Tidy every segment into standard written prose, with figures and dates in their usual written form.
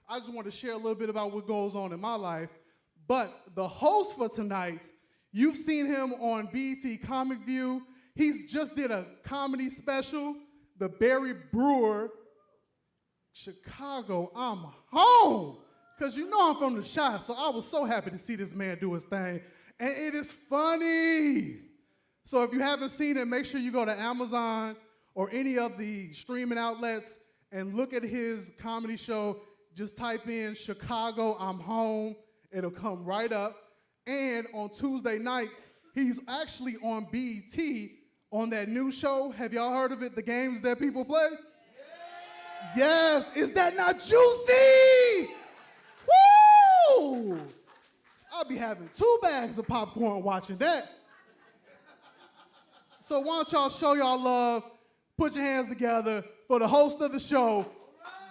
I just want to share a little bit about what goes on in my life. But the host for tonight, you've seen him on BET Comic View. He's just did a comedy special, the Brewer, Chicago, I'm home. Because you know I'm from the Chi, so I was so happy to see this man do his thing. And it is funny. So if you haven't seen it, make sure you go to Amazon or any of the streaming outlets and look at his comedy show. Just type in Chicago, I'm home. It'll come right up. And on Tuesday nights, he's actually on BET on that new show. Have y'all heard of it, The Games That People Play? Yeah. Yes, is that not juicy? Woo! I'll be having 2 bags of popcorn watching that. So why don't y'all show y'all love, put your hands together for the host of the show,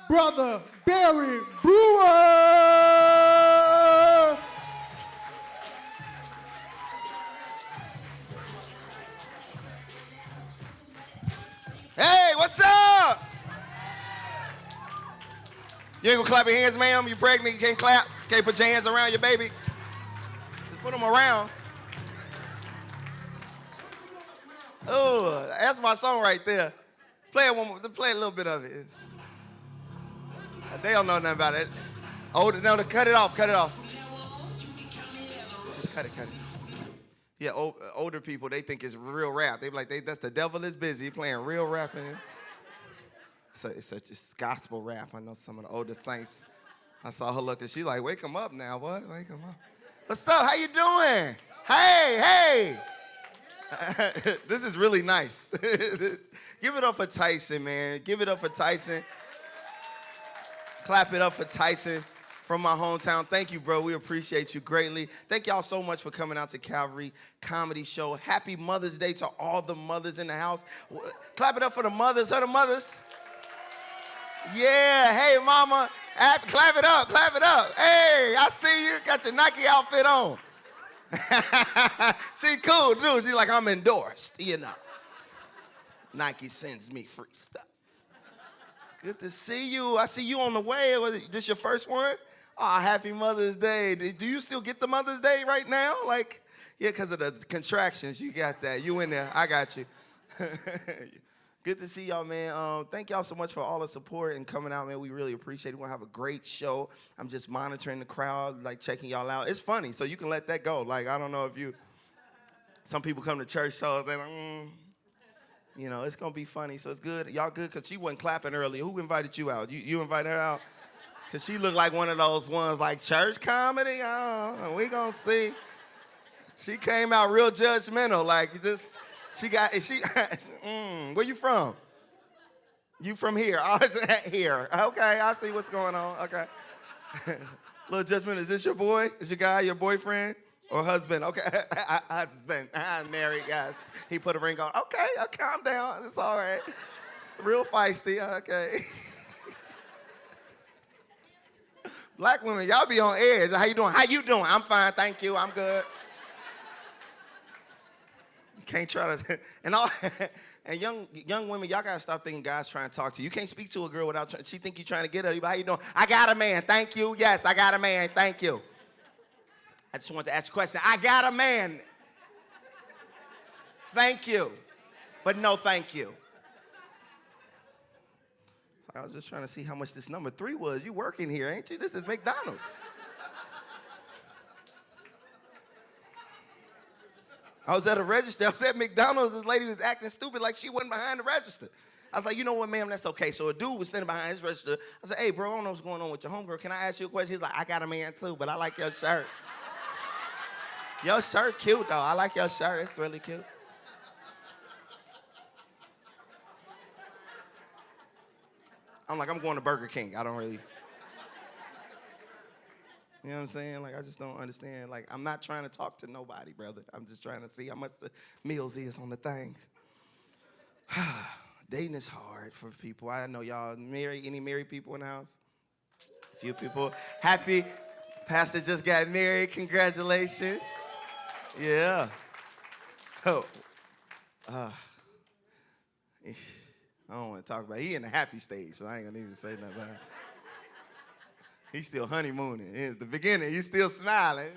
Brother Barry Brewer! Hey, what's up? You ain't gonna clap your hands, ma'am? You pregnant, you can't clap? Can't put your hands around your baby? Just put them around. Oh, that's my song right there. Play it one more, play a little bit of it. They don't know nothing about it. Oh, no, cut it off, cut it off. Just cut it. Yeah, older people, they think it's real rap. They be like, that's the devil is busy playing real rap in here. So it's such a gospel rap. I know some of the older saints. I saw her look and she like, wake him up now, what? Wake him up. What's up? How you doing? Hey. This is really nice. Give it up for Tyson, man. Give it up for Tyson. Clap it up for Tyson from my hometown. Thank you, bro. We appreciate you greatly. Thank y'all so much for coming out to Calvary Comedy Show. Happy Mother's Day to all the mothers in the house. Clap it up for the mothers. Her the mothers. Yeah. Hey, mama. Clap it up. Hey, I see you. Got your Nike outfit on. She cool, dude. She like, I'm endorsed, you know. Nike sends me free stuff. Good to see you. I see you on the way. Was this your first one? Oh, happy Mother's Day. Do you still get the Mother's Day right now? Like, yeah, because of the contractions, you got that. You in there. I got you. Good to see y'all, man. Thank y'all so much for all the support and coming out, man. We really appreciate it. We're going to have a great show. I'm just monitoring the crowd, like checking y'all out. It's funny, so you can let that go. Like, I don't know if some people come to church shows, they're like, you know, it's going to be funny, so it's good. Y'all good? Because she wasn't clapping earlier. Who invited you out? You invited her out? Because she looked like one of those ones like church comedy. Oh, we going to see. She came out real judgmental, like where you from? You from here? Oh, it's here. Okay, I see what's going on. Okay. Little judgment. Is this your boy? Is your guy your boyfriend or husband? Okay, husband. I'm married, guys. He put a ring on. Okay, calm down. It's all right. Real feisty. Okay. Black women, y'all be on edge. How you doing? I'm fine, thank you. I'm good. Can't try to, and young women, y'all gotta stop thinking guys trying to talk to you. You can't speak to a girl without, she think you trying to get her. How you doing? I got a man, thank you. Yes, I got a man, thank you. I just wanted to ask you a question. I got a man. Thank you, but no thank you. So I was just trying to see how much this number 3 was. You working here, ain't you? This is McDonald's. I was at a register. I was at McDonald's. This lady was acting stupid like she wasn't behind the register. I was like, you know what, ma'am, that's okay. So a dude was standing behind his register. I said, hey, bro, I don't know what's going on with your homegirl. Can I ask you a question? He's like, I got a man too, but I like your shirt. Your shirt cute, though. I like your shirt. It's really cute. I'm like, I'm going to Burger King. I don't really... You know what I'm saying? Like, I just don't understand. Like, I'm not trying to talk to nobody, brother. I'm just trying to see how much the meals is on the thing. Dating is hard for people. I know y'all married. Any married people in the house? A few people. Happy. Pastor just got married. Congratulations. Yeah. Oh. I don't want to talk about it. He in the happy stage, so I ain't going to even say nothing about it. He's still honeymooning. In the beginning, you still smiling.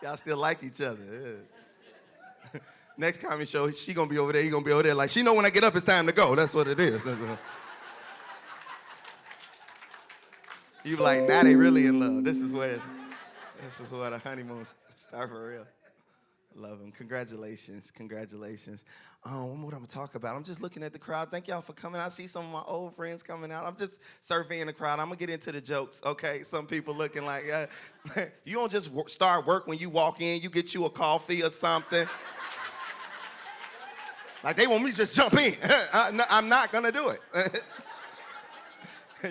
Y'all still like each other. Yeah. Next comedy show, she gonna be over there, he gonna be over there. Like, she know when I get up, it's time to go. That's what it is. You be like, now they really in love. This is where the honeymoon start for real. Love him. Congratulations. Congratulations. What I'm going to talk about? I'm just looking at the crowd. Thank y'all for coming out. I see some of my old friends coming out. I'm just surveying the crowd. I'm going to get into the jokes, okay? Some people looking like, you don't just start work when you walk in. You get you a coffee or something. Like, they want me to just jump in. I'm not going to do it.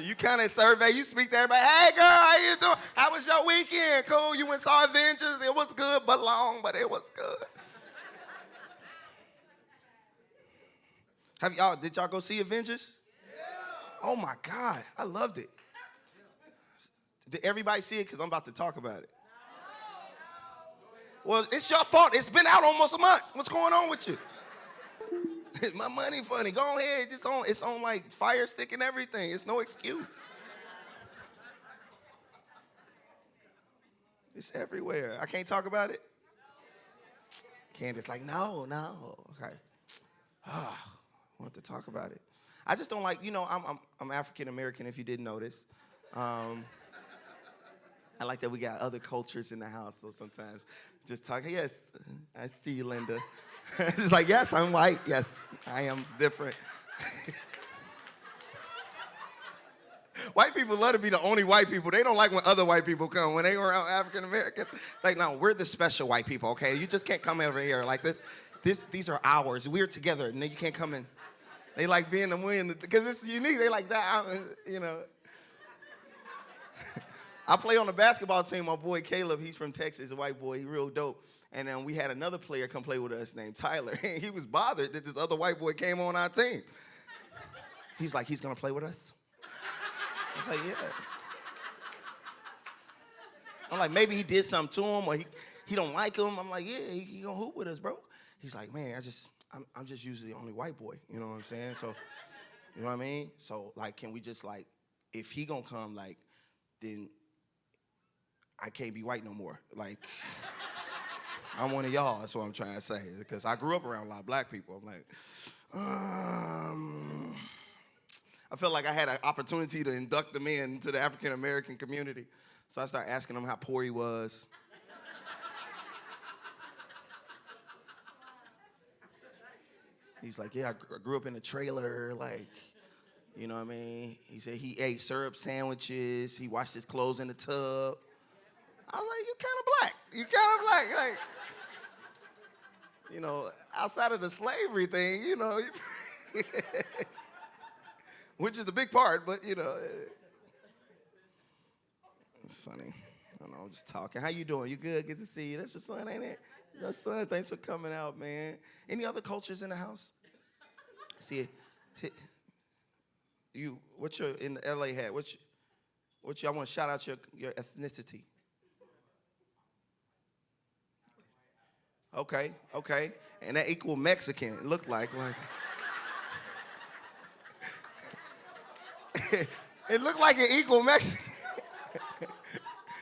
You kind of survey, you speak to everybody. Hey, girl, how you doing? How was your weekend? Cool, you went and saw Avengers. It was good, but long, but it was good. Did y'all go see Avengers? Yeah. Oh, my God, I loved it. Did everybody see it? Because I'm about to talk about it. Well, it's your fault. It's been out almost a month. What's going on with you? My money funny. Go ahead. It's on like Fire Stick and everything. It's no excuse. It's everywhere. I can't talk about it? Candace like, no. Okay. I want to talk about it. I just don't like, I'm African American if you didn't notice. I like that we got other cultures in the house, so sometimes just talk, yes, I see you, Linda. It's like, yes, I'm white. Yes, I am different. White people love to be the only white people. They don't like when other white people come. When they around African Americans, like, no, we're the special white people, okay? You just can't come over here like this. These are ours. We're together, and then you can't come in. They like being the win because it's unique. They like that, I play on the basketball team. My boy Caleb, he's from Texas, a white boy. He's real dope. And then we had another player come play with us named Tyler. And he was bothered that this other white boy came on our team. He's like, he's going to play with us? I was like, yeah. I'm like, maybe he did something to him or he don't like him. I'm like, yeah, he going to hoop with us, bro. He's like, man, I'm just usually the only white boy. You know what I'm saying? So, you know what I mean? So, like, can we just, like, if he going to come, like, then I can't be white no more. Like, I'm one of y'all, that's what I'm trying to say. Because I grew up around a lot of black people. I'm like, I felt like I had an opportunity to induct them into the African American community. So I started asking him how poor he was. He's like, yeah, I grew up in a trailer, like, you know what I mean? He said he ate syrup sandwiches, he washed his clothes in the tub. I was like, you kind of black. Like, outside of the slavery thing, which is the big part, but, it's funny. I don't know, I'm just talking. How you doing? You good? Good to see you. That's your son, ain't it? Your son, thanks for coming out, man. Any other cultures in the house? See, what's your, in the LA hat, I want to shout out your ethnicity. Okay. And that equal Mexican, it looked like. It looked like an equal Mexican.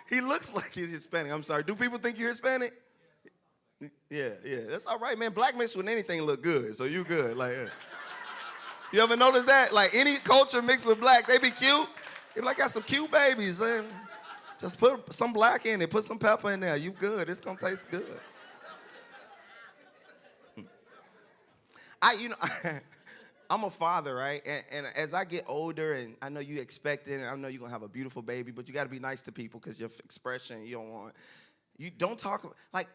He looks like he's Hispanic. I'm sorry. Do people think you're Hispanic? Yeah. That's all right, man. Black mixed with anything look good, so you good. Like, you ever notice that? Like, any culture mixed with black, they be cute. They be like, got some cute babies. And just put some black in it. Put some pepper in there. You good. It's going to taste good. I'm a father, right? And as I get older, and I know you expect it, and I know you're going to have a beautiful baby, but you got to be nice to people because your expression, you don't talk, like,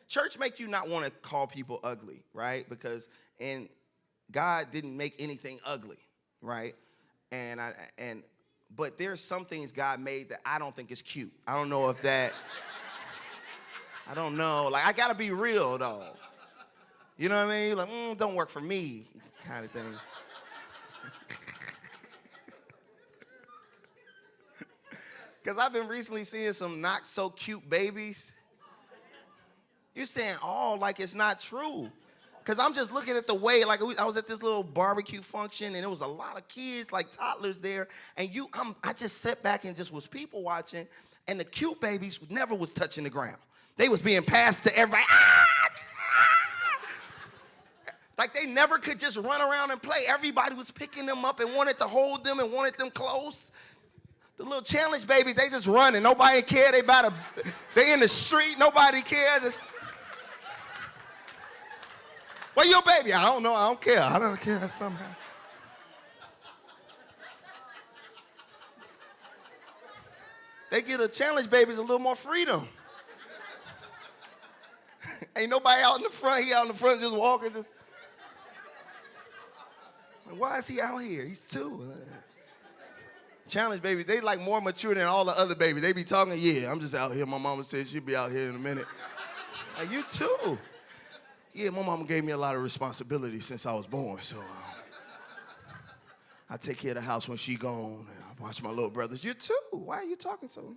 church make you not want to call people ugly, right? And God didn't make anything ugly, right? But there's some things God made that I don't think is cute. I don't know if that, I don't know. Like, I got to be real, though. You know what I mean? Like, don't work for me kind of thing. Because I've been recently seeing some not so cute babies. You're saying all like it's not true. Because I'm just looking at the way, like I was at this little barbecue function, and there was a lot of kids, like toddlers there, and I just sat back and just was people watching, and the cute babies never was touching the ground. They was being passed to everybody. Like they never could just run around and play. Everybody was picking them up and wanted to hold them and wanted them close. The little challenge babies, they just running. Nobody care. They in the street. Nobody cares. Where your baby? I don't know. I don't care. I don't care. Somehow. They get a challenge babies a little more freedom. Ain't nobody out in the front. He out in the front just walking. Why is he out here? He's 2. Challenge babies, they like more mature than all the other babies. They be talking, yeah, I'm just out here. My mama said she'll be out here in a minute. Like, you too. Yeah, my mama gave me a lot of responsibility since I was born, so I take care of the house when she gone, and I watch my little brothers. You too. Why are you talking to me?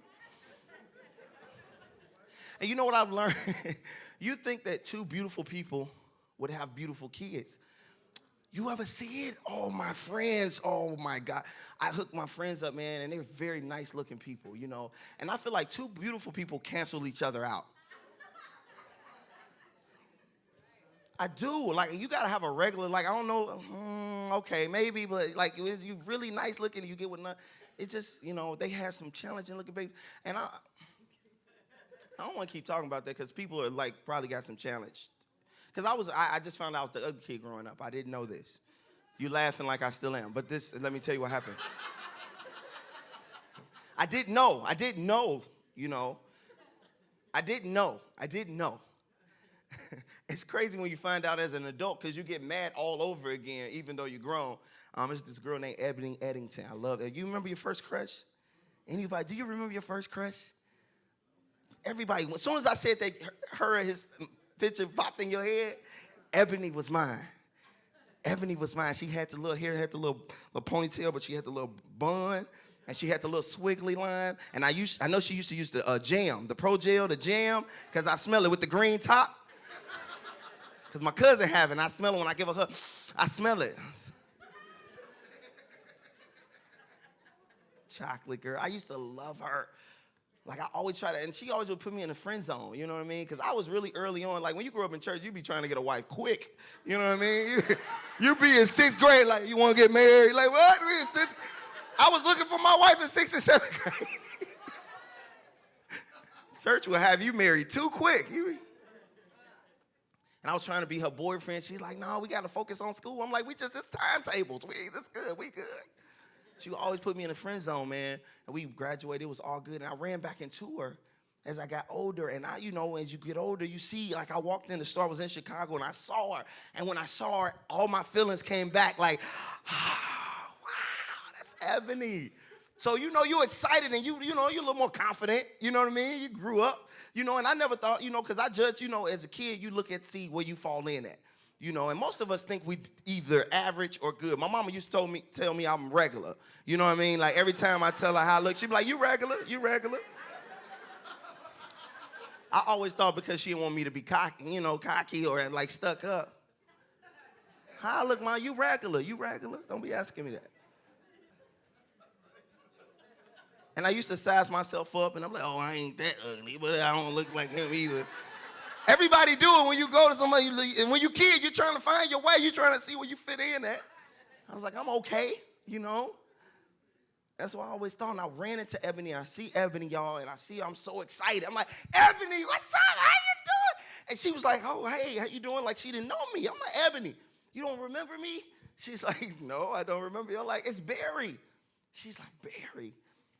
And you know what I've learned? You think that 2 beautiful people would have beautiful kids. You ever see it? Oh, my friends, oh my God. I hook my friends up, man, and they're very nice looking people, you know. And I feel like 2 beautiful people cancel each other out. I do. Like, you gotta have a regular, like, I don't know, okay, maybe, but like, you really nice looking and you get with none. It just, you know, they have some challenging looking babies. And I don't want to keep talking about that because people are like, probably got some challenge. Because I just found out I was the ugly kid growing up. I didn't know this. You laughing like I still am. But let me tell you what happened. I didn't know, you know. I didn't know. It's crazy when you find out as an adult because you get mad all over again, even though you're grown. There's this girl named Ebony Eddington. I love it. You remember your first crush? Anybody? Do you remember your first crush? Everybody. As soon as I said that his picture popped in your head, Ebony was mine. She had the little hair, had the little ponytail, but she had the little bun, and she had the little squiggly line. And I know she used to use the jam, the Pro Gel, the jam, because I smell it with the green top. Because my cousin have it, and I smell it when I give her. I smell it. Chocolate girl. I used to love her. Like, I always try to, and she always would put me in the friend zone, you know what I mean? Because I was really early on. Like, when you grew up in church, you be trying to get a wife quick, you know what I mean? You be in 6th grade, like, you want to get married? Like, what? We in 6th? I was looking for my wife in 6th and 7th grade. Church will have you married too quick. And I was trying to be her boyfriend. She's like, no, we got to focus on school. I'm like, it's timetables. That's good. We good. She would always put me in the friend zone, man. And we graduated. It was all good. And I ran back into her as I got older. And you know, as you get older, you see, like I walked in the store. I was in Chicago, and I saw her. And when I saw her, all my feelings came back like, oh, wow, that's Ebony. So, you know, you're excited, and you know, you're a little more confident. You know what I mean? You grew up, you know, and I never thought, you know, because I judge, you know, as a kid, you look at, see where you fall in at. You know, and most of us think we either average or good. My mama used to tell me I'm regular. You know what I mean? Like, every time I tell her how I look, she'd be like, you regular. I always thought because she didn't want me to be cocky or like stuck up. How I look, Ma, you regular. Don't be asking me that. And I used to size myself up, and I'm like, oh, I ain't that ugly, but I don't look like him either. Everybody do it when you go to somebody, and when you kid, you're trying to find your way. You're trying to see where you fit in at. I was like, I'm okay, you know. That's what I always thought. And I ran into Ebony, and I see Ebony, y'all, and I see her. I'm so excited. I'm like, Ebony, what's up? How you doing? And she was like, oh, hey, how you doing? Like, she didn't know me. I'm like, Ebony, you don't remember me? She's like, no, I don't remember you. I'm like, it's Barry. She's like, Barry.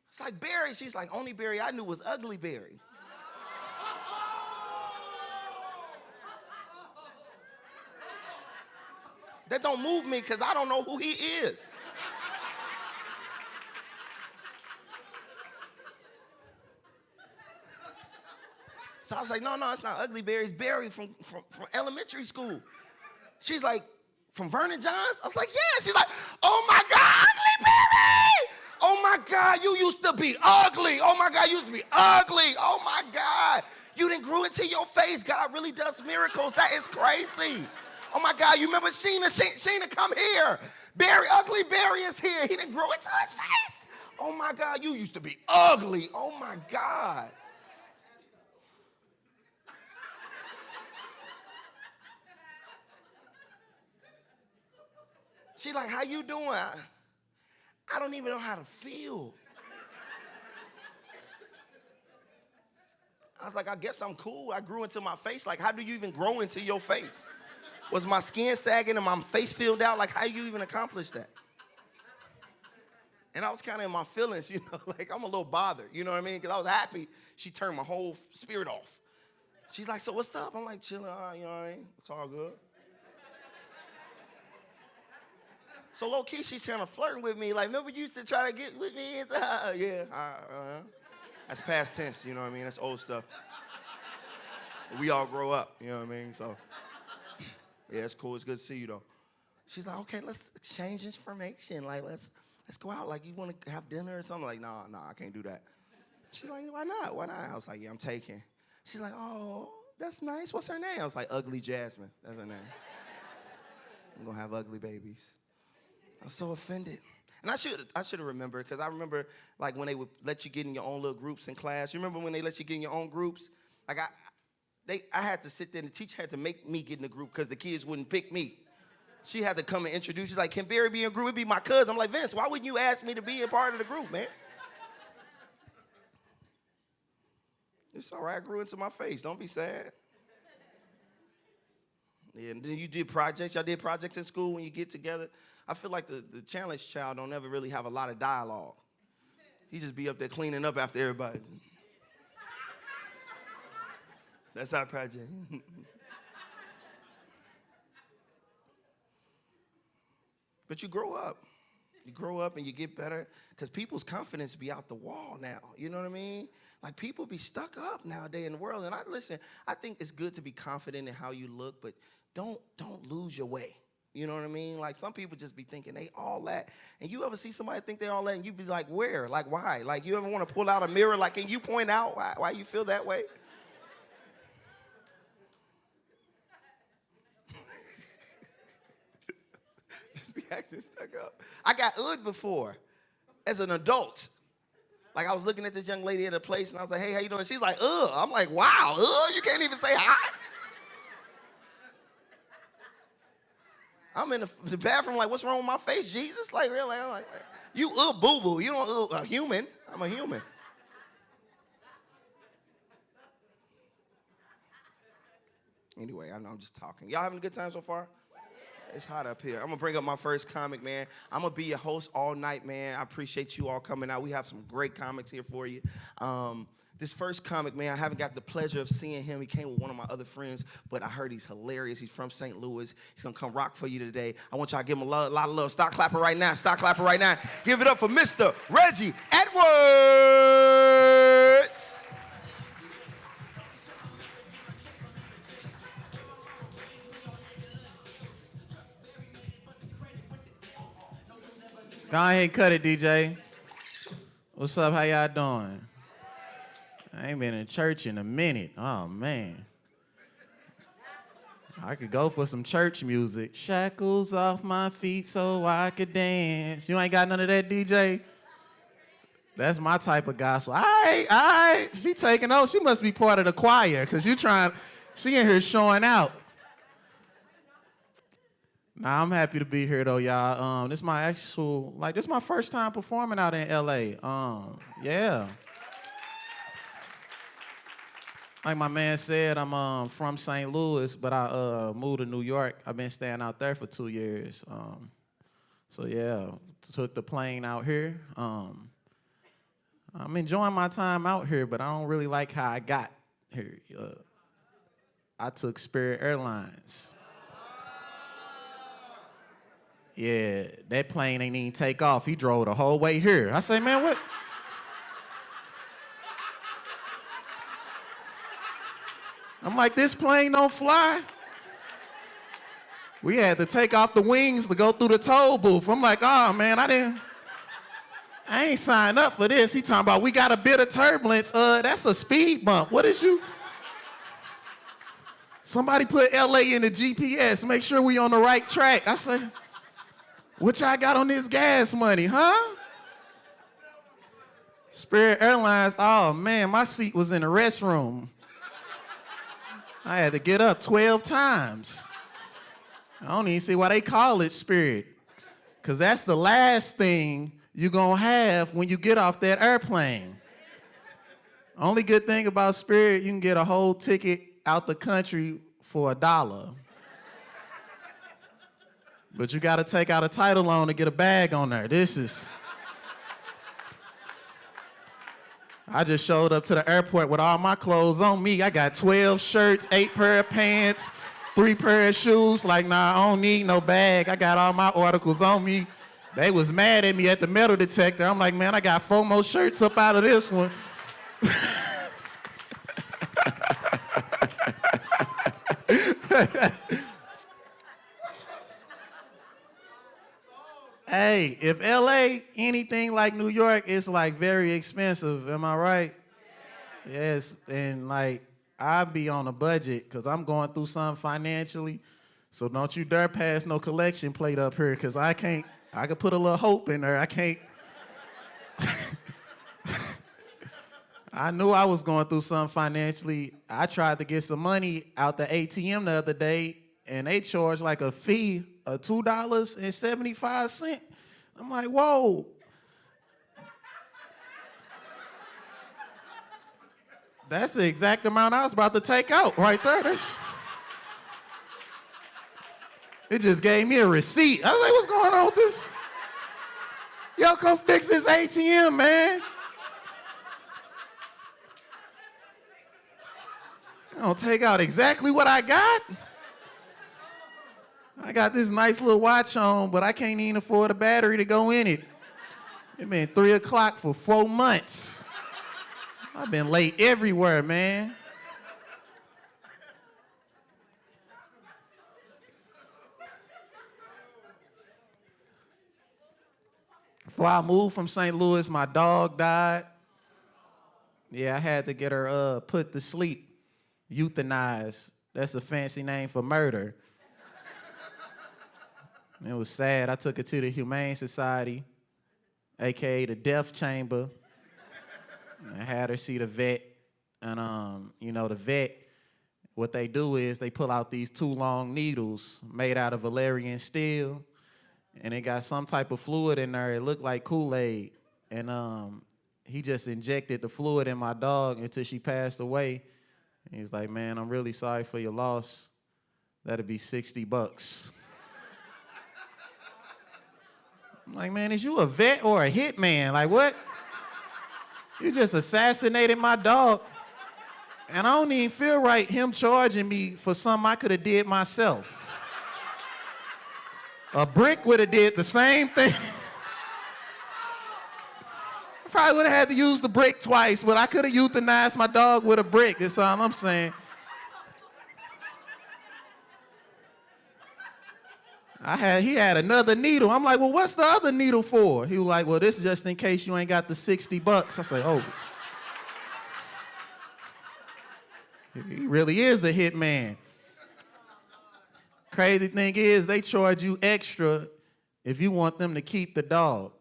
It's like, Barry. She's like, only Barry I knew was Ugly Barry. That don't move me because I don't know who he is. So I was like, no, it's not Ugly Barry. It's Barry from elementary school. She's like, from Vernon Johns? I was like, yeah. She's like, oh, my God, Ugly Barry. Oh, my God, you used to be ugly. Oh, my God, you used to be ugly. Oh, my God. You didn't grew into your face. God really does miracles. That is crazy. Oh my God, you remember Sheena? Sheena, come here. Ugly Barry is here. He didn't grow into his face. Oh my God, you used to be ugly. Oh my God. She like, how you doing? I don't even know how to feel. I was like, I guess I'm cool. I grew into my face. Like, how do you even grow into your face? Was my skin sagging and my face filled out? Like, how you even accomplish that? And I was kind of in my feelings, like I'm a little bothered, you know what I mean? Because I was happy. She turned my whole spirit off. She's like, so what's up? I'm like, chilling, you know what I mean? It's all good. So low-key, she's kind of flirting with me. Like, remember you used to try to get with me? Yeah, that's past tense, you know what I mean? That's old stuff. We all grow up, you know what I mean? So, yeah, it's cool. It's good to see you, though. She's like, okay, let's exchange information. Like, let's go out. Like, you want to have dinner or something? Like, nah, I can't do that. She's like, why not? I was like, yeah, I'm taking. She's like, oh, that's nice. What's her name? I was like, Ugly Jasmine. That's her name. I'm going to have ugly babies. I was so offended. And I should have remembered, because I remember, like, when they would let you get in your own little groups in class. You remember when they let you get in your own groups? Like, I had to sit there, and the teacher had to make me get in the group because the kids wouldn't pick me. She had to come and introduce. She's like, can Barry be in a group? It'd be my cousin. I'm like, Vince, why wouldn't you ask me to be a part of the group, man? It's all right. I grew into my face. Don't be sad. Yeah, and then you did projects. Y'all did projects in school when you get together. I feel like the challenge child don't ever really have a lot of dialogue. He just be up there cleaning up after everybody. That's our project. But you grow up. You grow up and you get better, because people's confidence be out the wall now. You know what I mean? Like, people be stuck up nowadays in the world. And I think it's good to be confident in how you look, but don't lose your way. You know what I mean? Like, some people just be thinking they all that. And you ever see somebody think they all that, and you be like, where? Like, why? Like, you ever want to pull out a mirror? Like, can you point out why you feel that way? Just be acting stuck up. I got UD before as an adult. Like, I was looking at this young lady at a place, and I was like, hey, how you doing? She's like, ugh. I'm like, wow, you can't even say hi? I'm in the bathroom like, what's wrong with my face, Jesus? Like, really? I'm like, you boo-boo. You don't a human. I'm a human. Anyway, I know I'm just talking. Y'all having a good time so far? It's hot up here. I'm going to bring up my first comic, man. I'm going to be your host all night, man. I appreciate you all coming out. We have some great comics here for you. This first comic, man, I haven't got the pleasure of seeing him. He came with one of my other friends, but I heard he's hilarious. He's from St. Louis. He's going to come rock for you today. I want y'all to give him a lot of love. Stop clapping right now. Stop clapping right now. Give it up for Mr. Reggie Edwards. Go ahead, cut it, DJ. What's up? How y'all doing? I ain't been in church in a minute. Oh, man. I could go for some church music. Shackles off my feet so I could dance. You ain't got none of that, DJ? That's my type of gospel. All right. She taking over. She must be part of the choir, because she in here showing out. Nah, I'm happy to be here, though, y'all. This is my first time performing out in L.A. Yeah. Like my man said, I'm from St. Louis, but I moved to New York. I've been staying out there for 2 years. So yeah, took the plane out here. I'm enjoying my time out here, but I don't really like how I got here. I took Spirit Airlines. Yeah, that plane ain't even take off. He drove the whole way here. I say, man, what? I'm like, this plane don't fly? We had to take off the wings to go through the toll booth. I'm like, oh, man, I ain't signed up for this. He talking about, we got a bit of turbulence. That's a speed bump. What is you? Somebody put LA in the GPS, make sure we on the right track. I said, what y'all got on this gas money, huh? Spirit Airlines, oh man, my seat was in the restroom. I had to get up 12 times. I don't even see why they call it Spirit. Because that's the last thing you're going to have when you get off that airplane. Only good thing about Spirit, you can get a whole ticket out the country for $1. But you got to take out a title loan to get a bag on there. I just showed up to the airport with all my clothes on me. I got 12 shirts, 8 pair of pants, 3 pair of shoes. Like, nah, I don't need no bag. I got all my articles on me. They was mad at me at the metal detector. I'm like, man, I got 4 more shirts up out of this one. Hey, if LA anything like New York, it's like very expensive. Am I right? Yes, and like I be on a budget because I'm going through something financially. So don't you dare pass no collection plate up here because I could put a little hope in there. I can't. I knew I was going through something financially. I tried to get some money out the ATM the other day, and they charged like a fee of $2.75. I'm like, whoa. That's the exact amount I was about to take out right there. It just gave me a receipt. I was like, what's going on with this? Yo, come fix this ATM, man. I don't take out exactly what I got. I got this nice little watch on, but I can't even afford a battery to go in it. It's been 3 o'clock for 4 months. I've been late everywhere, man. Before I moved from St. Louis, my dog died. Yeah, I had to get her put to sleep, euthanized. That's a fancy name for murder. It was sad. I took her to the Humane Society, AKA the death chamber. I had her see the vet. And, the vet, what they do is they pull out these 2 long needles made out of Valerian steel. And it got some type of fluid in there. It looked like Kool-Aid. And he just injected the fluid in my dog until she passed away. And he's like, man, I'm really sorry for your loss. That'd be $60. I'm like, man, is you a vet or a hitman? Like, what? You just assassinated my dog. And I don't even feel right him charging me for something I could have did myself. A brick would have did the same thing. I probably would have had to use the brick twice, but I could have euthanized my dog with a brick. That's all I'm saying. He had another needle. I'm like, well, what's the other needle for? He was like, well, this is just in case you ain't got the $60. I said, oh. He really is a hitman. Crazy thing is, they charge you extra if you want them to keep the dog.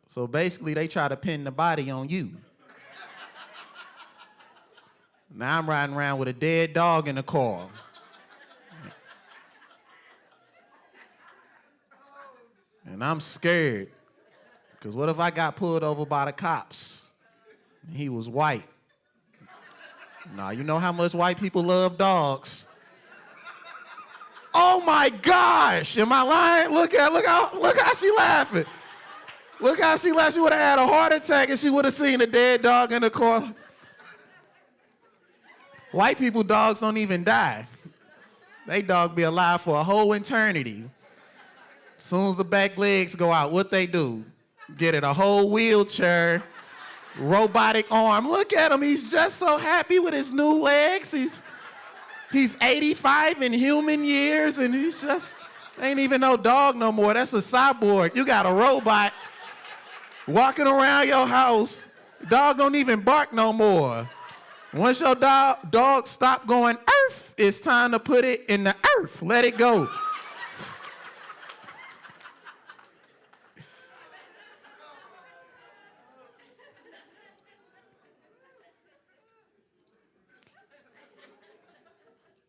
So basically, they try to pin the body on you. Now I'm riding around with a dead dog in the car. And I'm scared. Because what if I got pulled over by the cops? And he was white. Nah, you know how much white people love dogs. Oh my gosh! Am I lying? Look how she laughing. Look how she laughed. She would have had a heart attack if she would have seen a dead dog in the car. White people dogs don't even die. They dog be alive for a whole eternity. As soon as the back legs go out, what they do? Get in a whole wheelchair, robotic arm. Look at him. He's just so happy with his new legs. He's 85 in human years, and he's just ain't even no dog no more. That's a cyborg. You got a robot walking around your house. Dog don't even bark no more. Once your dog stop going earth, it's time to put it in the earth. Let it go.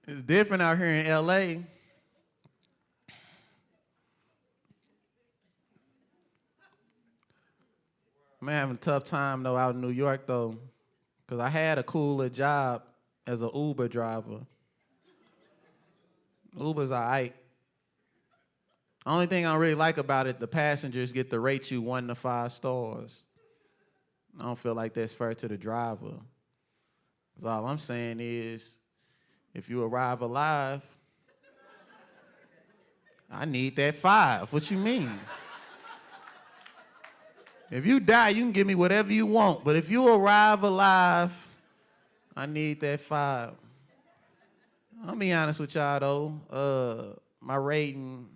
It's different out here in LA. I'm having a tough time though out in New York though, because I had a cooler job as an Uber driver. Uber's all right. Only thing I really like about it, the passengers get to rate you 1 to 5 stars. I don't feel like that's fair to the driver. 'Cause all I'm saying is, if you arrive alive, I need that 5. What you mean? If you die, you can give me whatever you want. But if you arrive alive, I need that 5. I'll be honest with y'all though. My rating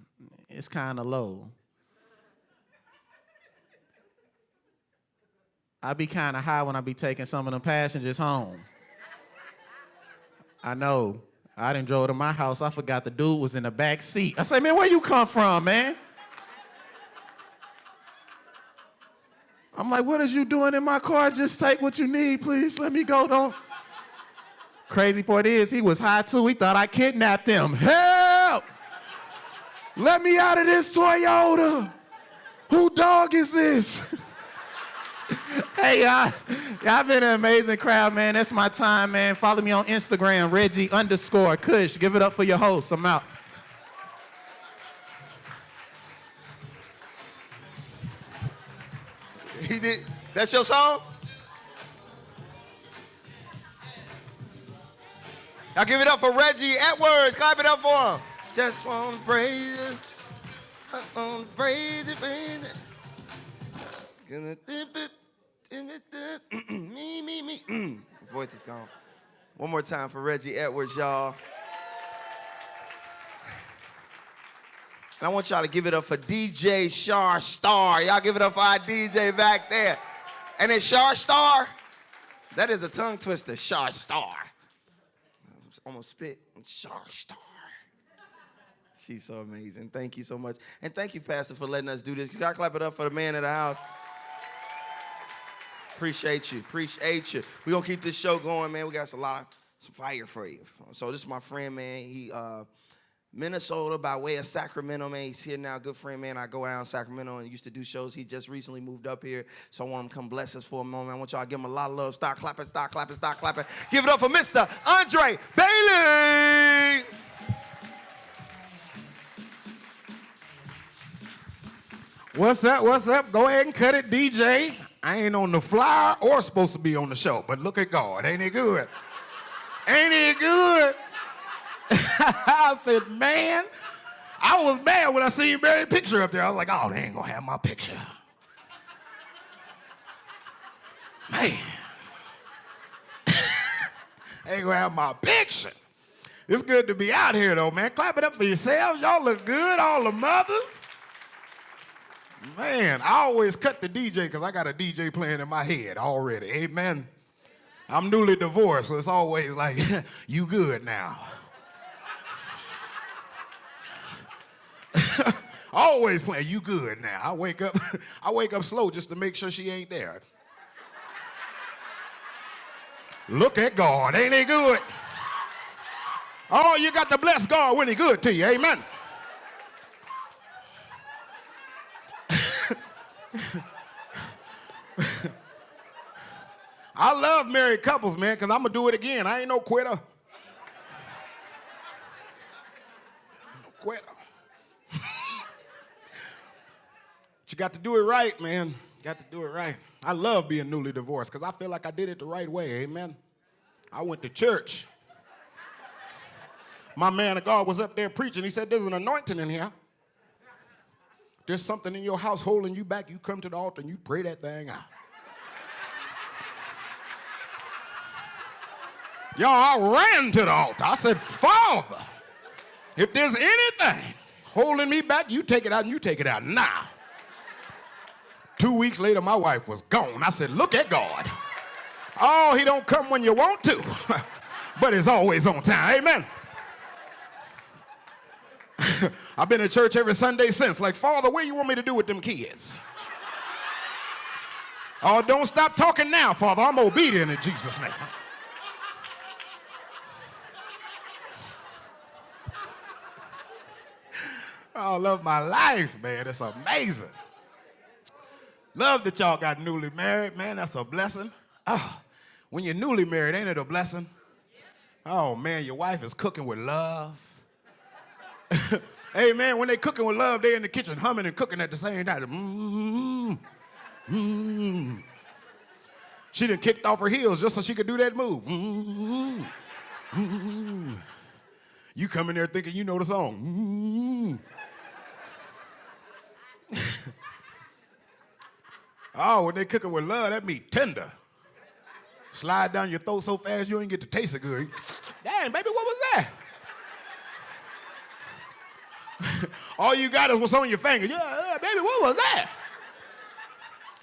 is kind of low. I be kind of high when I be taking some of them passengers home. I know. I done drove to my house. I forgot the dude was in the back seat. I say, man, where you come from, man? I'm like, what is you doing in my car? Just take what you need, please. Let me go. Don't. Crazy part is, he was high too. He thought I kidnapped him. Help! Let me out of this Toyota. Who dog is this? Hey, y'all been an amazing crowd, man. That's my time, man. Follow me on Instagram, Reggie_Kush. Give it up for your host. I'm out. He did. That's your song? Y'all give it up for Reggie Edwards. Clap it up for him. Just want to praise you. I want to praise you, baby. Gonna dip it. Me. Voice is gone. One more time for Reggie Edwards, y'all. And I want y'all to give it up for DJ Shar Star. Y'all give it up for our DJ back there. And then Shar Star, that is a tongue twister, Shar Star. I almost spit. Shar Star. She's so amazing. Thank you so much. And thank you, Pastor, for letting us do this. You got to clap it up for the man of the house. Appreciate you. We're going to keep this show going, man. We got some fire for you. So this is my friend, man. He Minnesota by way of Sacramento, man. He's here now, good friend, man. I go down to Sacramento and used to do shows. He just recently moved up here, so I want him to come bless us for a moment. I want y'all to give him a lot of love. Start clapping. Give it up for Mr. Andre Bailey. What's up? Go ahead and cut it, DJ. I ain't on the flyer or supposed to be on the show, but look at God. Ain't he good? I said, man, I was mad when I seen Barry's picture up there. I was like, oh, they ain't gonna have my picture. Man. Ain't gonna have my picture. It's good to be out here, though, man. Clap it up for yourselves. Y'all look good, all the mothers. Man, I always cut the DJ because I got a DJ playing in my head already. Amen. I'm newly divorced, so it's always like, you good now. Always playing, you good now. I wake up slow just to make sure she ain't there. Look at God, ain't he good? Oh, you got to bless God when he good to you, amen. I love married couples, man, because I'm going to do it again. I ain't no quitter. No quitter. But you got to do it right, man. You got to do it right. I love being newly divorced because I feel like I did it the right way, amen. I went to church. My man of God was up there preaching. He said, there's an anointing in here. There's something in your house holding you back. You come to the altar and you pray that thing out. Y'all, I ran to the altar. I said, Father, if there's anything holding me back, you take it out and you take it out now. 2 weeks later, my wife was gone. I said, look at God. Oh, he don't come when you want to, but it's always on time. Amen. I've been in church every Sunday since. Like, Father, what do you want me to do with them kids? Oh, don't stop talking now, Father. I'm obedient in Jesus' name. Oh, I love my life, man. It's amazing. Love that y'all got newly married, man. That's a blessing. Oh, when you're newly married, ain't it a blessing? Oh, man, your wife is cooking with love. Hey, man, when they cooking with love, they in the kitchen humming and cooking at the same time. Mm-hmm. Mm-hmm. She done kicked off her heels just so she could do that move. Mm-hmm. Mm-hmm. You come in there thinking you know the song. Mm-hmm. Oh, when they cooking with love, that meat tender. Slide down your throat so fast you ain't get to taste it good. Damn, baby, what was that? All you got is what's on your finger. Yeah, baby, what was that?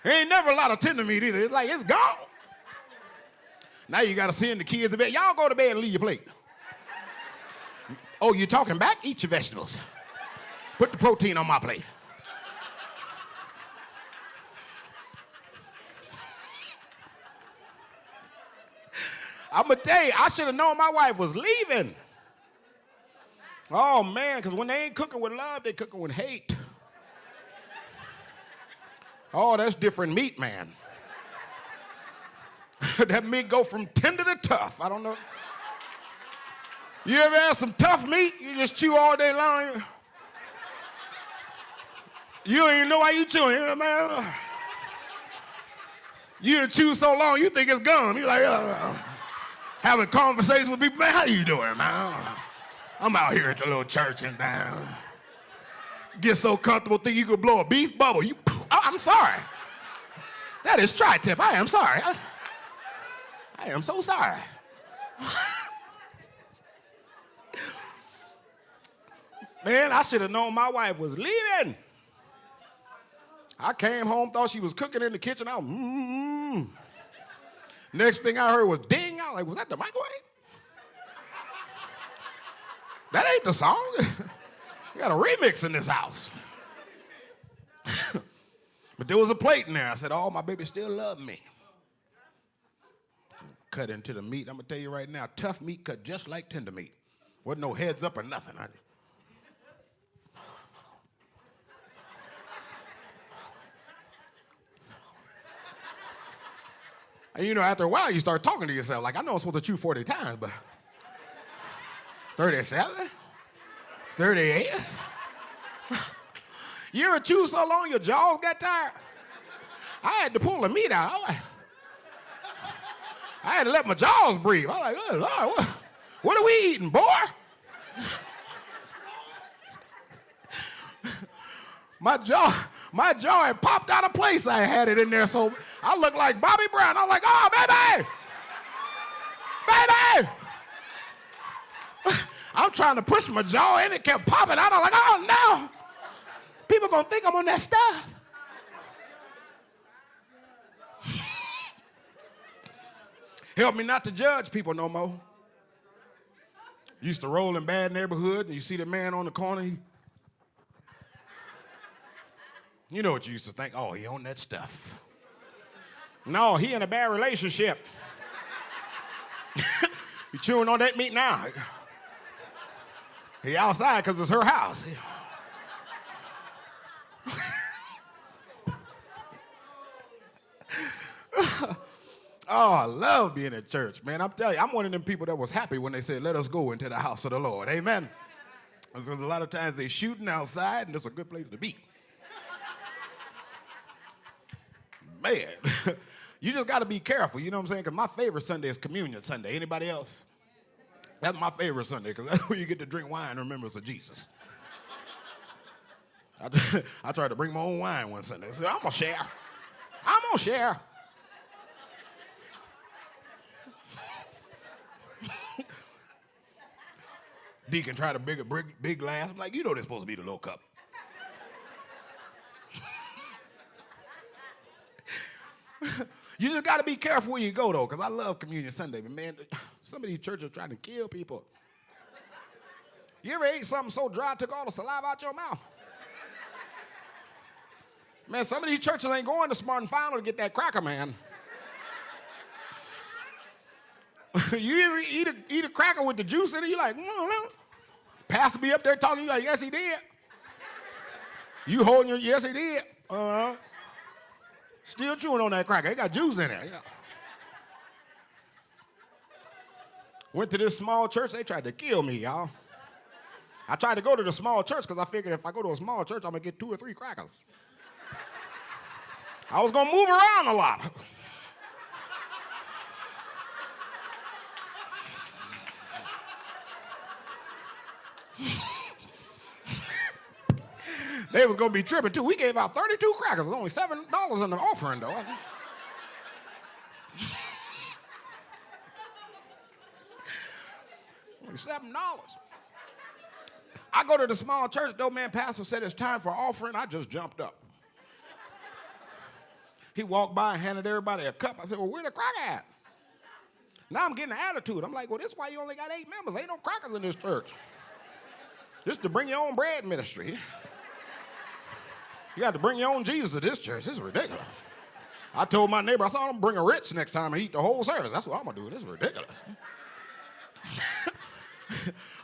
There ain't never a lot of tender meat either. It's like, it's gone. Now you got to send the kids to bed. Y'all go to bed and leave your plate. Oh, you talking back? Eat your vegetables. Put the protein on my plate. I'm going to tell you, I should have known my wife was leaving. Oh, man, because when they ain't cooking with love, they cooking with hate. Oh, that's different meat, man. That meat go from tender to tough. I don't know. You ever have some tough meat? You just chew all day long. You don't even know why you chewing, man. You done chew so long, you think it's gone. You're like, having conversations with people, man, how you doing, man? I'm out here at the little church and get so comfortable, think you could blow a beef bubble. I'm sorry. That is tri-tip. I am sorry. I am so sorry. Man, I should have known my wife was leaving. I came home, thought she was cooking in the kitchen. Next thing I heard was ding. I was like, was that the microwave? That ain't the song. We got a remix in this house. But there was a plate in there. I said, oh, my baby still love me. Cut into the meat. I'm going to tell you right now, tough meat cut just like tender meat. Wasn't no heads up or nothing. And you know, after a while, you start talking to yourself. Like, I know I'm supposed to chew 40 times, but 37? 38? You ever chew so long your jaws got tired? I had to pull the meat out. I had to let my jaws breathe. I was like, oh, Lord, what are we eating, boy? My jaw had popped out of place. I had it in there, so I looked like Bobby Brown. I was like, oh, baby! Baby! I'm trying to push my jaw in, it kept popping out. I'm like, oh, no! People gonna think I'm on that stuff. Help me not to judge people no more. Used to roll in bad neighborhood, and you see the man on the corner, you know what you used to think, oh, he on that stuff. No, he in a bad relationship. He chewing on that meat now. He outside because it's her house. Oh, I love being at church, man. I'm telling you, I'm one of them people that was happy when they said, let us go into the house of the Lord. Amen. Because a lot of times they shooting outside, and it's a good place to be. Man, you just got to be careful, you know what I'm saying? Because my favorite Sunday is Communion Sunday. Anybody else? That's my favorite Sunday, because that's where you get to drink wine and remembrance of Jesus. I tried to bring my own wine one Sunday. I said, I'm going to share. I'm going to share. Deacon tried to bring a big glass. I'm like, you know they're supposed to be the little cup. You just got to be careful where you go, though, because I love Communion Sunday. But, man, some of these churches are trying to kill people. You ever ate something so dry it took all the saliva out your mouth? Man, some of these churches ain't going to Smart and Final to get that cracker, man. You ever eat a cracker with the juice in it? You like, Pastor be up there talking, you like, yes, he did. You holding your, yes, he did. Still chewing on that cracker. It got juice in it. Yeah. Went to this small church. They tried to kill me, y'all. I tried to go to the small church because I figured if I go to a small church, I'm going to get 2 or 3 crackers. I was going to move around a lot. They was going to be tripping, too. We gave out 32 crackers. It was only $7 in the offering, though. Only $7. I go to the small church, though, man, pastor said it's time for offering. I just jumped up. He walked by and handed everybody a cup. I said, well, where the cracker at? Now I'm getting an attitude. I'm like, well, this is why you only got 8 members. Ain't no crackers in this church. This is the bring your own bread ministry. You got to bring your own Jesus to this church. This is ridiculous. I told my neighbor, I said, I'm going to bring a Ritz next time and eat the whole service. That's what I'm going to do. This is ridiculous.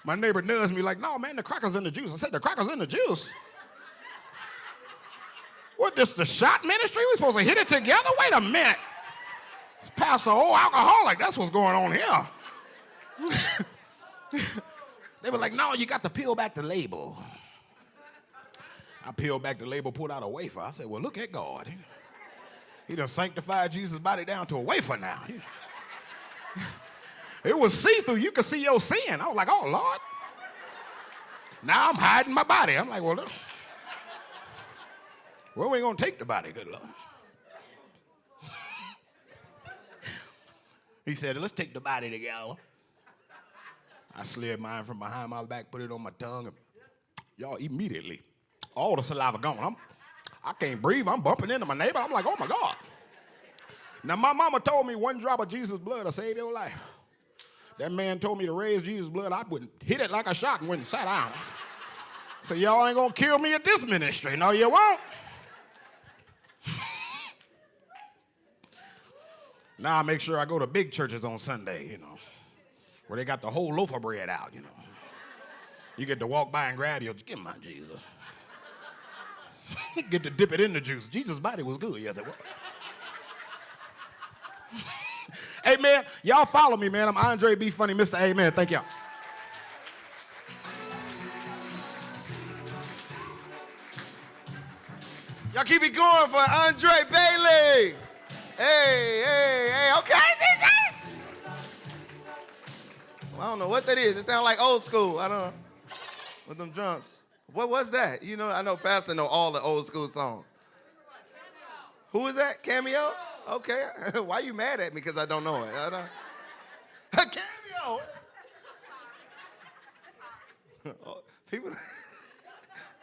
My neighbor nudged me like, no, man, the cracker's in the juice. I said, the cracker's in the juice? What, this the shot ministry? We supposed to hit it together? Wait a minute. This pastor, old alcoholic. That's what's going on here. They were like, no, you got to peel back the label. I peeled back the label, pulled out a wafer. I said, well, look at God. He done sanctified Jesus' body down to a wafer now. It was see-through. You could see your sin. I was like, oh, Lord. Now I'm hiding my body. I'm like, well, look. Where we going to take the body, good Lord? He said, let's take the body together. I slid mine from behind my back, put it on my tongue, and y'all immediately, all the saliva gone. I can't breathe. I'm bumping into my neighbor. I'm like, oh, my God. Now, my mama told me 1 drop of Jesus' blood will save your life. That man told me to raise Jesus' blood. I would hit it like a shot and went and sat down. So y'all ain't going to kill me at this ministry. No, you won't. Now I make sure I go to big churches on Sunday, you know, where they got the whole loaf of bread out, you know. You get to walk by and grab your, give me my Jesus. Get to dip it in the juice. Jesus' body was good. Yes, it was. Hey, man, y'all follow me, man. I'm Andre B. Funny, Mr. Amen. Thank y'all. Y'all keep it going for Andre Bailey. Hey, okay, DJs. Well, I don't know what that is. It sounds like old school. I don't know. With them drums. What was that? You know, I know Pastor know all the old school songs. Who is that? Cameo? Okay. Why you mad at me because I don't know it? I don't. Cameo. People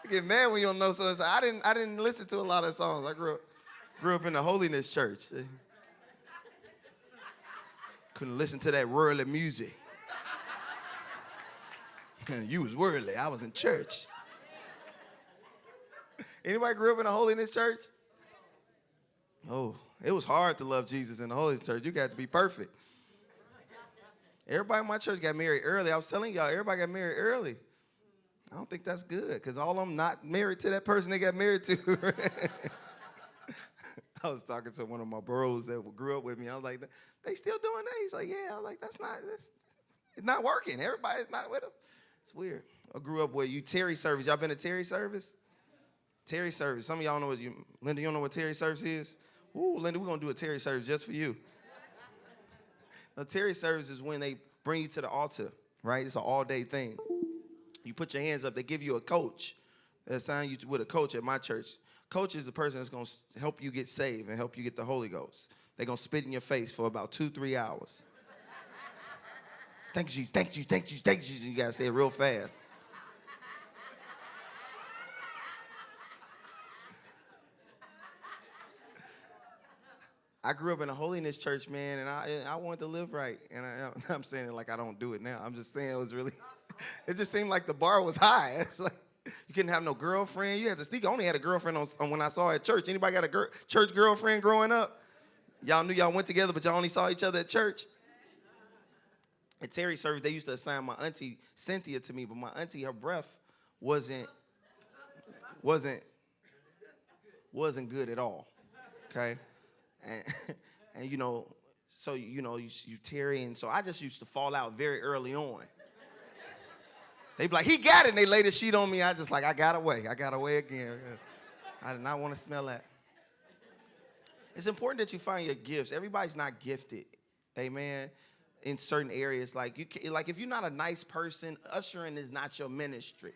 get mad when you don't know songs. I didn't listen to a lot of songs. I grew up in the holiness church. Couldn't listen to that worldly music. You was worldly. I was in church. Anybody grew up in a holiness church? Oh, it was hard to love Jesus in the holiness church. You got to be perfect. Everybody in my church got married early. I was telling y'all, everybody got married early. I don't think that's good because all of them not married to that person they got married to. I was talking to one of my bros that grew up with me. I was like, they still doing that? He's like, yeah. I was like, it's not working. Everybody's not with them. It's weird. I grew up with you Terry service. Y'all been to Terry service? Terry service. Some of y'all know Linda, you don't know what Terry service is? Ooh, Linda, we're going to do a Terry service just for you. Now, Terry service is when they bring you to the altar, right? It's an all-day thing. You put your hands up. They give you a coach. They assign you with a coach at my church. Coach is the person that's going to help you get saved and help you get the Holy Ghost. They're going to spit in your face for about 2-3 hours. Thank you, Jesus. Thank you, thank you, thank you. You got to say it real fast. I grew up in a holiness church, man, and I wanted to live right. And I'm saying it like I don't do it now. I'm just saying it was really, it just seemed like the bar was high. It's like you couldn't have no girlfriend. You had to sneak. I only had a girlfriend on when I saw her at church. Anybody got a church girlfriend growing up? Y'all knew y'all went together, but y'all only saw each other at church. At Terry service, they used to assign my auntie Cynthia to me, but my auntie, her breath wasn't good at all. Okay, and you know, so you know you Terry, and so I just used to fall out very early on. They be like, he got it, and they lay the sheet on me. I got away again. I did not want to smell that. It's important that you find your gifts. Everybody's not gifted, amen. In certain areas, like if you're not a nice person, ushering is not your ministry.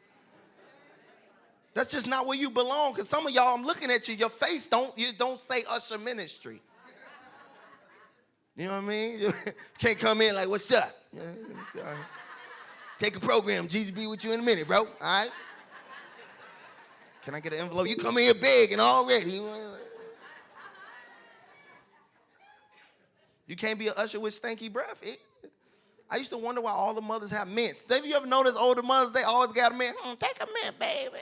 That's just not where you belong. Cause some of y'all, I'm looking at you, your face don't say usher ministry. You know what I mean? You can't come in like, what's up? Take a program. Jesus be with you in a minute, bro. All right? Can I get an envelope? You come in here big and already. You can't be an usher with stanky breath. I used to wonder why all the mothers have mints. Have you ever noticed older mothers, they always got a mint? Take a mint, baby.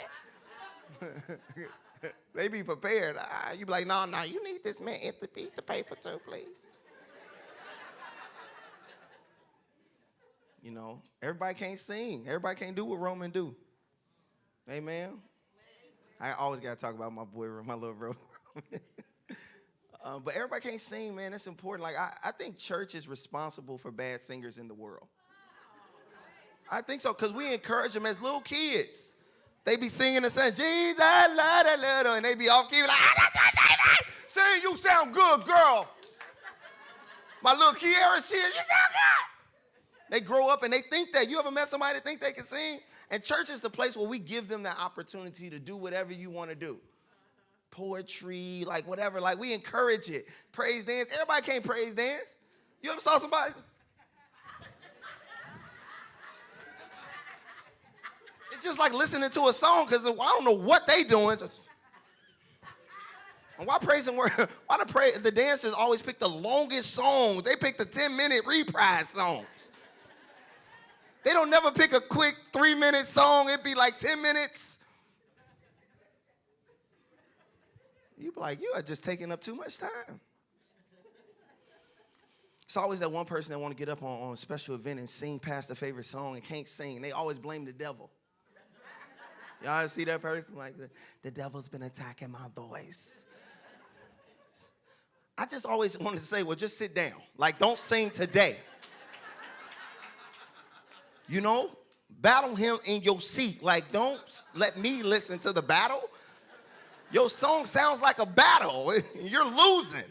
They be prepared. You be like, no, you need this mint. Eat the paper too, please. You know, everybody can't sing. Everybody can't do what Roman do. Amen. I always got to talk about my boy, my little bro. But everybody can't sing, man. That's important. Like, I think church is responsible for bad singers in the world. I think so, because we encourage them as little kids. They be singing and saying, Jesus, love that little, and they be off key, like, sing, you sound good, girl. My little Kiara, you sound good. They grow up and they think that. You ever met somebody that think they can sing? And church is the place where we give them that opportunity to do whatever you want to do. Poetry, like whatever, like we encourage it. Praise dance, everybody can't praise dance. You ever saw somebody? It's just like listening to a song because I don't know what they doing. And why the dancers always pick the longest songs? They pick the 10-minute reprise songs. They don't never pick a quick 3-minute song. It'd be like 10 minutes. You be like, you are just taking up too much time. It's always that one person that want to get up on a special event and sing past their favorite song and can't sing. They always blame the devil. Y'all see that person? Like, the devil's been attacking my voice. I just always wanted to say, well, just sit down. Like, don't sing today. You know, battle him in your seat. Like, don't let me listen to the battle. Your song sounds like a battle. You're losing.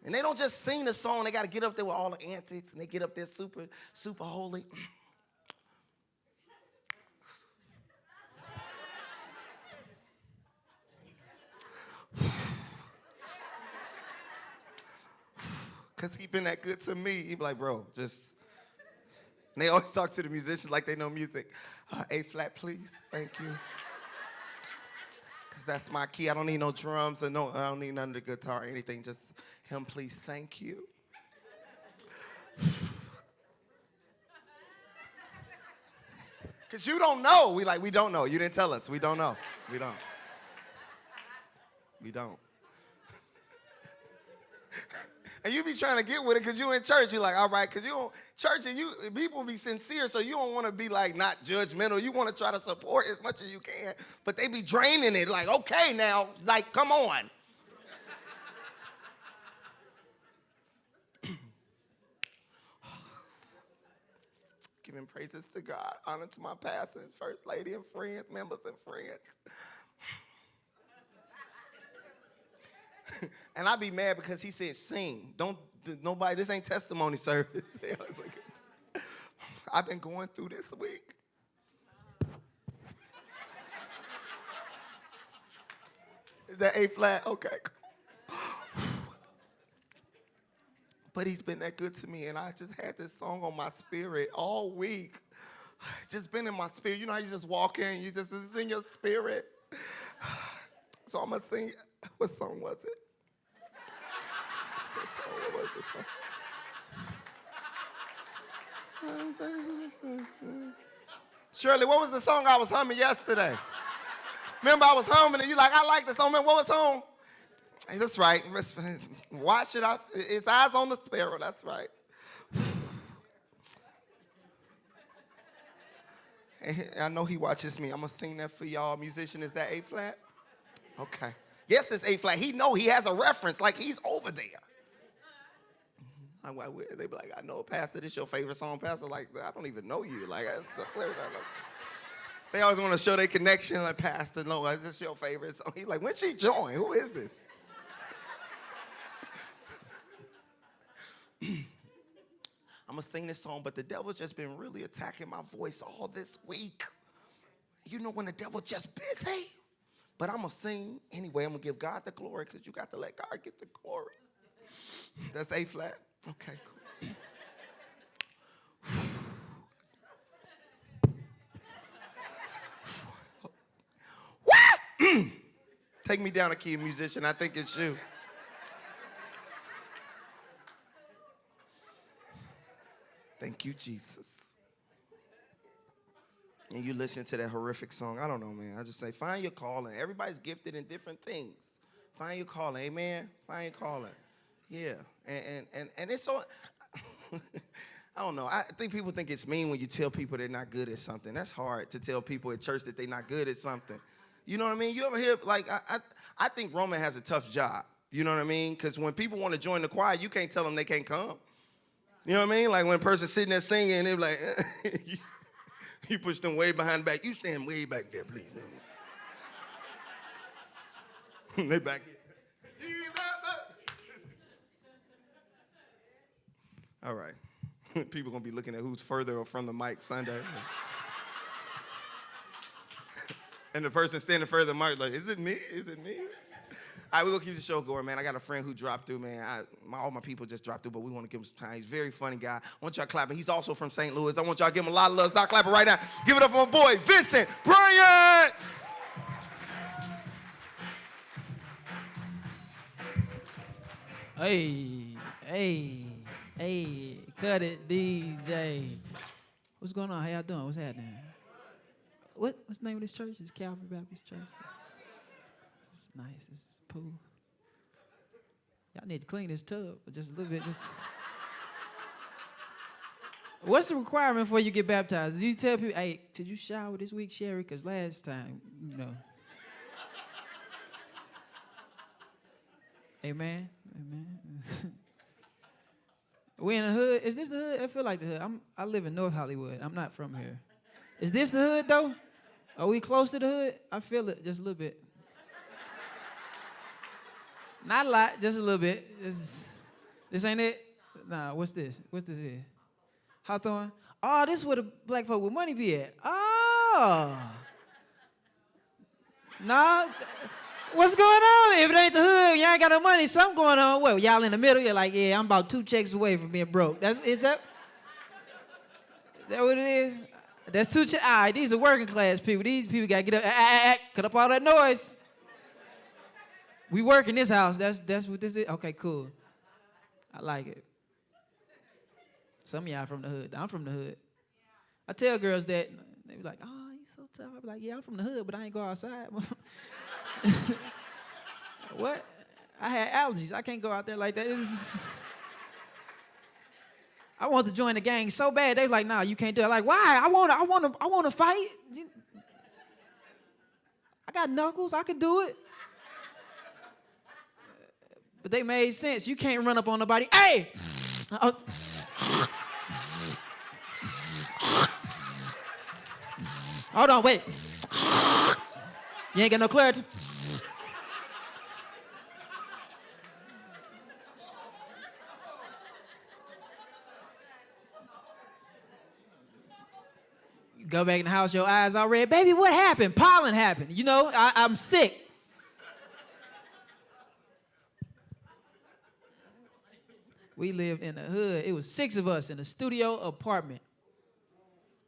And they don't just sing the song. They got to get up there with all the antics. And they get up there super, super holy. Because he been that good to me. He be like, bro, just. And they always talk to the musicians like they know music. A flat, please. Thank you. Because that's my key. I don't need no drums. I don't need none of the guitar or anything. Just him, please. Thank you. Because you don't know. We don't know. You didn't tell us. We don't know. We don't. And you be trying to get with it because you in church. You're like, all right, because you don't, church and people be sincere, so you don't want to be like not judgmental. You want to try to support as much as you can, but they be draining it like, okay now, like, come on. Giving praises to God, honor to my pastor and first lady and friends, members and friends. And I be mad because he said sing. Nobody, this ain't testimony service. I've been going through this week. Is that A flat? Okay. But he's been that good to me, and I just had this song on my spirit all week. It's just been in my spirit. You know how you just walk in, it's in your spirit. So I'm going to sing. What song was it? What was this song? Shirley, what was the song I was humming yesterday? Remember I was humming and you like, I like the song. Man, what was the song? Hey, that's right. Watch it. It's eyes on the sparrow. That's right. Hey, I know he watches me. I'm going to sing that for y'all. Musician, is that A flat? Okay. Yes, it's A flat. He know he has a reference like he's over there. They be like, I know, Pastor, this your favorite song, Pastor. Like, I don't even know you. Like, that's the they always want to show their connection. Like, Pastor, no, this is your favorite song. He's like, when she join? Who is this? I'm going to sing this song, but the devil's just been really attacking my voice all this week. You know when the devil just busy? But I'm going to sing anyway. I'm going to give God the glory because you got to let God get the glory. That's A flat. Okay, cool. What? Take me down a key, musician. I think it's you. Thank you, Jesus. And you listen to that horrific song. I don't know, man. I just say, find your calling. Everybody's gifted in different things. Find your calling, amen? Find your calling. Yeah, and it's so, I don't know. I think people think it's mean when you tell people they're not good at something. That's hard to tell people at church that they're not good at something. You know what I mean? You ever hear, like, I think Roman has a tough job. You know what I mean? Because when people want to join the choir, you can't tell them they can't come. You know what I mean? Like when a person's sitting there singing, they're like, you push them way behind the back. You stand way back there, please. They back here. All right. People going to be looking at who's further from the mic Sunday. And the person standing further from the mic like, is it me? Is it me? All right, we're going to keep the show going, man. I got a friend who dropped through, man. All my people just dropped through, but we want to give him some time. He's a very funny guy. I want y'all clapping. He's also from St. Louis. I want y'all to give him a lot of love. Stop clapping right now. Give it up for my boy, Vincent Bryant. Hey, cut it, DJ. What's going on? How y'all doing? What's happening? What's the name of this church? It's Calvary Baptist Church. It's nice. It's pool. Y'all need to clean this tub just a little bit. What's the requirement before you get baptized? You tell people, hey, did you shower this week, Sherry? Because last time, you know. Amen. We in the hood. Is this the hood? I feel like the hood. I live in North Hollywood. I'm not from here. Is this the hood, though? Are we close to the hood? I feel it just a little bit. Not a lot, just a little bit. This ain't it? Nah, what's this? What's this here? Hawthorne? Oh, this is where the black folk with money be at. Oh. Nah. What's going on? If it ain't the hood, you ain't got no money, something going on. Well, y'all in the middle, you're like, yeah, I'm about 2 checks away from being broke. Is that what it is? That's 2 checks. All right, these are working class people. These people got to get up, cut up all that noise. We work in this house. That's what this is? Okay, cool. I like it. Some of y'all from the hood. I'm from the hood. I tell girls that, they be like, oh, you so tough. I be like, yeah, I'm from the hood, but I ain't go outside. What? I had allergies. I can't go out there like that. I want to join the gang so bad. They was like, nah, you can't do it. Like, why? I want to fight. I got knuckles. I can do it. But they made sense. You can't run up on nobody. Hey! Hold on, wait. You ain't got no clarity? You go back in the house, your eyes all red. Baby, what happened? Pollen happened. You know, I'm sick. We lived in the hood. It was 6 of us in a studio apartment.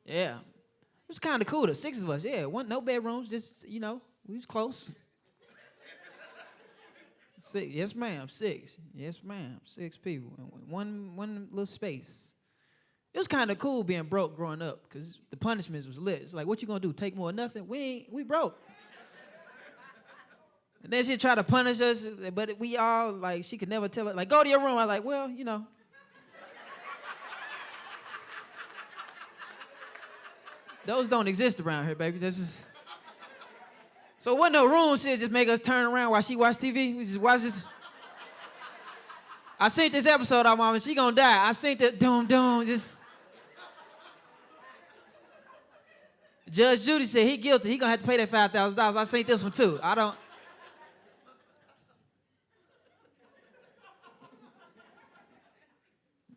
Yeah. It was kind of cool, the 6 of us, yeah. No bedrooms, just, you know, we was close. 6. Yes, ma'am. 6. Yes, ma'am. 6 people. One little space. It was kind of cool being broke growing up because the punishments was lit. It's like, what you gonna do? Take more or nothing? We broke. And then she'd try to punish us, but we all, like, she could never tell it, like, go to your room. I was like, well, you know. Those don't exist around here, baby. That's just... So it wasn't no room. She'd just make us turn around while she watched TV. We just watch this. I seen this episode of Mama. She gonna die. I seen that, just... Judge Judy said he guilty. He gonna have to pay that $5,000. I seen this one too. I don't...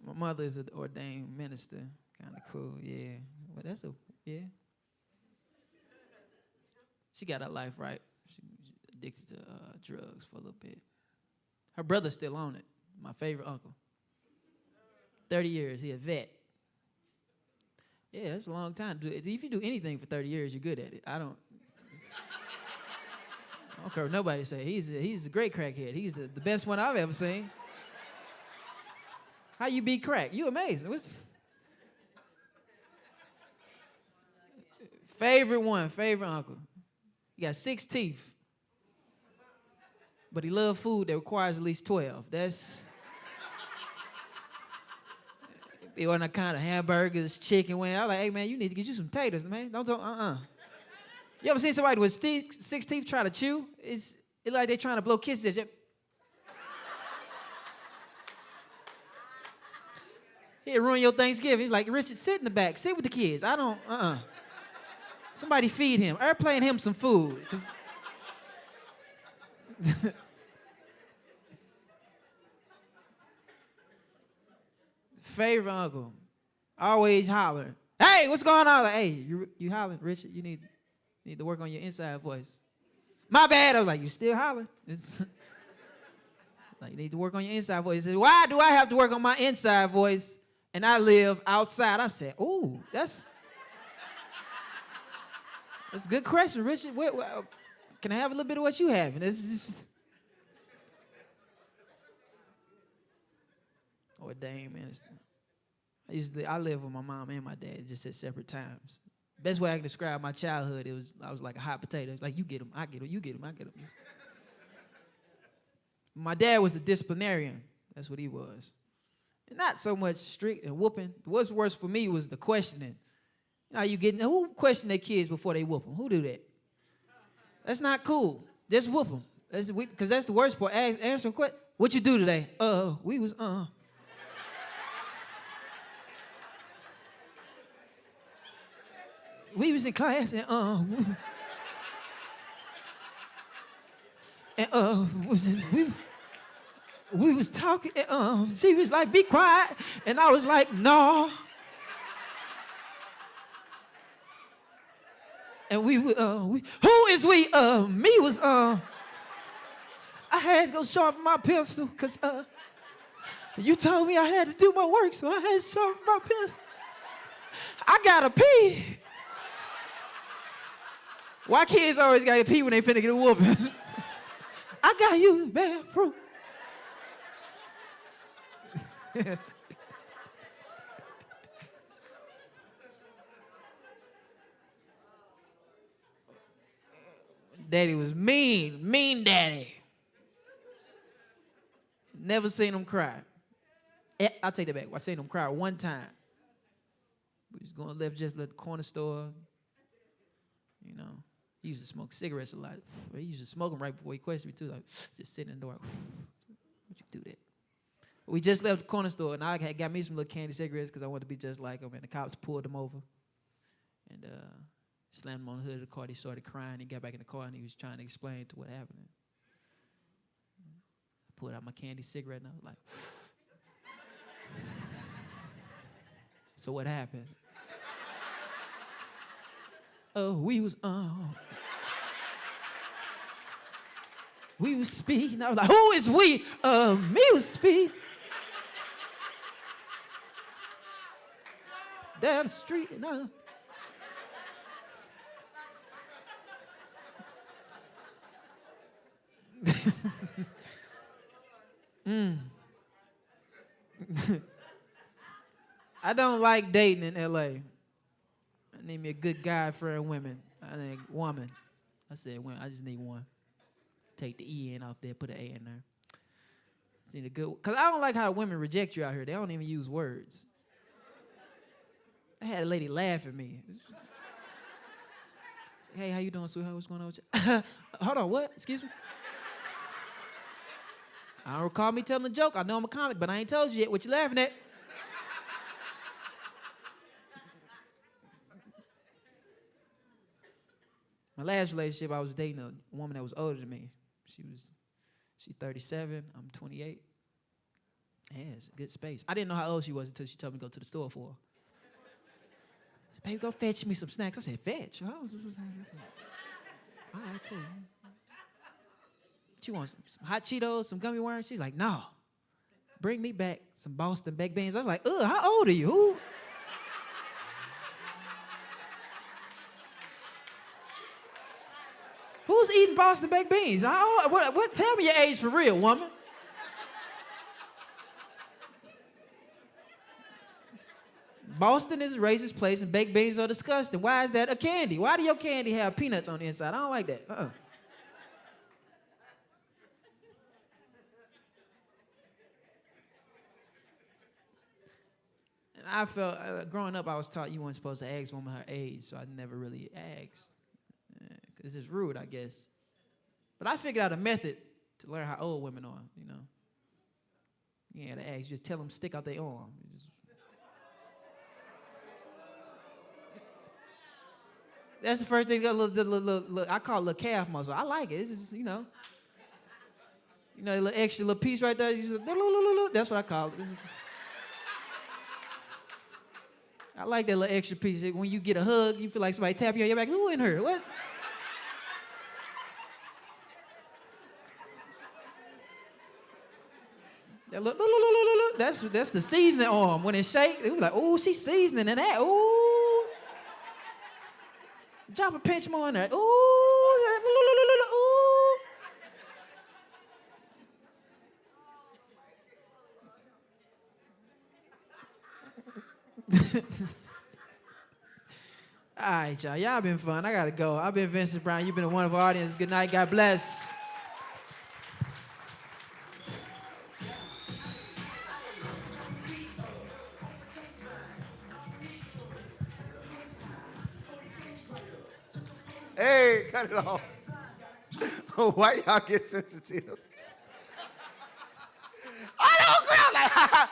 My mother is an ordained minister. Kind of cool, yeah. But that's yeah. She got her life right. She addicted to drugs for a little bit. Her brother's still on it. My favorite uncle. 30 years, he a vet. Yeah, that's a long time. If you do anything for 30 years, you're good at it. I don't care what nobody say. He's a great crackhead. He's the best one I've ever seen. How you beat crack? You amazing. Favorite uncle. He got 6 teeth. But he loves food that requires at least 12. That's... He ordered a kind of hamburgers, chicken wing. I was like, hey, man, you need to get you some taters, man. Don't talk, You ever seen somebody with 6 teeth try to chew? It's like they trying to blow kisses at you. He'll ruin your Thanksgiving. He's like, Richard, sit in the back. Sit with the kids. I don't, Somebody feed him. Airplane him some food. Favorite uncle. Always hollering. Hey, what's going on? Like, hey, you hollering, Richard? You need to work on your inside voice. My bad. I was like, you still hollering? It's like, you need to work on your inside voice. He said, why do I have to work on my inside voice and I live outside? I said, ooh, that's a good question, Richard. Can I have a little bit of what you have? And ordained minister. I lived with my mom and my dad just at separate times. Best way I can describe my childhood, I was like a hot potato. It's like, you get him, I get him, you get him, I get him. My dad was a disciplinarian. That's what he was. And not so much strict and whooping. What's worse for me was the questioning. You know, who question their kids before they whoop them? Who do that? That's not cool. Just whoop them. Because that's the worst part. Answer a question. What you do today? We was, We was in class and we was talking and she was like, be quiet, and I was like, no. And who is we? Me was I had to go sharpen my pencil because you told me I had to do my work, so I had to sharpen my pencil. I gotta pee. Why kids always gotta pee when they finna get a whooping? I gotta use the bathroom. Daddy was mean daddy. Never seen him cry. I'll take that back. I seen him cry one time. We was going left just at the corner store. You know, he used to smoke cigarettes a lot. He used to smoke them right before he questioned me too. Like, just sitting in the door. Why'd you do that? We just left the corner store, and I had got me some little candy cigarettes because I wanted to be just like him. And the cops pulled him over, and slammed him on the hood of the car. He started crying. He got back in the car, and he was trying to explain to what happened. I pulled out my candy cigarette, and I was like, so what happened? We was speeding. I was like, who is we? Me was speeding. Down the street, and I don't like dating in LA. I need me a good guy for women. I need a woman. I said women. I just need one. Take the E in off there, put an A in there. Need a good, cause I don't like how women reject you out here. They don't even use words. I had a lady laugh at me. Hey, how you doing, sweetheart? What's going on with you? Hold on, what? Excuse me? I don't recall me telling a joke. I know I'm a comic, but I ain't told you yet. What you laughing at? My last relationship, I was dating a woman that was older than me. She's 37, I'm 28. Yeah, it's a good space. I didn't know how old she was until she told me to go to the store for her. She said, baby, go fetch me some snacks. I said, fetch? All right, cool. What you want, some hot Cheetos, some gummy worms? She's like, no. Bring me back some Boston baked beans. I was like, ugh, how old are you? Who? Who's eating Boston baked beans? What? Tell me your age for real, woman. Boston is a racist place and baked beans are disgusting. Why is that a candy? Why do your candy have peanuts on the inside? I don't like that. And I felt, growing up, I was taught you weren't supposed to ask women her age, so I never really asked. Because it's rude, I guess. But I figured out a method to learn how old women are, you know. You ain't gotta ask, just tell them stick out their arm. That's the first thing, I call it little calf muscle. I like it, it's just, you know. You know, a little extra little piece right there, that's what I call it. I like that little extra piece. When you get a hug, you feel like somebody tap you on your back. Who in her? What? That look, that's the seasoning arm. When it shake, they be like, oh, she's seasoning in that. Ooh. Drop a pinch more in there. Ooh. All right, y'all. Y'all been fun. I gotta go. I've been Vincent Brown. You've been a wonderful audience. Good night. God bless. Hey, cut it off. Why y'all get sensitive? I don't grab like, ha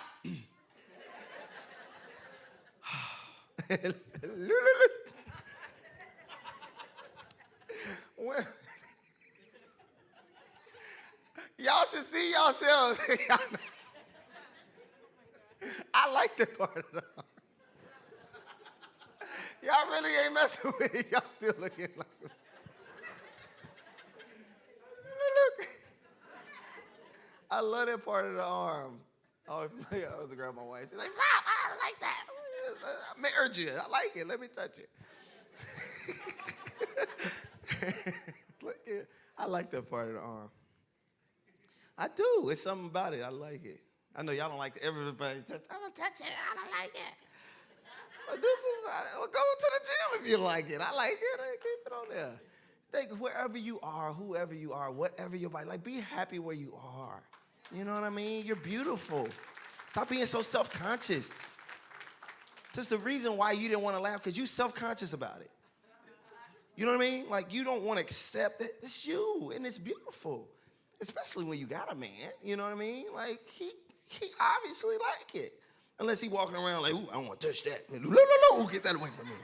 Well, y'all should see yourselves. I like that part of the arm. Y'all really ain't messing with it. Y'all still looking like it. Look. I love that part of the arm. I was grab my wife. She's like, stop, I don't like that. I married you. I like it. Let me touch it. Look at, I like that part of the arm. I do. It's something about it. I like it. I know y'all don't like everybody. I don't touch it. I don't like it. But well, go to the gym if you like it. I like it. I keep it on there. Think wherever you are, whoever you are, whatever your body, like be happy where you are. You know what I mean? You're beautiful. Stop being so self-conscious. Just the reason why you didn't want to laugh, because you're self-conscious about it. You know what I mean? Like you don't want to accept that it's you and it's beautiful. Especially when you got a man. You know what I mean? Like he obviously like it. Unless he walking around like, ooh, I don't want to touch that. Ooh, get that away from me.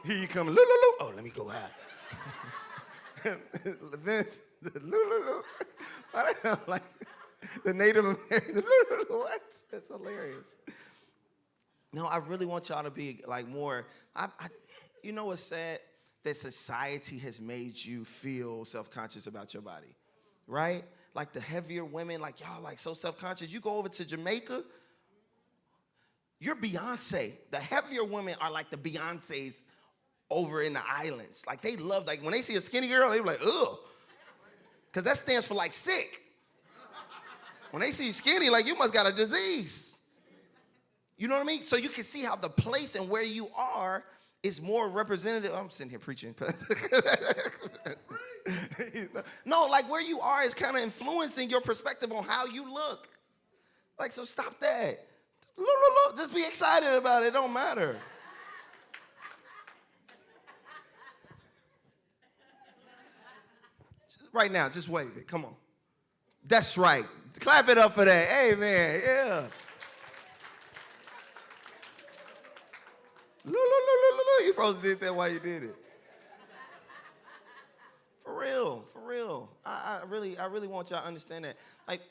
Here you come, oh, let me go high. Vince, why that sound like the Native American, what? That's hilarious. No, I really want y'all to be like more, you know what's sad? That society has made you feel self-conscious about your body, right? Like the heavier women, like y'all like so self-conscious. You go over to Jamaica, you're Beyonce. The heavier women are like the Beyoncés over in the islands. Like they love, like when they see a skinny girl, they be like, ugh. Because that stands for like sick. When they see you skinny, like you must got a disease. You know what I mean? So you can see how the place and where you are is more representative. I'm sitting here preaching. No, like where you are is kind of influencing your perspective on how you look. Like, so stop that. Look, just be excited about it. It don't matter. Right now, just wave it. Come on. That's right. Clap it up for that. Amen. Yeah. Look. You supposed to did that while you did it. For real. I really want y'all to understand that. Like,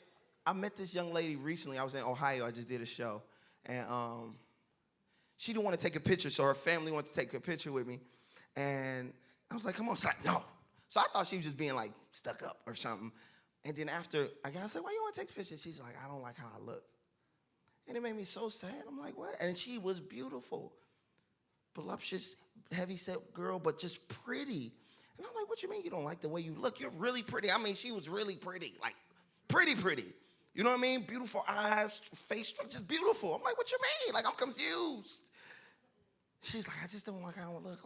I met this young lady recently. I was in Ohio. I just did a show. And she didn't want to take a picture, so her family wanted to take a picture with me. And I was like, come on. She's like, no. So I thought she was just being, like, stuck up or something. And then after I said, why you want to take a picture? She's like, I don't like how I look. And it made me so sad. I'm like, what? And she was beautiful. Voluptuous, heavy-set girl, but just pretty. And I'm like, what you mean you don't like the way you look? You're really pretty. I mean, she was really pretty, like pretty. You know what I mean? Beautiful eyes, face structure, just beautiful. I'm like, what you mean? Like, I'm confused. She's like, I just don't like how I look.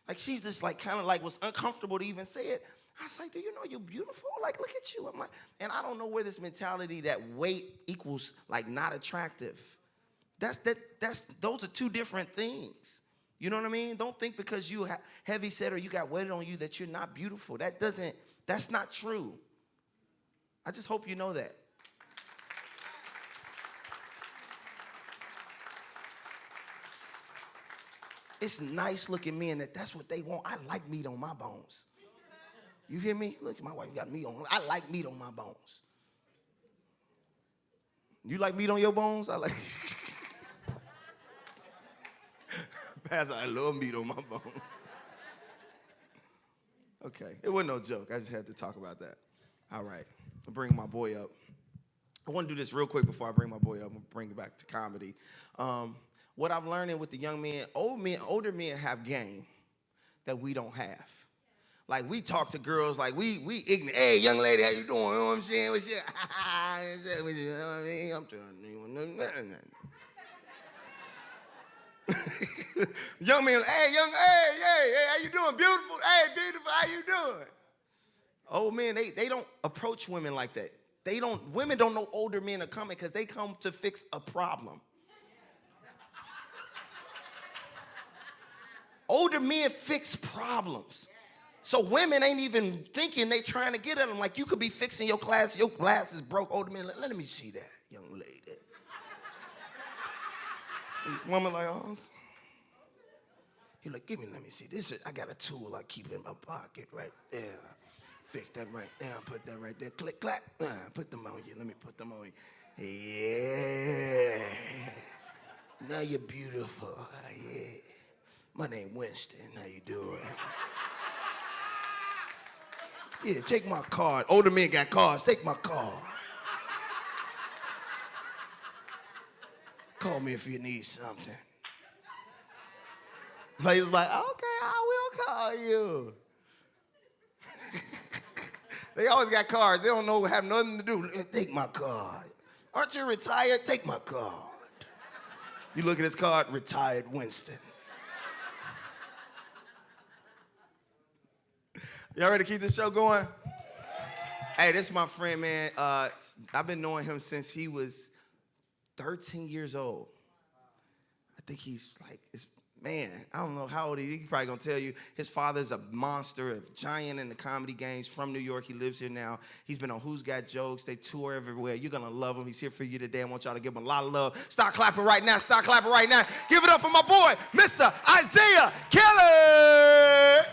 Like she's just like kind of like was uncomfortable to even say it. I was like, do you know you're beautiful? Like, look at you. I'm like, and I don't know where this mentality that weight equals like not attractive. Those are two different things. You know what I mean? Don't think because you heavy set or you got weight on you that you're not beautiful. That's not true. I just hope you know that. It's nice looking men that's what they want. I like meat on my bones. You hear me? Look, my wife got meat on. I like meat on my bones. You like meat on your bones? I like. Pastor, I love meat on my bones. Okay, it wasn't no joke. I just had to talk about that. All right, I'll bring my boy up. I want to do this real quick before I bring my boy up. I'm going to bring it back to comedy. What I'm learning with the young men, older men have game that we don't have. Like, we talk to girls like we ignorant. Hey, young lady, how you doing? You know what I'm saying? What's your, you know what I mean? I'm trying to. Young men, hey, how you doing? Beautiful. Hey, beautiful, how you doing? Old men, they don't approach women like that. Women don't know older men are coming because they come to fix a problem. Older men fix problems. So women ain't even thinking they trying to get at them. Like, you could be fixing your glass is broke. Older men, let me see that, young lady. Woman like, oh. He like, let me see. I got a tool I keep in my pocket right there. Fix that right there, put that right there. Click, clack, put them on you. Let me put them on you. Yeah. Now you're beautiful. Yeah. My name Winston. How you doing? Yeah, take my card. Older men got cards. Take my card. Call me if you need something. He's like, okay, I will call you. They always got cards. They don't have nothing to do. Take my card. Aren't you retired? Take my card. You look at his card, retired Winston. Y'all ready to keep this show going? Hey, this is my friend, man. I've been knowing him since he was 13 years old. I think he's like, man, I don't know how old he is. He's probably going to tell you. His father's a monster, a giant in the comedy games from New York. He lives here now. He's been on Who's Got Jokes. They tour everywhere. You're going to love him. He's here for you today. I want y'all to give him a lot of love. Start clapping right now. Start clapping right now. Give it up for my boy, Mr. Isiah Kelly.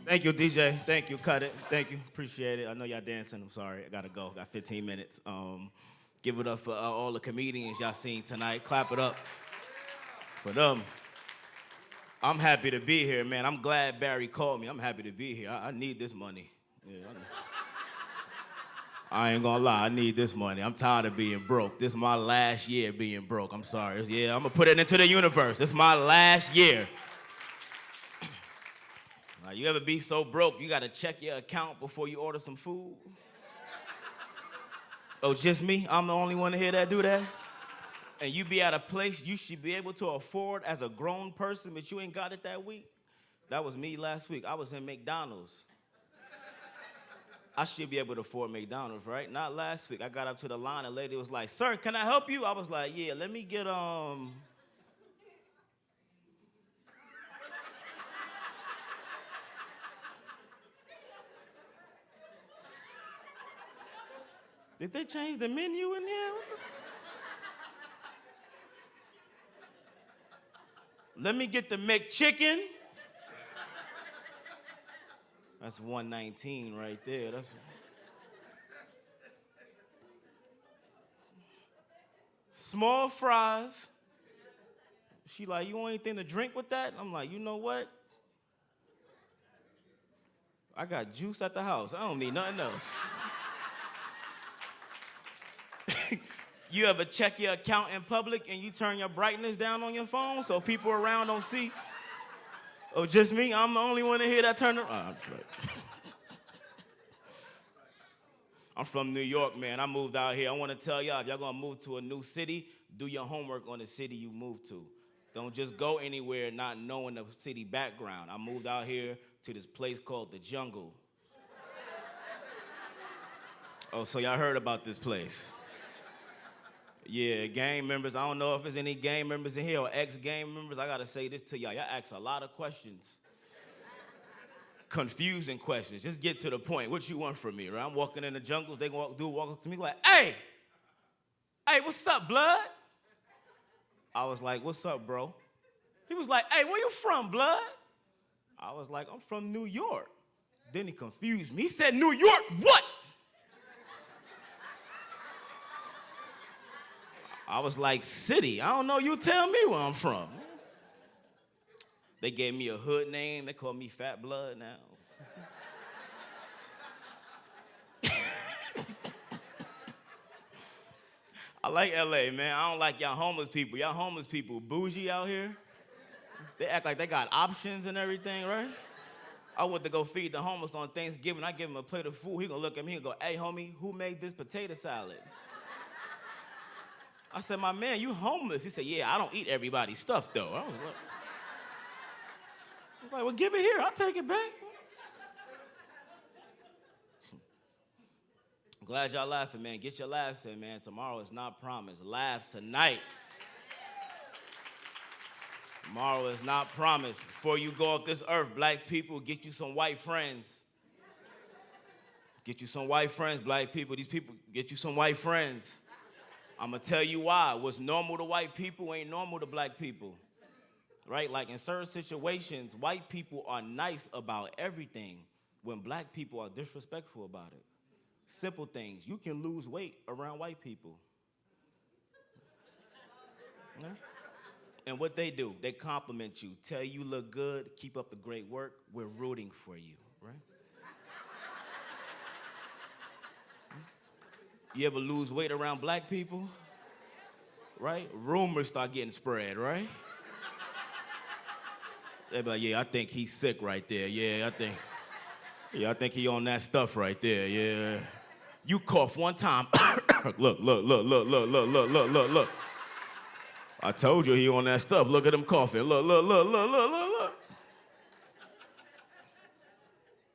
Thank you, DJ. Thank you. Cut it. Thank you. Appreciate it. I know y'all dancing. I'm sorry. I got to go. Got 15 minutes. Give it up for all the comedians y'all seen tonight. Clap it up for them. I'm happy to be here, man. I'm glad Barry called me. I'm happy to be here. I need this money. Yeah, I ain't going to lie. I need this money. I'm tired of being broke. This is my last year being broke. I'm sorry. Yeah, I'm going to put it into the universe. This is my last year. Like, you ever be so broke, you gotta check your account before you order some food? Oh, just me? I'm the only one to hear that do that? And you be at a place you should be able to afford as a grown person, but you ain't got it that week? That was me last week. I was in McDonald's. I should be able to afford McDonald's, right? Not last week. I got up to the line, and the lady was like, "Sir, can I help you?" I was like, "Yeah, let me get, Did they change the menu in here? Let me get the McChicken. That's $119 right there. That's small fries. She like, "You want anything to drink with that?" I'm like, "You know what? I got juice at the house. I don't need nothing else." You ever check your account in public and you turn your brightness down on your phone so people around don't see? Oh, just me? I'm the only one to hear that turn around? I'm right. I'm from New York, man. I moved out here. I want to tell y'all, if y'all gonna move to a new city, do your homework on the city you moved to. Don't just go anywhere not knowing the city background. I moved out here to this place called the Jungle. Oh, so y'all heard about this place? Yeah, gang members. I don't know if there's any gang members in here or ex-gang members. I gotta say this to y'all. Y'all ask a lot of questions. Confusing questions. Just get to the point. What you want from me, right? I'm walking in the jungles. They walk up to me like, "Hey, what's up, blood?" I was like, "What's up, bro?" He was like, "Hey, where you from, blood?" I was like, "I'm from New York." Then he confused me. He said, "New York what?" I was like, "City. I don't know. You tell me where I'm from." They gave me a hood name. They call me Fat Blood now. I like LA, man. I don't like y'all homeless people. Y'all homeless people bougie out here. They act like they got options and everything, right? I went to go feed the homeless on Thanksgiving. I give him a plate of food. He gonna look at me and go, "Hey, homie, who made this potato salad?" I said, "My man, you homeless." He said, "Yeah, I don't eat everybody's stuff, though." I was like, "Well, give it here. I'll take it back." I'm glad y'all laughing, man. Get your laughs in, man. Tomorrow is not promised. Laugh tonight. Tomorrow is not promised. Before you go off this earth, black people, get you some white friends. Get you some white friends, black people. These people, get you some white friends. I'm going to tell you why. What's normal to white people ain't normal to black people, right? Like in certain situations, white people are nice about everything when black people are disrespectful about it. Simple things. You can lose weight around white people. Yeah? And what they do, they compliment you, tell you look good, keep up the great work. We're rooting for you, right? You ever lose weight around black people? Right? Rumors start getting spread, right? They be like, "Yeah, I think he's sick right there. Yeah, I think he on that stuff right there. Yeah. You cough one time. Look. I told you he on that stuff. Look at him coughing. Look.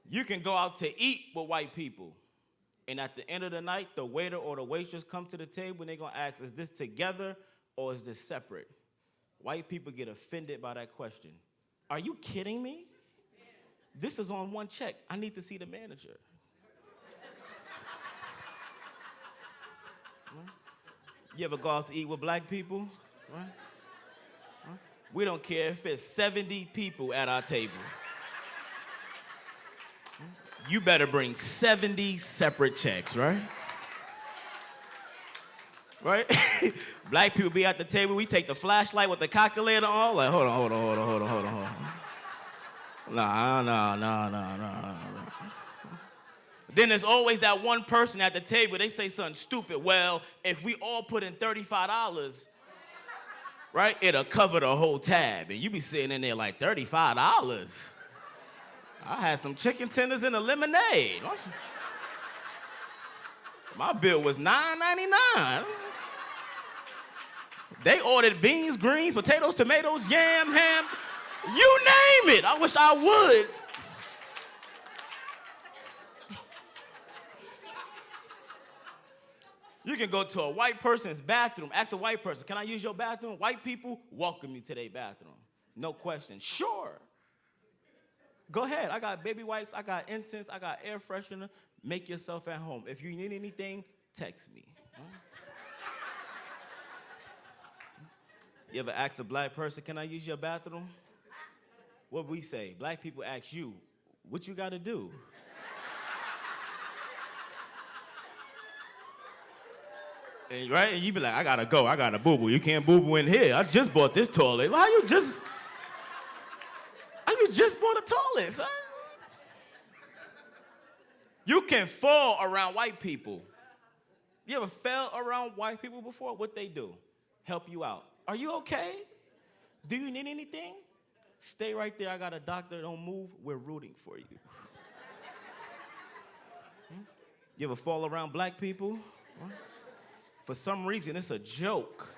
You can go out to eat with white people. And at the end of the night, the waiter or the waitress come to the table and they're going to ask, "Is this together or is this separate?" White people get offended by that question. Are you kidding me? This is on one check. I need to see the manager. You ever go out to eat with black people? Right? We don't care if it's 70 people at our table. You better bring 70 separate checks, right? Right? Black people be at the table, we take the flashlight with the calculator on, like, hold on. Nah. Then there's always that one person at the table, they say something stupid. "Well, if we all put in $35, right, it'll cover the whole tab." And you be sitting in there like, $35? I had some chicken tenders and a lemonade. My bill was $9.99. They ordered beans, greens, potatoes, tomatoes, yam, ham, you name it. I wish I would. You can go to a white person's bathroom, ask a white person, can I use your bathroom? White people welcome you to their bathroom. No question. Sure. Go ahead. I got baby wipes, I got incense, I got air freshener. Make yourself at home. If you need anything, text me. You ever ask a black person, can I use your bathroom? What we say? Black people ask you, what you gotta do? And, right? And you be like, I gotta go, I gotta boo-boo. You can't boo-boo in here. I just bought this toilet. How you just bought a toilet, son? You can fall around white people. You ever fell around white people before? What they do? Help you out. Are you okay? Do you need anything? Stay right there. I got a doctor. Don't move. We're rooting for you. You ever fall around black people? For some reason, it's a joke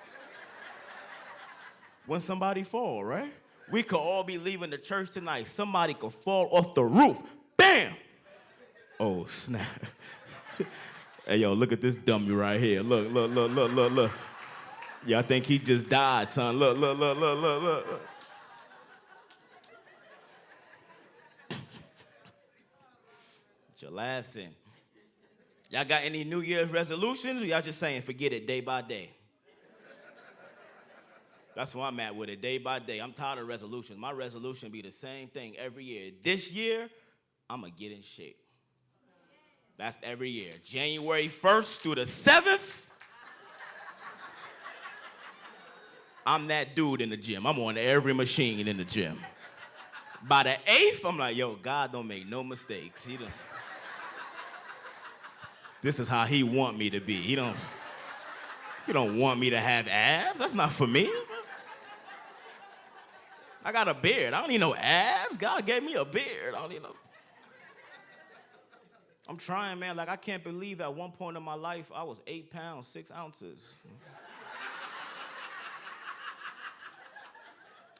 when somebody fall, right? We could all be leaving the church tonight. Somebody could fall off the roof. Bam! Oh, snap. Hey, yo, look at this dummy right here. Look. Yeah, I think he just died, son. Look. You're laughing. Y'all got any New Year's resolutions, or y'all just saying forget it day by day? That's where I'm at with it, day by day. I'm tired of resolutions. My resolution be the same thing every year. This year, I'm going to get in shape. That's every year. January 1st through the 7th, I'm that dude in the gym. I'm on every machine in the gym. By the 8th, I'm like, yo, God don't make no mistakes. This is how he want me to be. He don't want me to have abs. That's not for me. I got a beard. I don't need no abs. God gave me a beard. I don't need no. I'm trying, man. Like, I can't believe at one point in my life, I was 8 pounds, 6 ounces.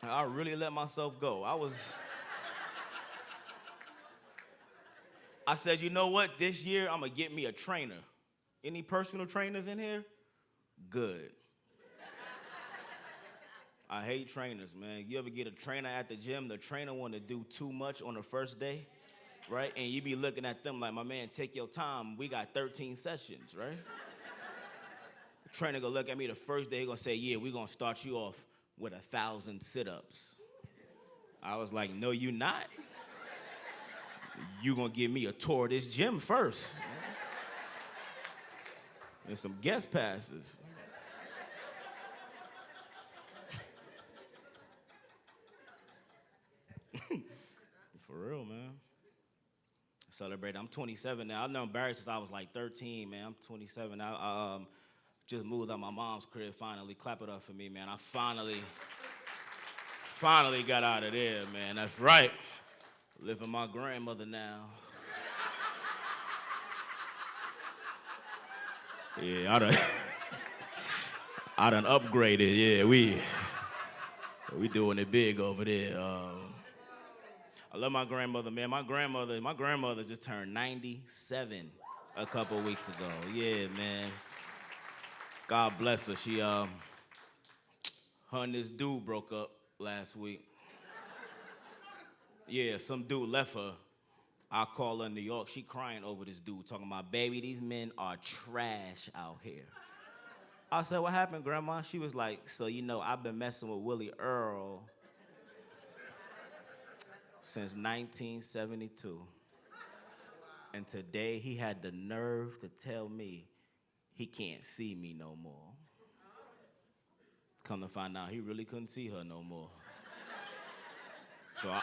I really let myself go. I said, you know what? This year, I'm going to get me a trainer. Any personal trainers in here? Good. I hate trainers, man. You ever get a trainer at the gym? The trainer want to do too much on the first day, right? And you be looking at them like, my man, take your time. We got 13 sessions, right? The trainer gonna look at me the first day, he gonna say, yeah, we gonna start you off with 1,000 sit-ups. I was like, no, you not. You gonna give me a tour of this gym first. And some guest passes. For real, man. Celebrate. I'm 27 now. I've known Barry since I was like 13, man. I'm 27 now. I just moved out my mom's crib finally. Clap it up for me, man. I finally got out of there, man. That's right. Live with my grandmother now. Yeah, I done upgraded. Yeah, we doing it big over there. I love my grandmother, man. My grandmother just turned 97 a couple weeks ago. Yeah, man. God bless her. She, her and this dude broke up last week. Yeah, some dude left her. I call her in New York. She crying over this dude, talking about, baby, these men are trash out here. I said, what happened, Grandma? She was like, so you know, I've been messing with Willie Earl since 1972. And today he had the nerve to tell me he can't see me no more. Come to find out, he really couldn't see her no more. So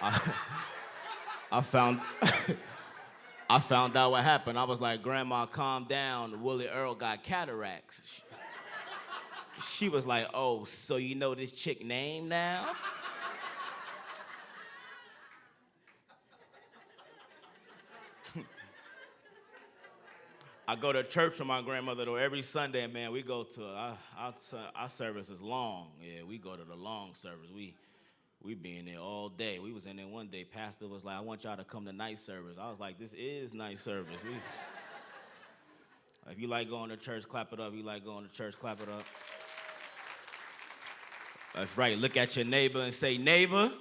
I found out what happened. I was like, Grandma, calm down. Willie Earl got cataracts. She was like, oh, so you know this chick name now? I go to church with my grandmother though every Sunday, man. We go to our service is long. Yeah, we go to the long service. We be in there all day. We was in there one day. Pastor was like, "I want y'all to come to night service." I was like, "This is night service." If you like going to church, clap it up. If you like going to church, clap it up. That's right. Look at your neighbor and say, "Neighbor."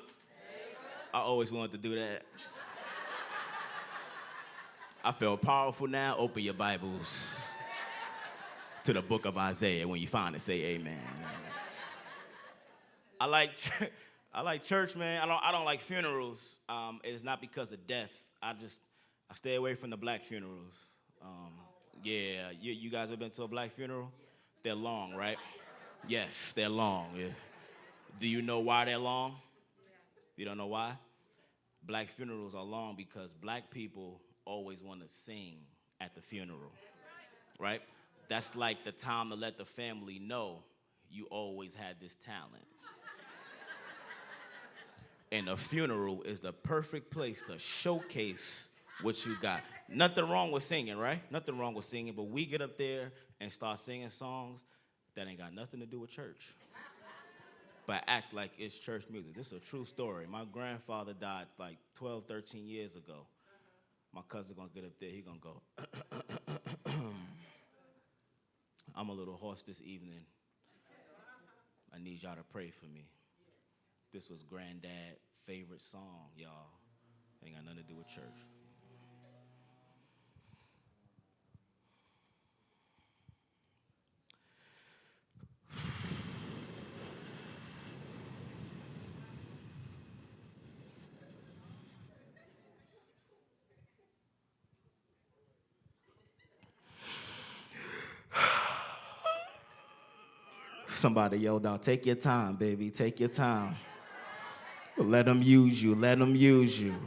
I always wanted to do that. I feel powerful now. Open your Bibles to the book of Isaiah. When you find it, say amen. I like church, man. I don't like funerals. It's not because of death. I stay away from the black funerals. Yeah, you guys have been to a black funeral? They're long, right? Yes, they're long. Yeah. Do you know why they're long? You don't know why? Black funerals are long because black people always want to sing at the funeral, right? That's like the time to let the family know you always had this talent. And a funeral is the perfect place to showcase what you got. Nothing wrong with singing, right? Nothing wrong with singing, but we get up there and start singing songs that ain't got nothing to do with church. But act like it's church music. This is a true story. My grandfather died like 12, 13 years ago. My cousin's gonna get up there, he gonna go, "I'm a little hoarse this evening. I need y'all to pray for me." This was Granddad's favorite song, y'all. Ain't got nothing to do with church. Somebody yelled out, "Take your time, baby, take your time. Let them use you, let them use you."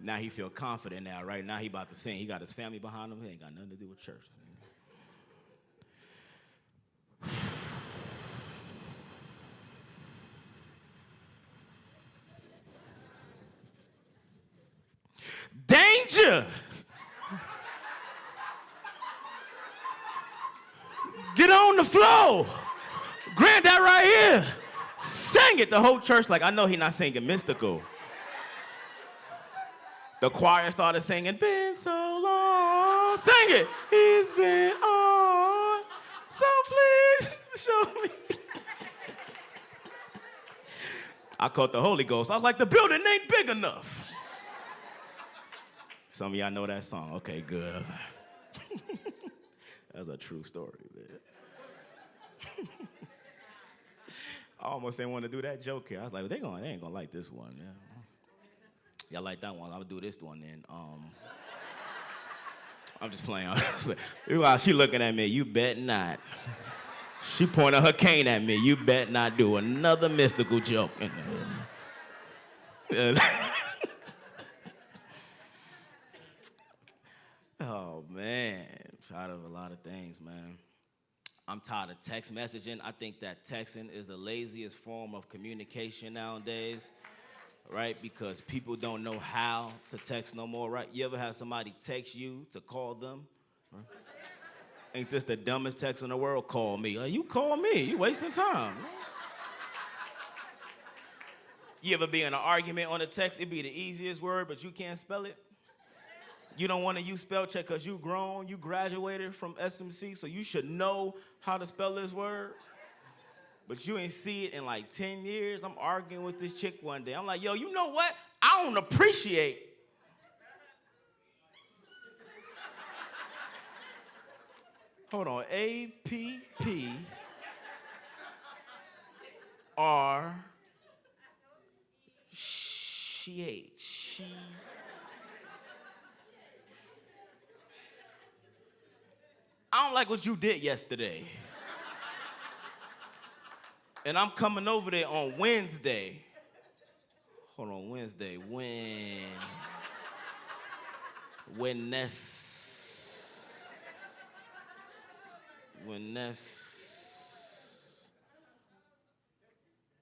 Now he feel confident now, right? Now he about to sing. He got his family behind him. He ain't got nothing to do with church. Danger! Get on the floor. Granddad right here. Sing it. The whole church like, I know he not singing mystical. The choir started singing, "Been so long." Sing it. "He's been on, so please show me." I caught the Holy Ghost. I was like, the building ain't big enough. Some of y'all know that song. Okay, good. That's a true story, man. I almost didn't want to do that joke here. I was like, they ain't gonna like this one. Yeah. Y'all like that one? I'm gonna do this one then. I'm just playing. She looking at me. You bet not. She pointed her cane at me. You bet not do another mystical joke. Oh man, I'm tired of a lot of things, man. I'm tired of text messaging. I think that texting is the laziest form of communication nowadays, right? Because people don't know how to text no more, right? You ever have somebody text you to call them? Right? Ain't this the dumbest text in the world? Call me. You call me. You wasting time. You ever be in an argument on a text? It be the easiest word, but you can't spell it. You don't want to use spell check because you grown, you graduated from SMC, so you should know how to spell this word. But you ain't see it in like 10 years. I'm arguing with this chick one day. I'm like, yo, you know what? I don't appreciate. Hold on, She. I don't like what you did yesterday. And I'm coming over there on Wednesday. Hold on, Wednesday. When that's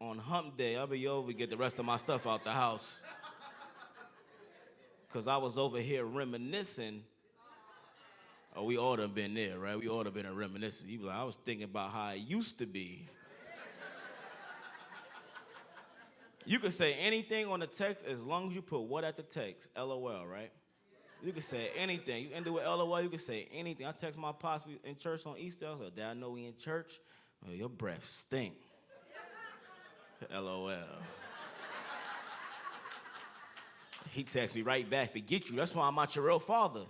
on hump day, I'll be over to get the rest of my stuff out the house. Because I was over here reminiscing Oh, we all done been there, right? We all done been a reminiscent. You be like, I was thinking about how it used to be. You can say anything on the text as long as you put what at the text? LOL, right? You can say anything. You end it with LOL, you can say anything. I text my pops in church on Easter. I was like, Dad, I know we in church. Oh, your breath stink. LOL. He texts me right back, forget you. That's why I'm not your real father.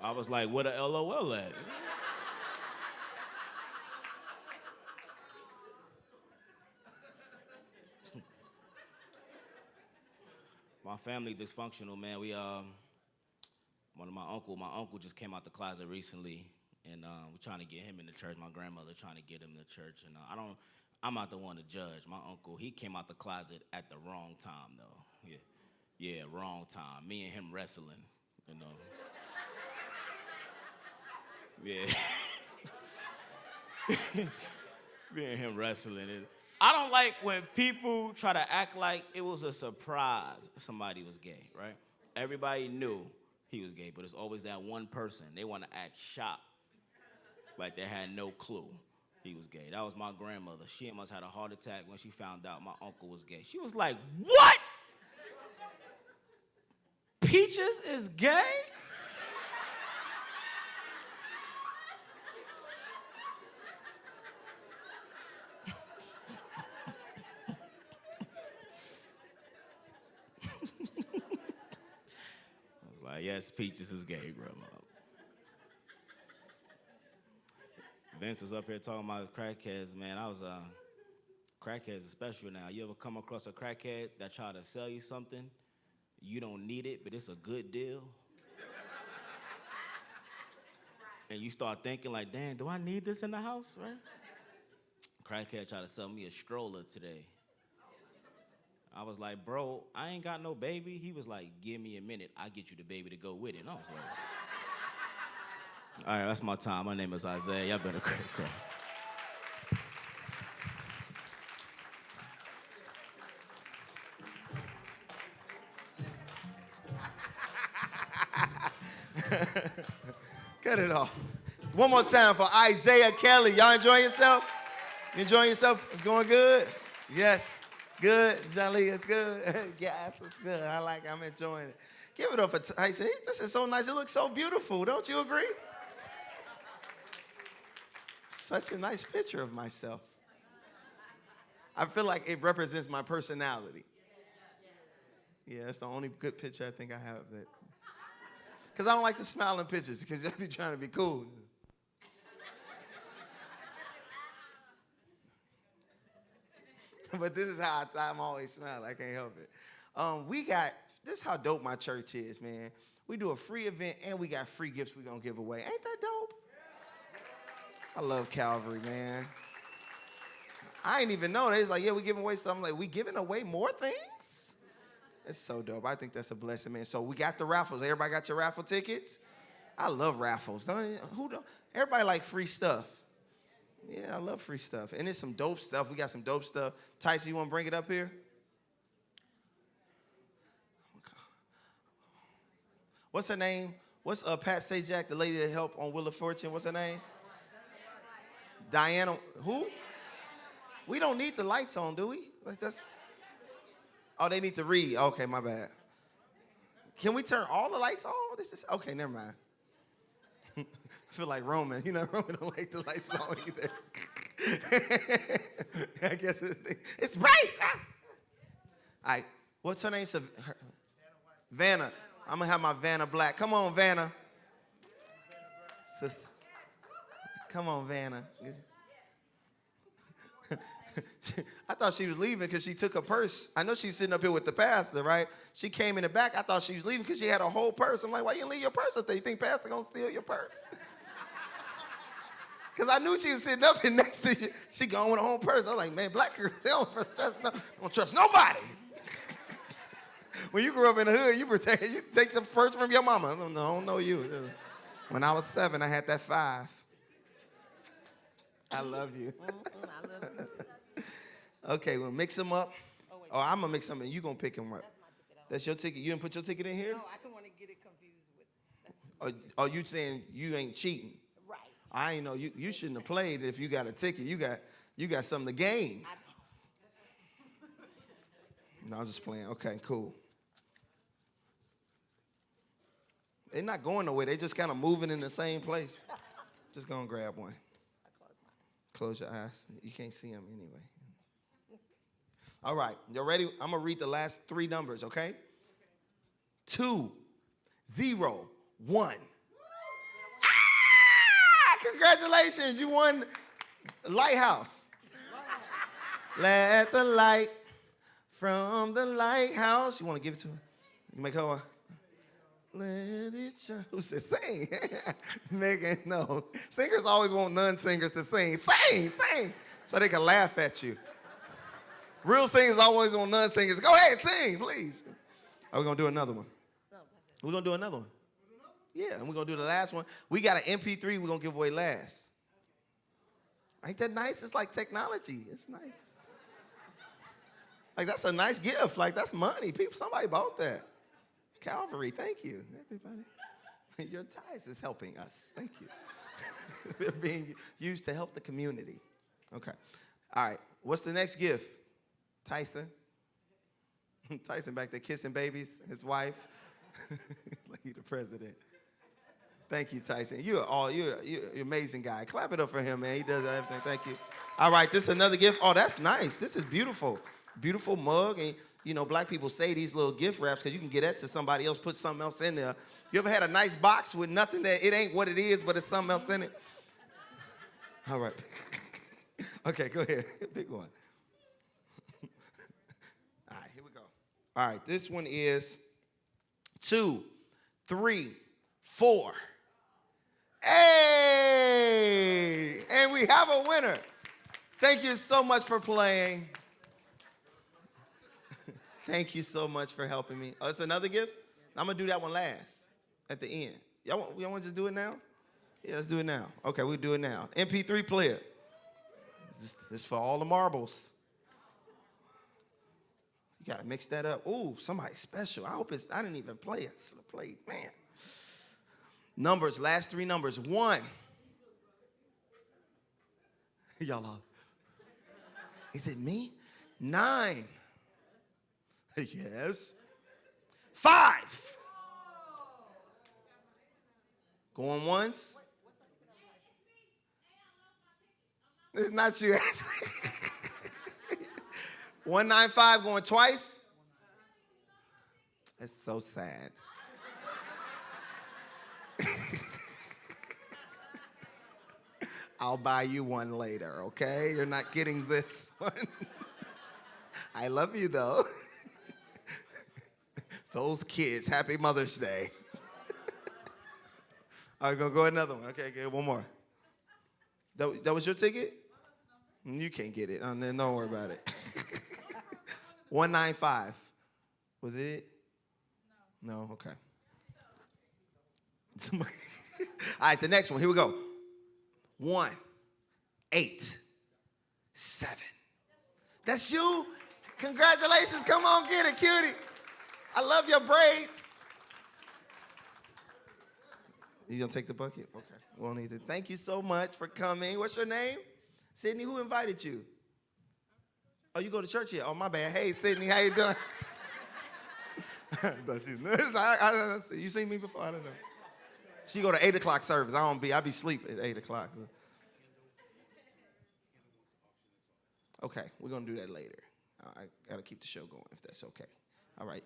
I was like, what a LOL at? My family dysfunctional, man. My uncle just came out the closet recently, and we're trying to get him in the church. My grandmother trying to get him in the church, and I'm not the one to judge. My uncle, he came out the closet at the wrong time, though. Yeah, wrong time. Me and him wrestling, you know. Yeah. Me and him wrestling. I don't like when people try to act like it was a surprise somebody was gay, right? Everybody knew he was gay, but it's always that one person. They want to act shocked, like they had no clue he was gay. That was my grandmother. She almost had a heart attack when she found out my uncle was gay. She was like, what? Peaches is gay? Yes, Peaches is gay, grandma. Vince was up here talking about crackheads, man. Crackheads are special now. You ever come across a crackhead that try to sell you something? You don't need it, but it's a good deal. And you start thinking like, damn, do I need this in the house, right? Crackhead tried to sell me a stroller today. I was like, bro, I ain't got no baby. He was like, give me a minute. I'll get you the baby to go with it. And I was like, all right, that's my time. My name is Isiah. Y'all better crack. Cut it off. One more time for Isiah Kelly. Y'all enjoying yourself? You enjoying yourself? It's going good? Yes. Good, Jolly, it's good. Yes, it's good. I'm enjoying it. Give it up for Tyson. This is so nice. It looks so beautiful. Don't you agree? Such a nice picture of myself. I feel like it represents my personality. Yeah, that's the only good picture I think I have. Because I don't like to smile in pictures because y'all be trying to be cool. But this is how I'm always smiling. I can't help it. This is how dope my church is, man. We do a free event and we got free gifts we're going to give away. Ain't that dope? I love Calvary, man. I ain't even know. They was like, yeah, we giving away something. Like, we giving away more things? It's so dope. I think that's a blessing, man. So we got the raffles. Everybody got your raffle tickets? I love raffles. Don't? Everybody like free stuff. Yeah, I love free stuff. And it's some dope stuff. We got some dope stuff. Tyson, you want to bring it up here? What's her name? What's Pat Sajak, the lady that helped on Wheel of Fortune? What's her name? Diana. Who? We don't need the lights on, do we? Like that's. Oh, they need to read. Okay, my bad. Can we turn all the lights on? Okay, never mind. I feel like Roman. You know, Roman don't like the lights on either. I guess it's bright. Ah. All right, what's her name? Vanna. I'm going to have my Vanna Black. Come on, Vanna. Sister. Come on, Vanna. I thought she was leaving because she took a purse. I know she was sitting up here with the pastor, right? She came in the back. I thought she was leaving because she had a whole purse. I'm like, why you didn't leave your purse up there? You think pastor going to steal your purse? Because I knew she was sitting up here next to you. She gone with her whole purse. I was like, man, black girl, they don't trust nobody. When you grew up in the hood, you take the purse from your mama. I don't know you. When I was 7, I had that 5. I love you. I love you. Okay, we'll mix them up. Oh, I'm going to mix them and you're going to pick them up. That's your ticket. You didn't put your ticket in here? No, I don't want to get it confused with. Or you saying you ain't cheating? Right. I ain't know. You shouldn't have played if you got a ticket. You got something to gain. No, I'm just playing. Okay, cool. They're not going nowhere. They just kind of moving in the same place. Just gonna grab one. Close your eyes. You can't see them anyway. All right, you ready? I'm gonna read the last 3 numbers, okay? 2, 0, 1. Ah! Congratulations, you won Lighthouse. Let the light from the lighthouse. You want to give it to her? You make her. Let it shine. Who said sing? Nigga, no. Singers always want non-singers to sing. Sing, sing, so they can laugh at you. Real singers always want non-singers. Go ahead, sing, please. Are we gonna do another one? We're gonna do another one. Yeah, and we're gonna do the last one. We got an MP3 we're gonna give away last. Ain't that nice? It's like technology. It's nice. Like, that's a nice gift. Like, that's money. Somebody bought that. Calvary, thank you, everybody. Your tithes is helping us. Thank you. They're being used to help the community. Okay. All right. What's the next gift? Tyson. Tyson back there kissing babies, his wife. Like he the president. Thank you, Tyson. You're an amazing guy. Clap it up for him, man. He does everything. Thank you. All right, this is another gift. Oh, that's nice. This is beautiful. Beautiful mug. And, you know, black people say these little gift wraps because you can get that to somebody else, put something else in there. You ever had a nice box with nothing that it ain't what it is, but it's something else in it? All right. Okay, go ahead. Big one. All right, here we go. All right, this one is 2, 3, 4. Hey! And we have a winner. Thank you so much for playing. Thank you so much for helping me. Oh, it's another gift? I'm going to do that one last at the end. Y'all want to just do it now? Yeah, let's do it now. Okay, we'll do it now. MP3 player. This for all the marbles. You got to mix that up. Ooh, somebody special. I didn't even play it. I should have played. Man. Numbers, last 3 numbers. 1. Y'all are. Is it me? 9. Yes. 5. Going once. It's not you, actually. 195 going twice. That's so sad. I'll buy you one later, okay? You're not getting this one. I love you, though. Those kids, happy Mother's Day. All right, go another one. Okay, one more. That was your ticket? You can't get it. Don't worry about it. 195. Was it? No. No? Okay. All right, the next one. Here we go. 1, 8, 7. That's you? Congratulations. Come on, get it, cutie. I love your braid. You gonna take the bucket? Okay. We don't need to. Thank you so much for coming. What's your name? Sydney, who invited you? Oh, you go to church here? Oh, my bad. Hey, Sydney, how you doing? You seen me before? I don't know. She go to 8 o'clock service. I be asleep at 8 o'clock. Okay, we're gonna do that later. I gotta keep the show going if that's okay. All right.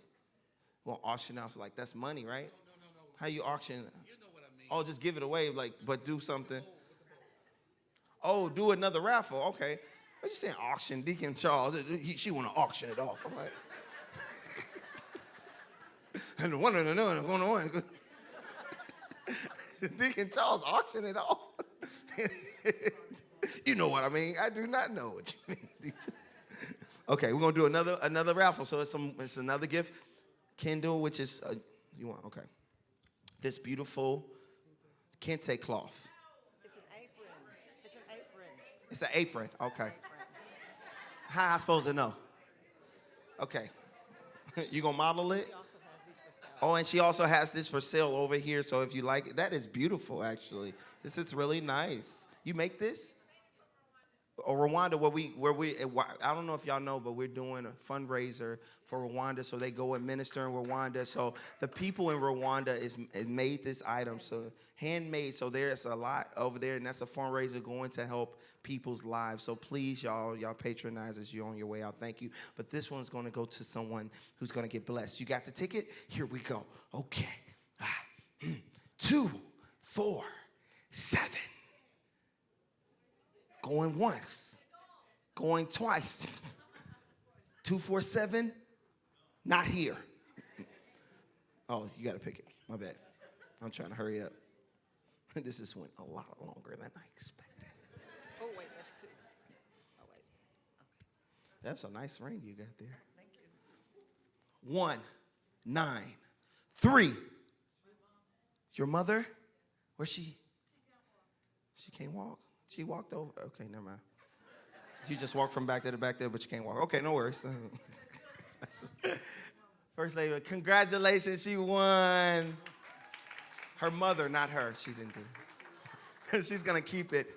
Well, auction house, like that's money, right? No. How you auction? You know what I mean. Oh, just give it away, like, but do something. Oh, do another raffle. Okay. What you saying auction? Deacon Charles, she want to auction it off. I'm like, and the one and another going on. Deacon Charles auction it off. You know what I mean? I do not know what you mean. Okay, we're gonna do another raffle. So it's another gift. Kindle, which is you want okay. This beautiful kente cloth. It's an apron. It's an apron. It's an apron. Okay. How I supposed to know? Okay. You gonna model it? She also has these for sale. Oh, and she also has this for sale over here. So if you like it, that is beautiful, actually. This is really nice. You make this? Or Rwanda, I don't know if y'all know, but we're doing a fundraiser for Rwanda, so they go and minister in Rwanda. So the people in Rwanda is made this item, so handmade. So there's a lot over there, and that's a fundraiser going to help people's lives. So please, y'all patronize as you're on your way out. Thank you. But this one's going to go to someone who's going to get blessed. You got the ticket? Here we go. Okay. 2, 4, 7. Going once, going twice. 247, not here. Oh, you got to pick it. My bad. I'm trying to hurry up. This just went a lot longer than I expected. Oh, wait, that's 2. Oh, wait. That's a nice ring you got there. Thank you. 1, 9, 3. Your mother? Where's she? She can't walk. She walked over. Okay, never mind. She just walked from back there to back there, but you can't walk. Okay, no worries. First lady, congratulations, she won. Her mother, not her. She didn't do it. She's going to keep it.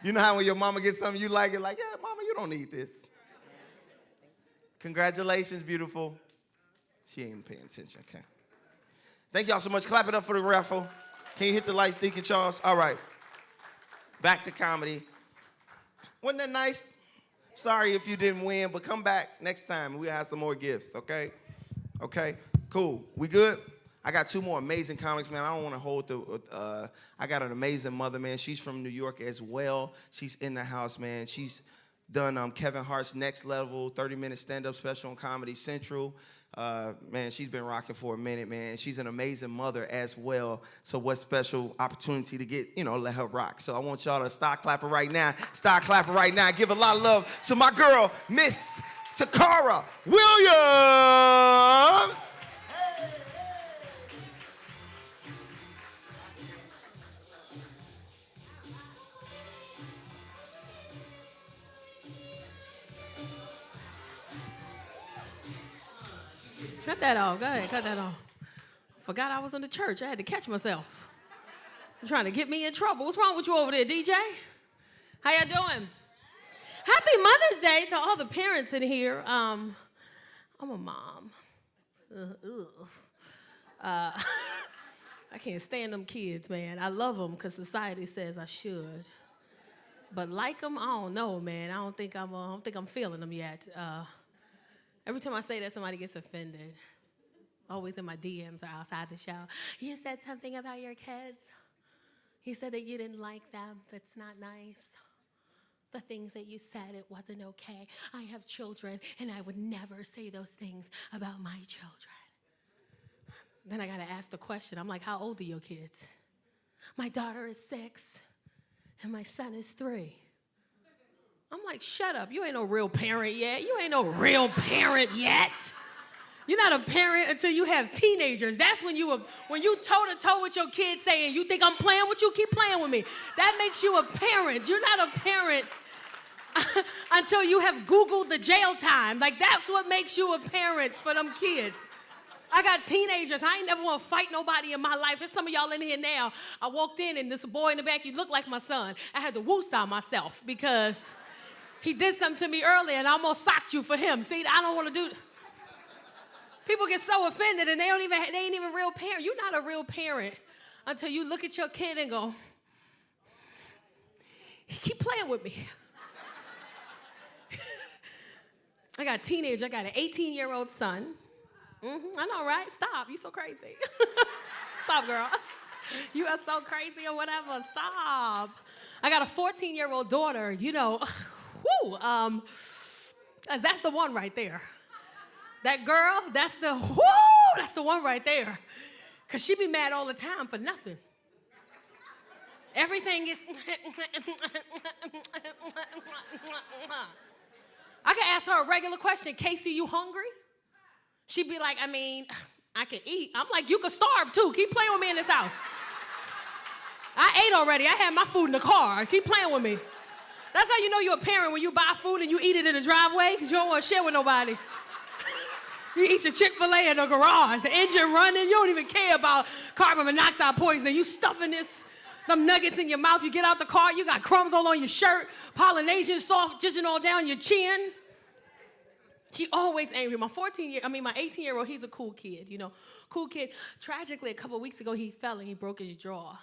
You know how when your mama gets something you like, you're like, yeah, mama, you don't need this. Congratulations, beautiful. She ain't paying attention, okay. Thank y'all so much. Clap it up for the raffle. Can you hit the lights, Deacon Charles? All right. Back to comedy. Wasn't that nice? Sorry if you didn't win, but come back next time. We'll have some more gifts, okay? Okay, cool. We good? I got 2 more amazing comics, man. I don't want to hold the, I got an amazing mother, man. She's from New York as well. She's in the house, man. She's done Kevin Hart's Next Level, 30-minute stand-up special on Comedy Central. Man, she's been rocking for a minute, man. She's an amazing mother as well. So what special opportunity to get, let her rock. So I want y'all to start clapping right now. Start clapping right now. Give a lot of love to my girl, Miss Tacarra Williams. Cut that off. Go ahead, cut that off. Forgot I was in the church. I had to catch myself. You're trying to get me in trouble. What's wrong with you over there, DJ? How y'all doing? Happy Mother's Day to all the parents in here. I'm a mom. I can't stand them kids, man. I love them because society says I should. But like them, I don't know, man. I don't think I'm feeling them yet. Every time I say that, somebody gets offended. Always in my DMs or outside the show. You said something about your kids. You said that you didn't like them. That's not nice. The things that you said, it wasn't okay. I have children, and I would never say those things about my children. Then I got to ask the question. I'm like, how old are your kids? My daughter is 6, and my son is 3. I'm like, shut up. You ain't no real parent yet. You ain't no real parent yet. You're not a parent until you have teenagers. That's when you toe-to-toe with your kids saying, you think I'm playing with you? Keep playing with me. That makes you a parent. You're not a parent until you have Googled the jail time. Like, that's what makes you a parent for them kids. I got teenagers. I ain't never want to fight nobody in my life. There's some of y'all in here now. I walked in, and this boy in the back, he looked like my son. I had to woosah myself because he did something to me earlier, and I almost socked you for him. See, I don't want to do. People get so offended, and they ain't even real parent. You're not a real parent until you look at your kid and go, keep playing with me. I got a teenager. I got an 18-year-old son. I know, right? Stop. You so crazy. Stop, girl. You are so crazy or whatever. Stop. I got a 14-year-old daughter, that's the one right there. That girl, that's the one right there. Because she be mad all the time for nothing. Everything is... I can ask her a regular question. Casey, you hungry? She'd be like, I can eat. I'm like, you can starve too. Keep playing with me in this house. I ate already. I had my food in the car. Keep playing with me. That's how you know you're a parent, when you buy food and you eat it in the driveway because you don't want to share with nobody. You eat your Chick-fil-A in the garage, the engine running, you don't even care about carbon monoxide poisoning. You stuffing them nuggets in your mouth, you get out the car, you got crumbs all on your shirt, Polynesian sauce jizzing all down your chin. She always angry. My 18-year-old, he's a cool kid, Cool kid. Tragically, a couple of weeks ago, he fell and he broke his jaw.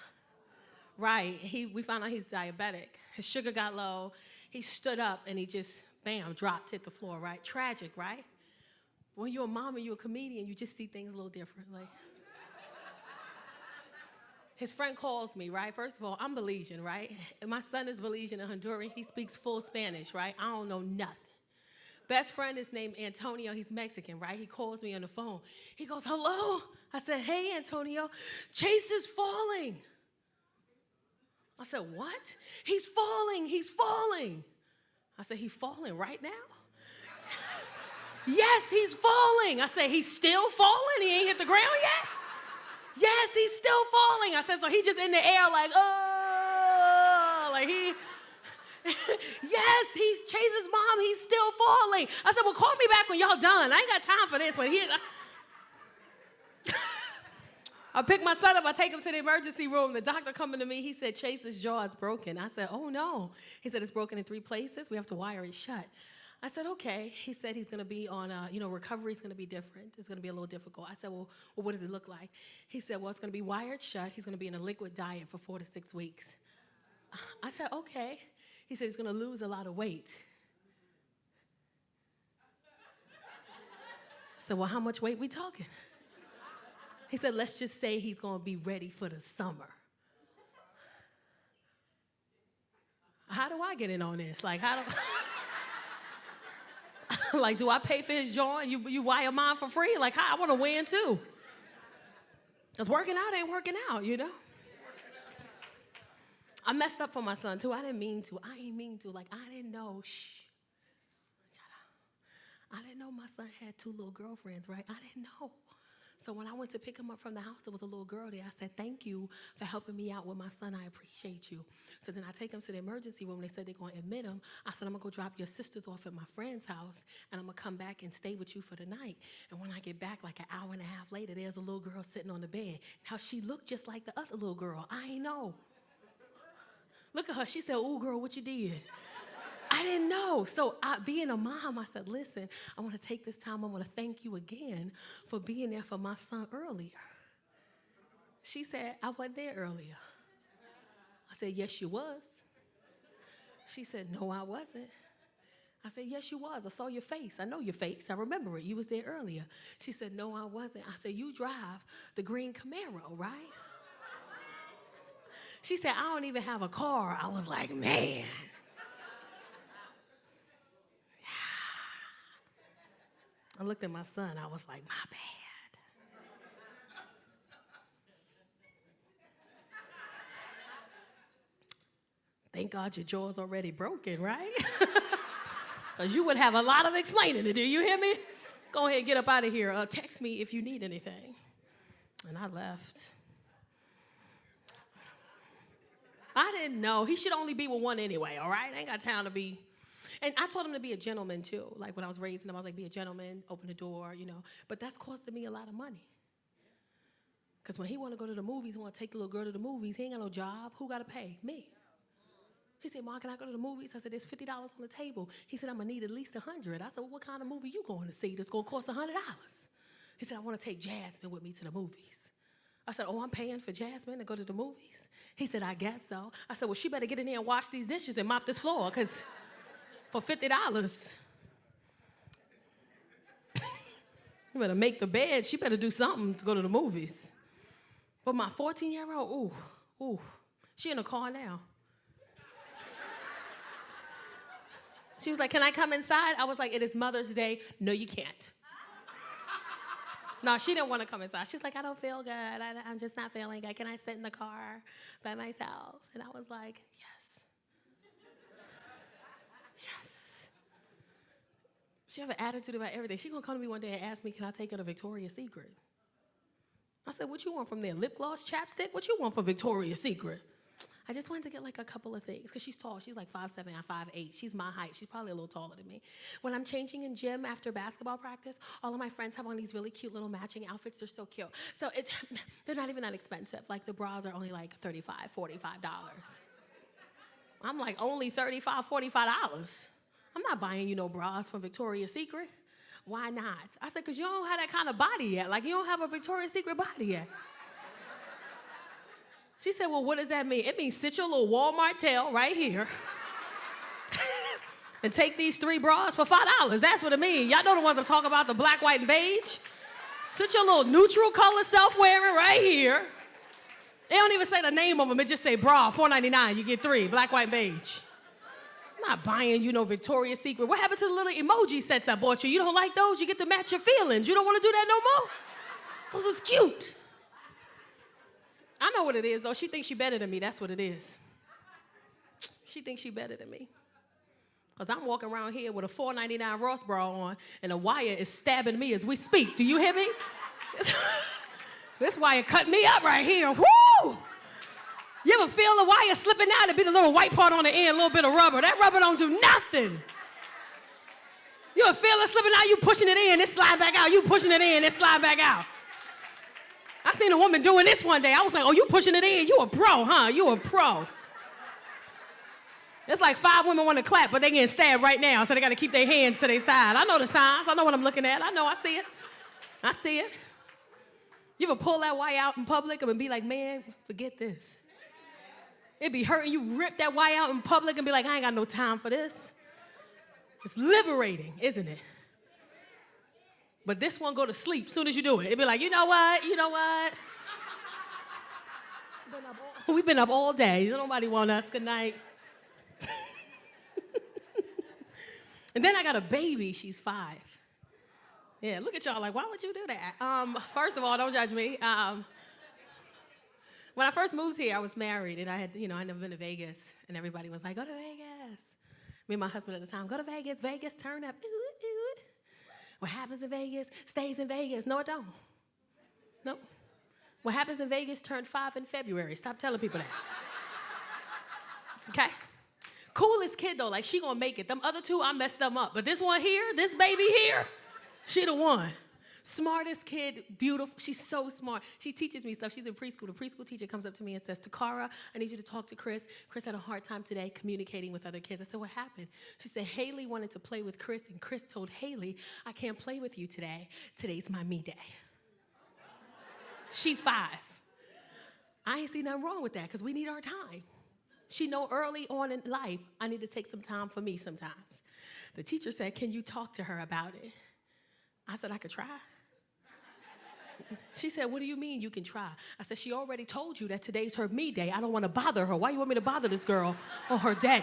Right, we found out he's diabetic. His sugar got low. He stood up and he just, bam, dropped, hit the floor, right? Tragic, right? When you're a mom and you're a comedian, you just see things a little differently. His friend calls me, right? First of all, I'm Belizean, right? And my son is Belizean and Honduran. He speaks full Spanish, right? I don't know nothing. Best friend is named Antonio. He's Mexican, right? He calls me on the phone. He goes, hello? I said, hey, Antonio, Chase is falling. I said, what? He's falling. I said, he's falling right now? Yes, he's falling. I said, he's still falling? He ain't hit the ground yet? Yes, he's still falling. I said, so he just in the air like, oh, like he, yes, he's Chase's mom, he's still falling. I said, well, call me back when y'all done. I ain't got time for this, but I pick my son up, I take him to the emergency room. The doctor coming to me, he said, Chase's jaw is broken. I said, oh no. He said, it's broken in 3 places. We have to wire it shut. I said, okay. He said he's going to be on, recovery's going to be different. It's going to be a little difficult. I said, well, what does it look like? He said, well, it's going to be wired shut. He's going to be in a liquid diet for 4 to 6 weeks. I said, okay. He said he's going to lose a lot of weight. I said, well, how much weight we talking? He said, let's just say he's going to be ready for the summer. How do I get in on this? Like, how do... Like, do I pay for his jaw and you wire mine for free? Like, I want to win too. Because working out ain't working out, I messed up for my son too. I didn't mean to. Like, I didn't know. I didn't know my son had 2 little girlfriends, right? I didn't know. So when I went to pick him up from the house, there was a little girl there. I said, thank you for helping me out with my son. I appreciate you. So then I take him to the emergency room. They said they're going to admit him. I said, I'm going to go drop your sisters off at my friend's house, and I'm going to come back and stay with you for the night. And when I get back, like an hour and a half later, there's a little girl sitting on the bed. Now, she looked just like the other little girl. I ain't know. Look at her. She said, ooh, girl, what you did? I didn't know. So being a mom, I said, listen, I want to take this time. I want to thank you again for being there for my son earlier. She said, I wasn't there earlier. I said, yes, you was. She said, no, I wasn't. I said, yes, you was. I saw your face. I know your face. I remember it. You was there earlier. She said, no, I wasn't. I said, you drive the green Camaro, right? She said, I don't even have a car. I was like, man. I looked at my son. I was like, my bad. Thank God your jaw's already broken, right? Because you would have a lot of explaining to do. You hear me? Go ahead, get up out of here. Text me if you need anything. And I left. I didn't know. He should only be with one anyway, all right? I ain't got time to be. And I told him to be a gentleman, too. Like, when I was raising him, I was like, be a gentleman, open the door, But that's costing me a lot of money. Because when he want to go to the movies, want to take the little girl to the movies, he ain't got no job. Who got to pay? Me. He said, Mom, can I go to the movies? I said, there's $50 on the table. He said, I'm going to need at least $100. I said, well, what kind of movie you going to see that's going to cost $100? He said, I want to take Jasmine with me to the movies. I said, oh, I'm paying for Jasmine to go to the movies? He said, I guess so. I said, well, she better get in there and wash these dishes and mop this floor, because... for $50. You better make the bed. She better do something to go to the movies. But my 14-year-old, ooh, she in a car now. She was like, can I come inside? I was like, it is Mother's Day. No, you can't. No, she didn't want to come inside. She was like, I don't feel good. I'm just not feeling good. Can I sit in the car by myself? And I was like, yes. She have an attitude about everything. She gonna come to me one day and ask me, can I take her to Victoria's Secret? I said, what you want from there? Lip gloss, chapstick? What you want from Victoria's Secret? I just wanted to get like a couple of things, because she's tall. She's like 5'7", I'm 5'8". She's my height. She's probably a little taller than me. When I'm changing in gym after basketball practice, all of my friends have on these really cute little matching outfits. They're so cute. So they're not even that expensive. Like the bras are only like $35, $45. I'm like, only $35, $45? I'm not buying you no bras from Victoria's Secret. Why not? I said, because you don't have that kind of body yet. Like, you don't have a Victoria's Secret body yet. She said, well, what does that mean? It means sit your little Walmart tail right here and take these 3 bras for $5. That's what it means. Y'all know the ones I'm talking about, the black, white, and beige? Sit your little neutral color self-wearing right here. They don't even say the name of them. It just say bra, $4.99. You get 3, black, white, and beige. I'm not buying you no Victoria's Secret. What happened to the little emoji sets I bought you? You don't like those? You get to match your feelings. You don't want to do that no more? Those is cute. I know what it is, though. She thinks she better than me. That's what it is. She thinks she better than me. Because I'm walking around here with a $4.99 Ross bra on, and a wire is stabbing me as we speak. Do you hear me? This wire cut me up right here. Woo! You ever feel the wire slipping out? It be the little white part on the end, a little bit of rubber. That rubber don't do nothing. You ever feel it slipping out? You pushing it in, it slide back out. You pushing it in, it slide back out. I seen a woman doing this one day. I was like, oh, you pushing it in? You a pro, huh? You a pro. It's like 5 women want to clap, but they getting stabbed right now, so they got to keep their hands to their side. I know the signs. I know what I'm looking at. I know. I see it. I see it. You ever pull that wire out in public and be like, man, forget this. It be hurting. You rip that wire out in public and be like, I ain't got no time for this. It's liberating, isn't it? But this one go to sleep as soon as you do it. It be like, you know what? We've been up all day. Nobody want us. Good night. And then I got a baby. She's 5. Yeah, look at y'all like, why would you do that? First of all, don't judge me. When I first moved here, I was married, and I had, I'd never been to Vegas, and everybody was like, go to Vegas. Me and my husband at the time, go to Vegas, Vegas, turn up. Ooh, ooh. What happens in Vegas stays in Vegas. No, it don't. Nope. What happens in Vegas turned 5 in February. Stop telling people that. Okay? Coolest kid, though. Like, she gonna make it. Them other 2, I messed them up. But this one here, this baby here, she the one. Smartest kid, beautiful. She's so smart. She teaches me stuff. She's in preschool. The preschool teacher comes up to me and says, Tacarra, I need you to talk to Chris. Chris had a hard time today communicating with other kids. I said, what happened? She said, Haley wanted to play with Chris, and Chris told Haley, I can't play with you today. Today's my me day. She 5. I ain't see nothing wrong with that, because we need our time. She know early on in life, I need to take some time for me sometimes. The teacher said, can you talk to her about it? I said, I could try. She said, what do you mean you can try? I said, she already told you that today's her me day. I don't want to bother her. Why you want me to bother this girl on her day?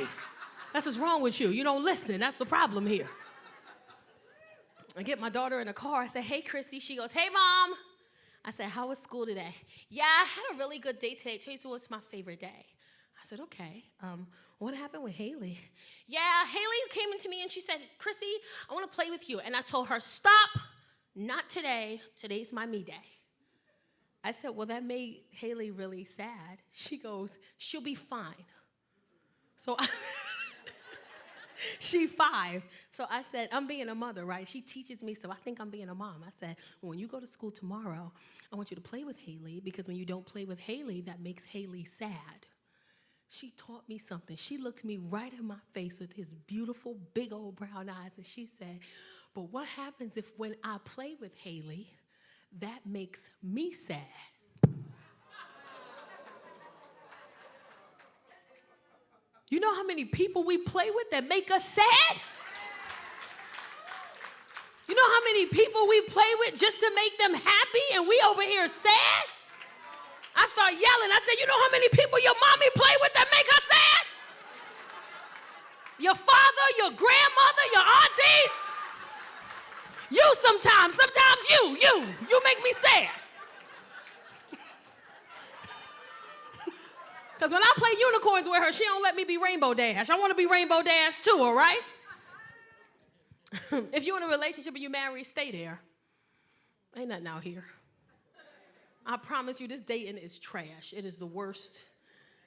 That's what's wrong with you. You don't listen. That's the problem here. I get my daughter in the car. I said, hey, Chrissy. She goes, hey, Mom. I said, how was school today? Yeah, I had a really good day today. Today's was my favorite day. I said, okay. What happened with Haley? Yeah, Haley came into me and she said, Chrissy, I want to play with you. And I told her, stop. Not today. Today's my me day. I said, well, that made Haley really sad. She goes, she'll be fine. So she's 5. So I said, I'm being a mother, right? She teaches me, so I think I'm being a mom. I said, when you go to school tomorrow, I want you to play with Haley, because when you don't play with Haley, that makes Haley sad. She taught me something. She looked me right in my face with his beautiful, big old brown eyes, and she said, but what happens if when I play with Haley, that makes me sad? You know how many people we play with that make us sad? You know how many people we play with just to make them happy, and we over here sad? I start yelling. I said, you know how many people your mommy play with that make her sad? Your father, your grandmother, your aunties. You sometimes you make me sad. Because when I play unicorns with her, she don't let me be Rainbow Dash. I want to be Rainbow Dash too, all right? If you're in a relationship and you're married, stay there. Ain't nothing out here. I promise you, this dating is trash. It is the worst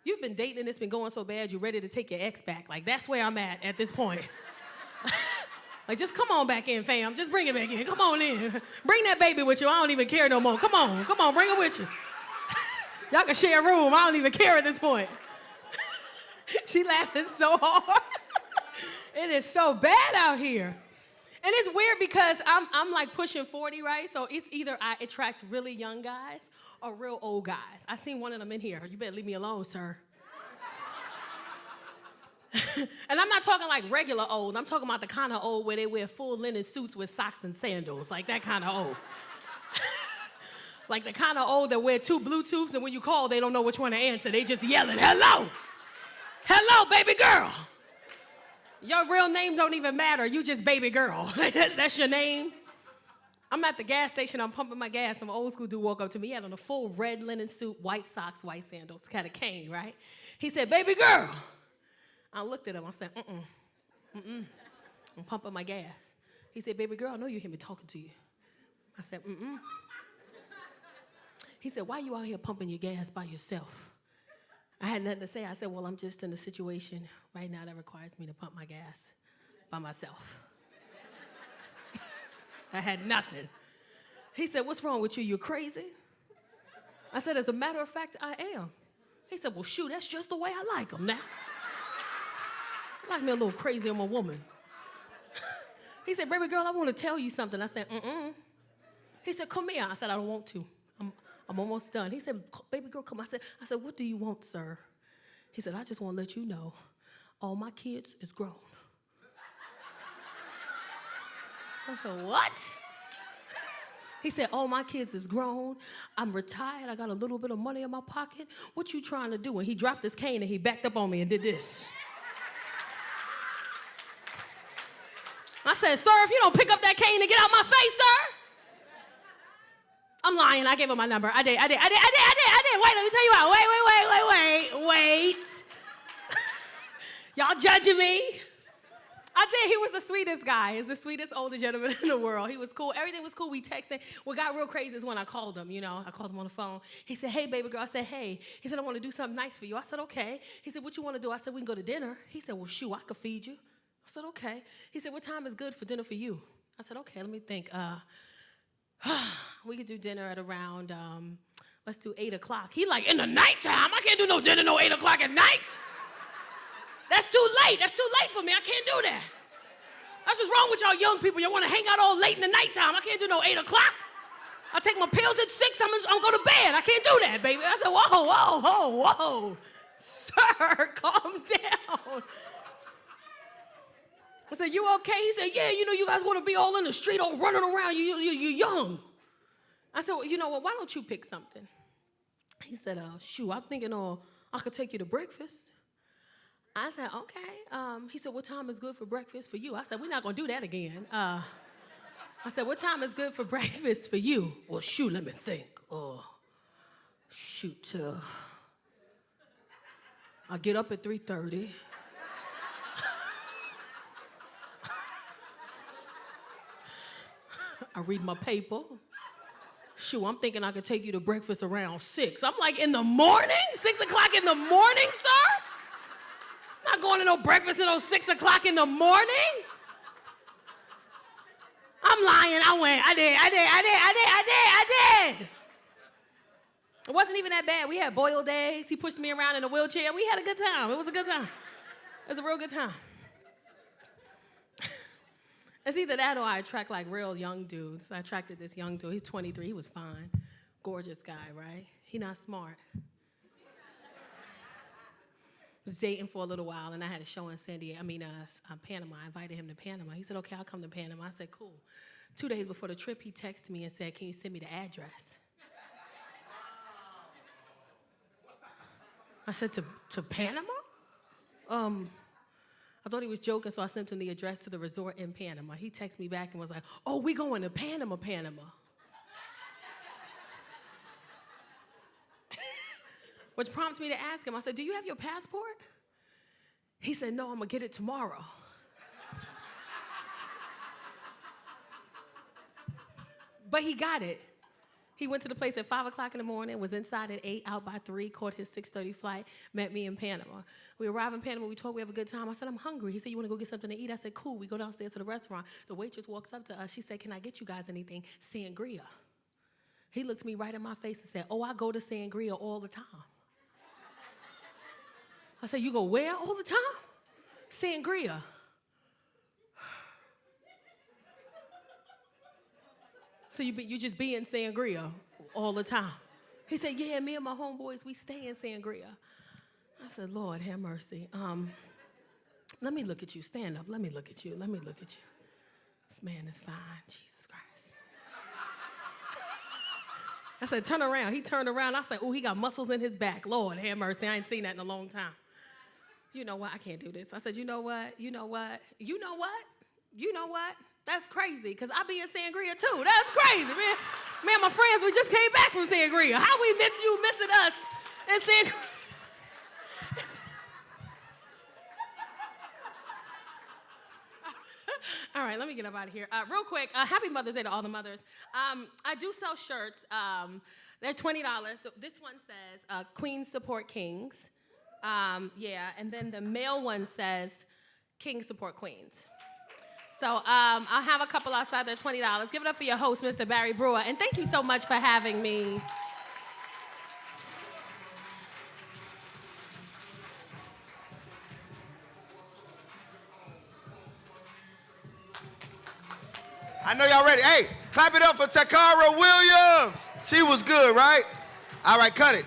You've been dating and it's been going so bad, you're ready to take your ex back. Like, that's where I'm at this point. Like, just come on back in, fam. Just bring it back in. Come on in. Bring that baby with you. I don't even care no more. Come on, bring it with you. Y'all can share a room. I don't even care at this point. She laughing so hard. It is so bad out here. And it's weird because I'm like pushing 40, right? So it's either I attract really young guys or real old guys. I seen one of them in here. You better leave me alone, sir. And I'm not talking like regular old. I'm talking about the kind of old where they wear full linen suits with socks and sandals. Like that kind of old. Like the kind of old that wear 2 Bluetooths and when you call, they don't know which one to answer. They just yelling, hello. Hello, baby girl. Your real name don't even matter. You just baby girl. That's your name. I'm at the gas station. I'm pumping my gas. Some old school dude walk up to me. He had on a full red linen suit, white socks, white sandals, kind of cane, right? He said, baby girl. I looked at him. I said, I'm pumping my gas. He said, baby girl, I know you hear me talking to you. I said, He said, why are you out here pumping your gas by yourself? I had nothing to say. I said, well, I'm just in a situation right now that requires me to pump my gas by myself. I had nothing. He said, what's wrong with you? You crazy? I said, as a matter of fact, I am. He said, well, shoot, that's just the way I like them now. I like me a little crazy. I'm a woman. He said, baby girl, I want to tell you something. I said, He said, come here. I said, I don't want to. I'm almost done. He said, baby girl, come. I said, what do you want, sir? He said, I just want to let you know all my kids is grown. I said, what? He said, all my kids is grown. I'm retired. I got a little bit of money in my pocket. What you trying to do? And he dropped his cane and he backed up on me and did this. I said, sir, if you don't pick up that cane and get out my face, sir. I'm lying. I gave him my number. I did. Wait, let me tell you what. Wait. Y'all judging me? I did. He was the sweetest guy. He's the sweetest older gentleman in the world. He was cool. Everything was cool. We texted. What got real crazy is when I called him, I called him on the phone. He said, hey, baby girl. I said, hey. He said, I want to do something nice for you. I said, okay. He said, what you want to do? I said, we can go to dinner. He said, well, shoot, I could feed you. I said, okay. He said, what time is good for dinner for you? I said, okay, let me think. We could do dinner at around, let's do 8 o'clock. He like, in the nighttime? I can't do no dinner no 8 o'clock at night. That's too late. That's too late for me. I can't do that. That's what's wrong with y'all young people. You want to hang out all late in the nighttime. I can't do no 8 o'clock. I take my pills at 6. I'm go to bed. I can't do that, baby. I said, whoa. Sir, calm down. I said, you okay? He said, yeah, you guys want to be all in the street, all running around. You're young. I said, well, you know what? Why don't you pick something? He said, shoot, I'm thinking I could take you to breakfast. I said, okay. He said, what time is good for breakfast for you? I said, we're not going to do that again. I said, what time is good for breakfast for you? Well, shoot, let me think. I get up at 3:30. I read my paper. Shoot, I'm thinking I could take you to breakfast around 6. I'm like, in the morning? 6 o'clock in the morning, sir? I'm not going to no breakfast at 6 o'clock in the morning. I'm lying. I did. It wasn't even that bad. We had boiled eggs. He pushed me around in a wheelchair. We had a good time. It was a good time. It was a real good time. It's either that or I attract like real young dudes. I attracted this young dude. He's 23. He was fine. Gorgeous guy, right? He not smart. Was dating for a little while, and I had a show in Panama. I invited him to Panama. He said, okay, I'll come to Panama. I said, cool. 2 days before the trip, he texted me and said, can you send me the address? I said, to Panama? I thought he was joking, so I sent him the address to the resort in Panama. He texted me back and was like, oh, we going to Panama. Which prompted me to ask him, I said, do you have your passport? He said, no, I'm going to get it tomorrow. But he got it. He went to the place at 5 o'clock in the morning, was inside at 8, out by 3, caught his 6:30 flight, met me in Panama. We arrived in Panama, we talked, we have a good time. I said, I'm hungry. He said, you want to go get something to eat? I said, cool. We go downstairs to the restaurant. The waitress walks up to us. She said, can I get you guys anything? Sangria. He looked me right in my face and said, oh, I go to Sangria all the time. I said, you go where all the time? Sangria. So you just be in Sangria all the time? He said, yeah, me and my homeboys, we stay in Sangria. I said, Lord, have mercy. Let me look at you. Stand up. Let me look at you. Let me look at you. This man is fine. Jesus Christ. I said, turn around. He turned around. I said, oh, he got muscles in his back. Lord, have mercy. I ain't seen that in a long time. You know what? I can't do this. I said, you know what? You know what? You know what? You know what? That's crazy, because I be in Sangria too. That's crazy, man. Man, my friends, we just came back from Sangria. How we miss you missing us in Sangria? All right, let me get up out of here. Real quick, happy Mother's Day to all the mothers. I do sell shirts. They're $20. This one says, Queens support kings. Yeah, and then the male one says, Kings support queens. So I'll have a couple outside. They're $20. Give it up for your host, Mr. Barry Brewer. And thank you so much for having me. I know y'all ready. Hey, clap it up for Tacarra Williams. She was good, right? All right, cut it.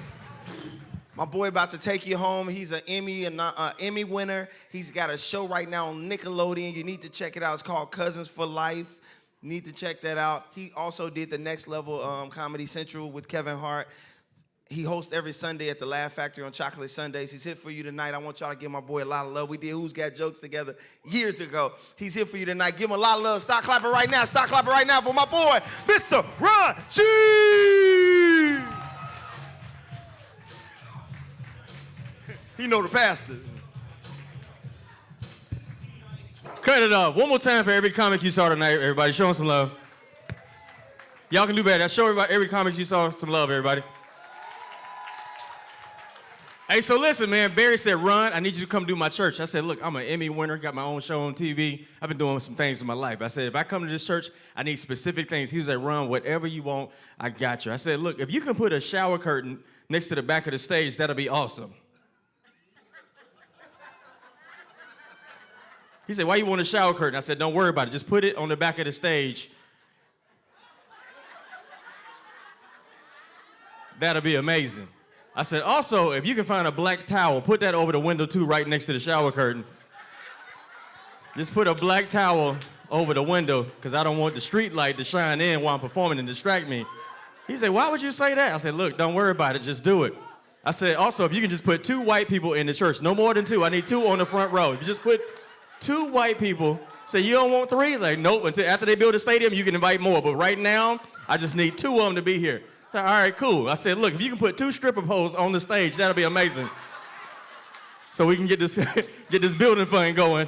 My boy about to take you home. He's an Emmy winner. He's got a show right now on Nickelodeon. You need to check it out. It's called Cousins for Life. You need to check that out. He also did the Next Level Comedy Central with Kevin Hart. He hosts every Sunday at the Laugh Factory on Chocolate Sundays. He's here for you tonight. I want y'all to give my boy a lot of love. We did Who's Got Jokes together years ago. He's here for you tonight. Give him a lot of love. Stop clapping right now. Stop clapping right now for my boy, Mr. Ron G. He know the pastor. Cut it off. One more time for every comic you saw tonight, everybody. Show them some love. Y'all can do better. Show every comic you saw some love, everybody. Hey, so listen, man. Barry said, Ron, I need you to come do my church. I said, look, I'm an Emmy winner, got my own show on TV. I've been doing some things in my life. I said, if I come to this church, I need specific things. He was like, Ron, whatever you want, I got you. I said, look, if you can put a shower curtain next to the back of the stage, that'll be awesome. He said, why you want a shower curtain? I said, don't worry about it. Just put it on the back of the stage. That'll be amazing. I said, also, if you can find a black towel, put that over the window too, right next to the shower curtain. Just put a black towel over the window, because I don't want the street light to shine in while I'm performing and distract me. He said, why would you say that? I said, look, don't worry about it, just do it. I said, also, if you can just put 2 white people in the church, no more than 2, I need 2 on the front row. If you just put 2 white people, say, you don't want 3? Like, nope, until after they build a stadium, you can invite more. But right now, I just need 2 of them to be here. All right, cool. I said, look, if you can put 2 stripper poles on the stage, that'll be amazing. So we can get this get this building fund going.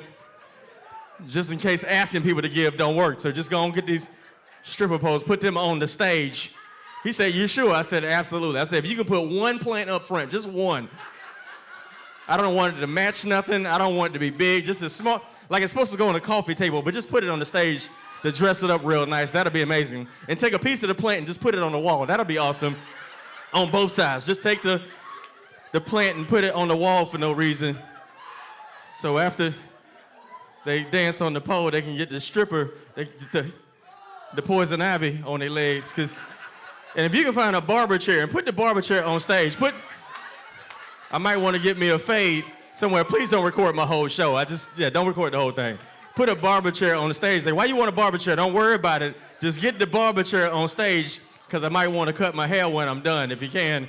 Just in case asking people to give don't work. So just go and get these stripper poles, put them on the stage. He said, you sure? I said, absolutely. I said, if you can put 1 plant up front, just 1. I don't want it to match nothing. I don't want it to be big, just as small, like it's supposed to go on a coffee table, but just put it on the stage to dress it up real nice. That'll be amazing. And take a piece of the plant and just put it on the wall. That'll be awesome on both sides. Just take the plant and put it on the wall for no reason. So after they dance on the pole, they can get the stripper, the poison ivy on their legs. And if you can find a barber chair and put the barber chair on stage, I might want to get me a fade somewhere. Please don't record my whole show. Don't record the whole thing. Put a barber chair on the stage. Like, why you want a barber chair? Don't worry about it. Just get the barber chair on stage, because I might want to cut my hair when I'm done. If you can,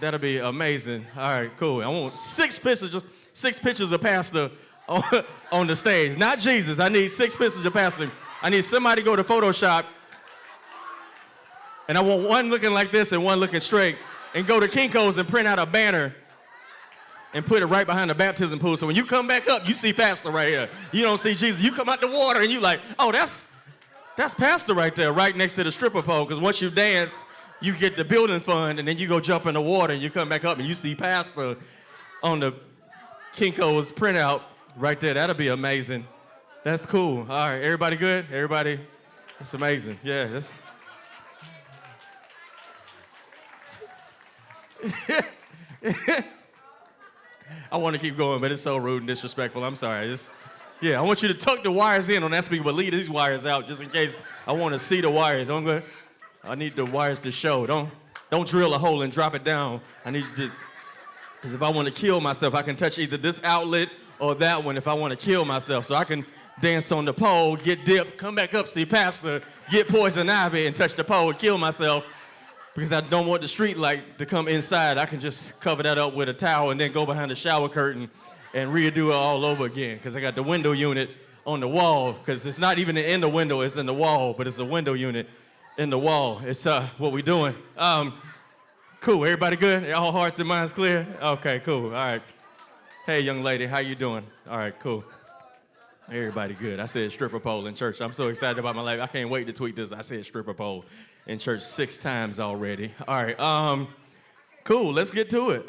that'll be amazing. All right, cool. I want 6 pictures, just 6 pictures of pastor on the stage. Not Jesus. I need 6 pictures of pastor. I need somebody to go to Photoshop, and I want 1 looking like this and 1 looking straight, and go to Kinko's and print out a banner and put it right behind the baptism pool. So when you come back up, you see pastor right here. You don't see Jesus. You come out the water and you like, oh, that's pastor right there, right next to the stripper pole. Because once you dance, you get the building fund, and then you go jump in the water, and you come back up, and you see Pastor on the Kinko's printout right there. That'll be amazing. That's cool. All right, everybody good? Everybody? That's amazing. Yeah, that's... I want to keep going, but it's so rude and disrespectful. I'm sorry. I want you to tuck the wires in on that speaker, but leave these wires out just in case I want to see the wires. I need the wires to show. Don't drill a hole and drop it down. I need you to, because if I want to kill myself, I can touch either this outlet or that one if I want to kill myself. So I can dance on the pole, get dipped, come back up, see Pastor, get poison ivy, and touch the pole and kill myself. Because I don't want the street light to come inside. I can just cover that up with a towel and then go behind the shower curtain and redo it all over again. Because I got the window unit on the wall. Because it's not even in the window, it's in the wall. But it's a window unit in the wall. It's what we doing. Cool, everybody good? All hearts and minds clear? Okay, cool, all right. Hey, young lady, how you doing? All right, cool. Everybody good. I said stripper pole in church. I'm so excited about my life. I can't wait to tweet this. I said stripper pole in church 6 times already. All right, cool, let's get to it.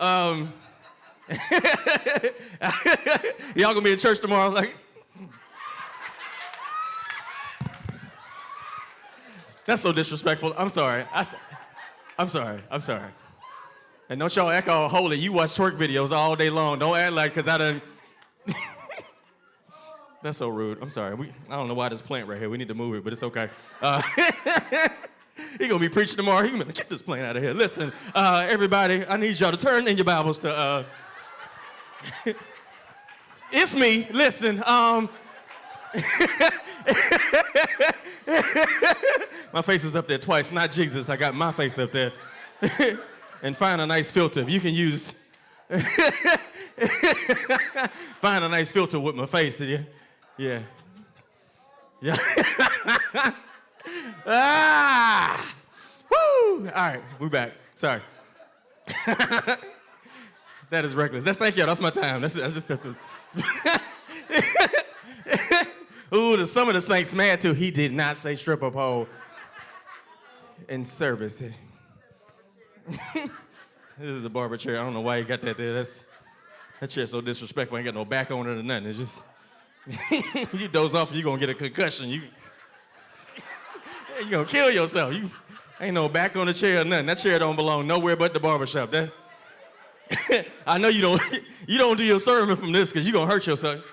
Y'all gonna be in church tomorrow? Like, that's so disrespectful. I'm sorry. I'm sorry. And don't y'all act all holy. You watch twerk videos all day long. Don't act like, because I done. That's so rude. I'm sorry. I don't know why this plant right here. We need to move it, but it's okay. He gonna be preaching tomorrow. He gonna be like, get this plant out of here. Listen, everybody, I need y'all to turn in your Bibles to. It's me. Listen. My face is up there twice. Not Jesus. I got my face up there. And find a nice filter. If you can use. Find a nice filter with my face. Yeah. Ah! Woo! All right, we're back. Sorry. That is reckless. Thank you. That's my time. That's just. Ooh, some of the saints mad too. He did not say stripper pole in service. This is a barber chair. I don't know why you got that there. That chair's so disrespectful. Ain't got no back on it or nothing. It's just, you doze off, you're gonna get a concussion. You're gonna kill yourself. Ain't no back on the chair or nothing. That chair don't belong nowhere but the barbershop. I know you don't do your sermon from this because you're gonna hurt yourself.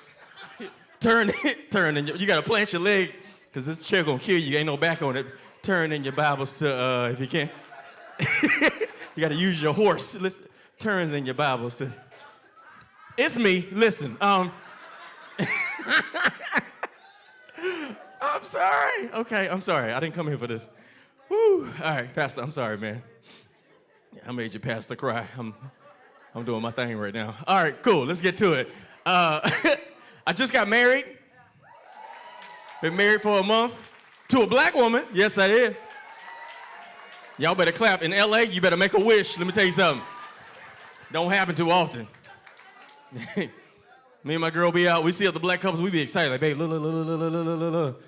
Turn, and you gotta plant your leg because this chair gonna kill you. Ain't no back on it. Turn in your Bibles to, if you can. You gotta use your horse. Listen, turns in your Bibles to. It's me. Listen. I'm sorry. Okay, I'm sorry. I didn't come here for this. Woo. All right, Pastor. I'm sorry, man. I made your pastor cry. I'm doing my thing right now. All right, cool. Let's get to it. I just got married. Been married for a month to a black woman. Yes, I did. Y'all better clap. In LA, you better make a wish. Let me tell you something. Don't happen too often. Me and my girl be out. We see other black couples. We be excited. Like, babe, look.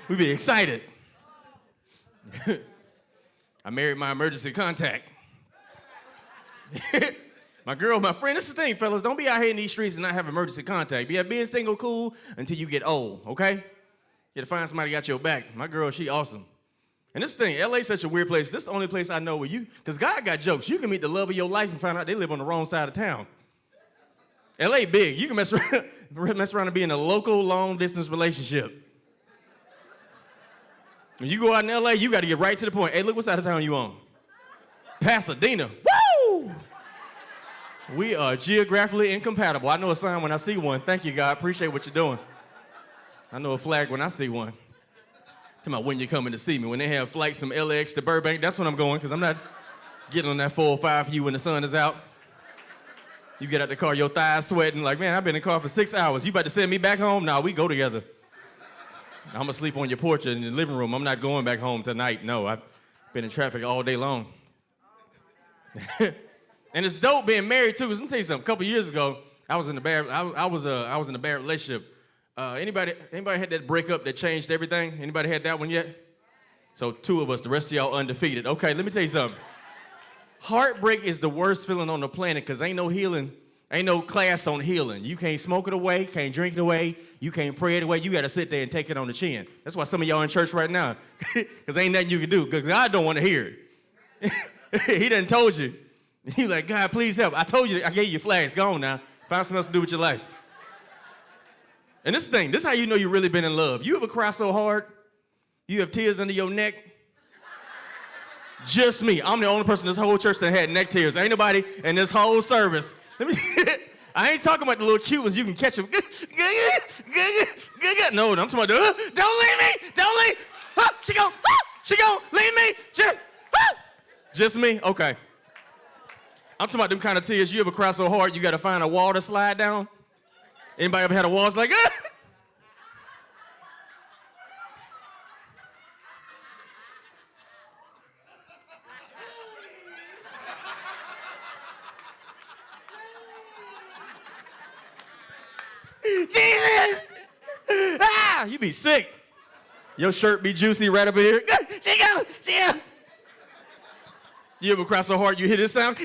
We be excited. I married my emergency contact. My girl, my friend, this is the thing, fellas. Don't be out here in these streets and not have emergency contact. Being single cool until you get old, okay? You gotta find somebody got your back. My girl, she awesome. And this thing, LA's such a weird place. This is the only place I know where because God got jokes. You can meet the love of your life and find out they live on the wrong side of town. LA big. You can mess around and be in a local long-distance relationship. When you go out in LA, you got to get right to the point. Hey, look what side of town you on. Pasadena. Woo! We are geographically incompatible. I know a sign when I see one. Thank you, God. Appreciate what you're doing. I know a flag when I see one. Talking about when you're coming to see me. When they have flights from LAX to Burbank, that's when I'm going, because I'm not getting on that 405 for you when the sun is out. You get out the car, your thighs sweating, like, man, I've been in the car for 6 hours. You about to send me back home? Nah, we go together. I'm gonna sleep on your porch in the living room. I'm not going back home tonight. No, I've been in traffic all day long. And it's dope being married too, because let me tell you something. A couple years ago, I was in a bad relationship. Anybody had that breakup that changed everything? Anybody had that one yet? So 2 of us, the rest of y'all undefeated. Okay, let me tell you something. Heartbreak is the worst feeling on the planet because ain't no healing, ain't no class on healing. You can't smoke it away, can't drink it away, you can't pray it away. You got to sit there and take it on the chin. That's why some of y'all in church right now, because ain't nothing you can do, because God don't want to hear it. He done told you. You like, God, please help. I told you, I gave you flags. Go on now. Find something else to do with your life. And this is how you know you really been in love. You ever cry so hard, you have tears under your neck? Just me. I'm the only person in this whole church that had neck tears. Ain't nobody in this whole service. I ain't talking about the little cute ones you can catch them. No, I'm talking about don't leave me. Don't leave. She gon' leave me. Just me? Okay. I'm talking about them kind of tears. You ever cry so hard you got to find a wall to slide down? Anybody ever had a wall that's like, Jesus! You be sick. Your shirt be juicy right up in here. She go. You ever cry so hard you hear this sound?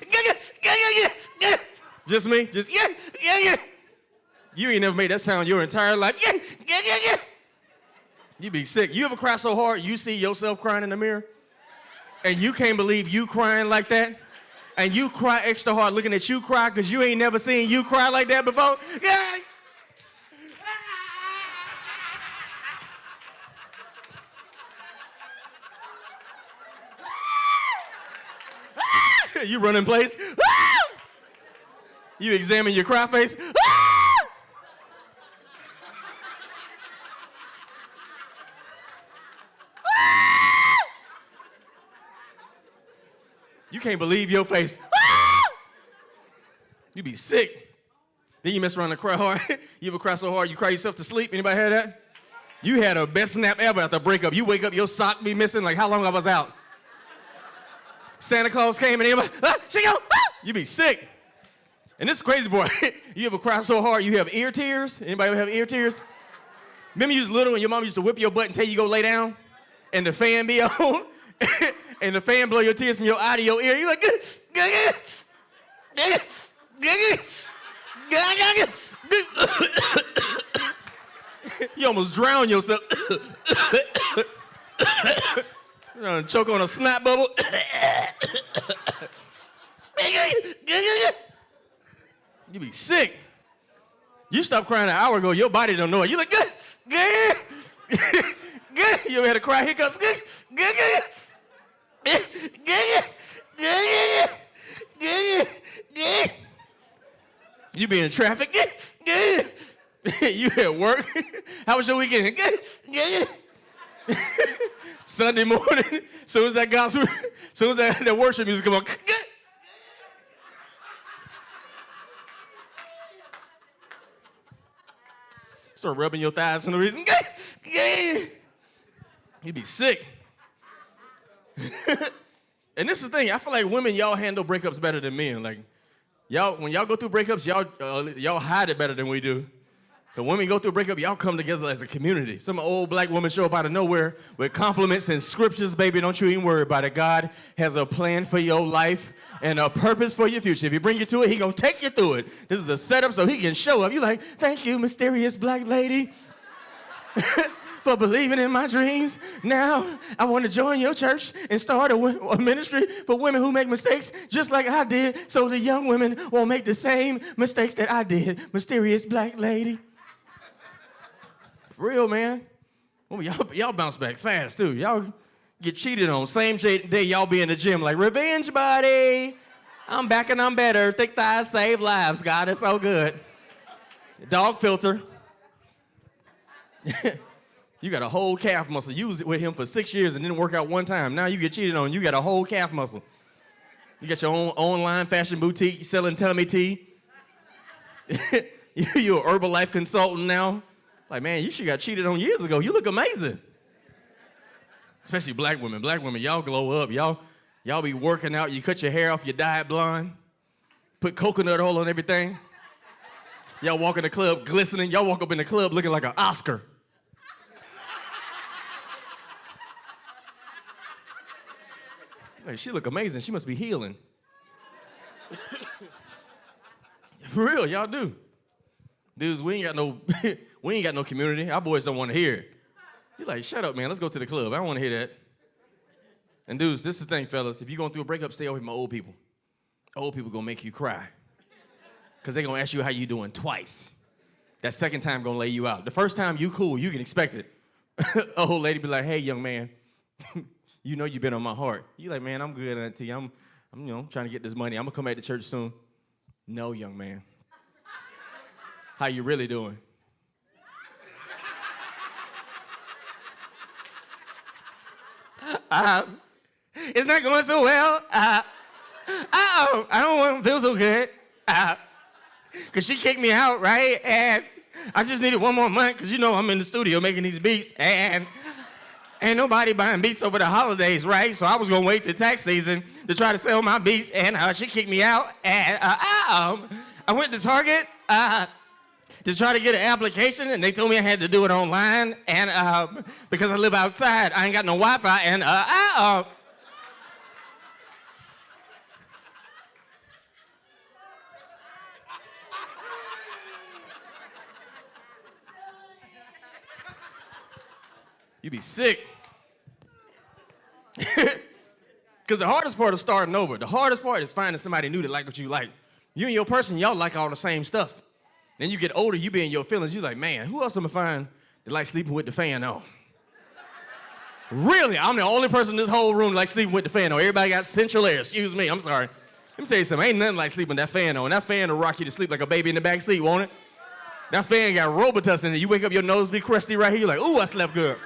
Just me? Just yeah. You ain't never made that sound your entire life. Yeah. You be sick. You ever cry so hard you see yourself crying in the mirror? And you can't believe you crying like that? And you cry extra hard looking at you cry because you ain't never seen you cry like that before? Yeah. You run in place. You examine your cry face. You can't believe your face. You be sick. Then you mess around and cry hard. You ever cry so hard you cry yourself to sleep? Anybody had that? You had a best nap ever after a breakup. You wake up, your sock be missing, like how long I was out. Santa Claus came and everybody, she go, you be sick. And this is crazy, boy. You ever cry so hard you have ear tears? Anybody ever have ear tears? Remember you was little and your mom used to whip your butt and tell you go lay down? And the fan be on? And the fan blow your tears from your eye to your ear. You like, you almost drown yourself. Choke on a snot bubble. You be sick. You stopped crying an hour ago, your body don't know it. You like, you ever had to cry hiccups? You be in traffic. You at work. How was your weekend? Sunday morning, soon as that gospel, soon as that worship music come on. Start rubbing your thighs for no reason. You be sick. And this is the thing, I feel like women, y'all handle breakups better than men. Like, y'all, when y'all go through breakups, y'all hide it better than we do. The women go through a breakup, y'all come together as a community. Some old black woman show up out of nowhere with compliments and scriptures. Baby, don't you even worry about it. God has a plan for your life and a purpose for your future. If he bring you to it, he gonna take you through it. This is a setup so he can show up. You like, thank you, mysterious black lady, for believing in my dreams. Now, I want to join your church and start a ministry for women who make mistakes just like I did so the young women won't make the same mistakes that I did. Mysterious black lady. For real, man. Well, y'all bounce back fast, too. Y'all get cheated on. Same day y'all be in the gym like, revenge, buddy. I'm back and I'm better. Thick thighs save lives. God, it's so good. Dog filter. You got a whole calf muscle. You was with him for 6 years and didn't work out one time. Now you get cheated on. You got a whole calf muscle. You got your own online fashion boutique. You selling tummy tea. You're an Herbalife consultant now. Like, man, you should got cheated on years ago. You look amazing. Especially black women. Black women, y'all glow up. Y'all be working out. You cut your hair off, you dye it blonde. Put coconut oil on everything. Y'all walk in the club glistening. Y'all walk up in the club looking like an Oscar. Hey, she look amazing. She must be healing. For real, y'all do. Dudes, we ain't got no community. Our boys don't want to hear it. You're like, shut up, man. Let's go to the club. I don't want to hear that. And dudes, this is the thing, fellas. If you're going through a breakup, stay away from my old people. Old people gonna make you cry. Because they're gonna ask you how you doing twice. That second time gonna lay you out. The first time you cool, you can expect it. A old lady be like, hey, young man, you know you've been on my heart. You like, man, I'm good, auntie. I'm trying to get this money. I'm gonna come back to church soon. No, young man. How you really doing? It's not going so well. I don't feel so good. Cause she kicked me out, right? And I just needed one more month, cause you know I'm in the studio making these beats, and ain't nobody buying beats over the holidays, right? So I was gonna wait till tax season to try to sell my beats, and she kicked me out. And I went to Target to try to get an application, and they told me I had to do it online, and because I live outside, I ain't got no Wi-Fi, and you be sick. Because the hardest part is starting over. The hardest part is finding somebody new that like what you like. You and your person, y'all like all the same stuff. Then you get older, you be in your feelings, you like, man, who else am I find that like sleeping with the fan on? Really, I'm the only person in this whole room that like sleeping with the fan on. Everybody got central air, excuse me, I'm sorry. Let me tell you something, ain't nothing like sleeping with that fan on. That fan will rock you to sleep like a baby in the back seat, won't it? That fan got Robitussin in it. You wake up, your nose be crusty right here, you're like, ooh, I slept good.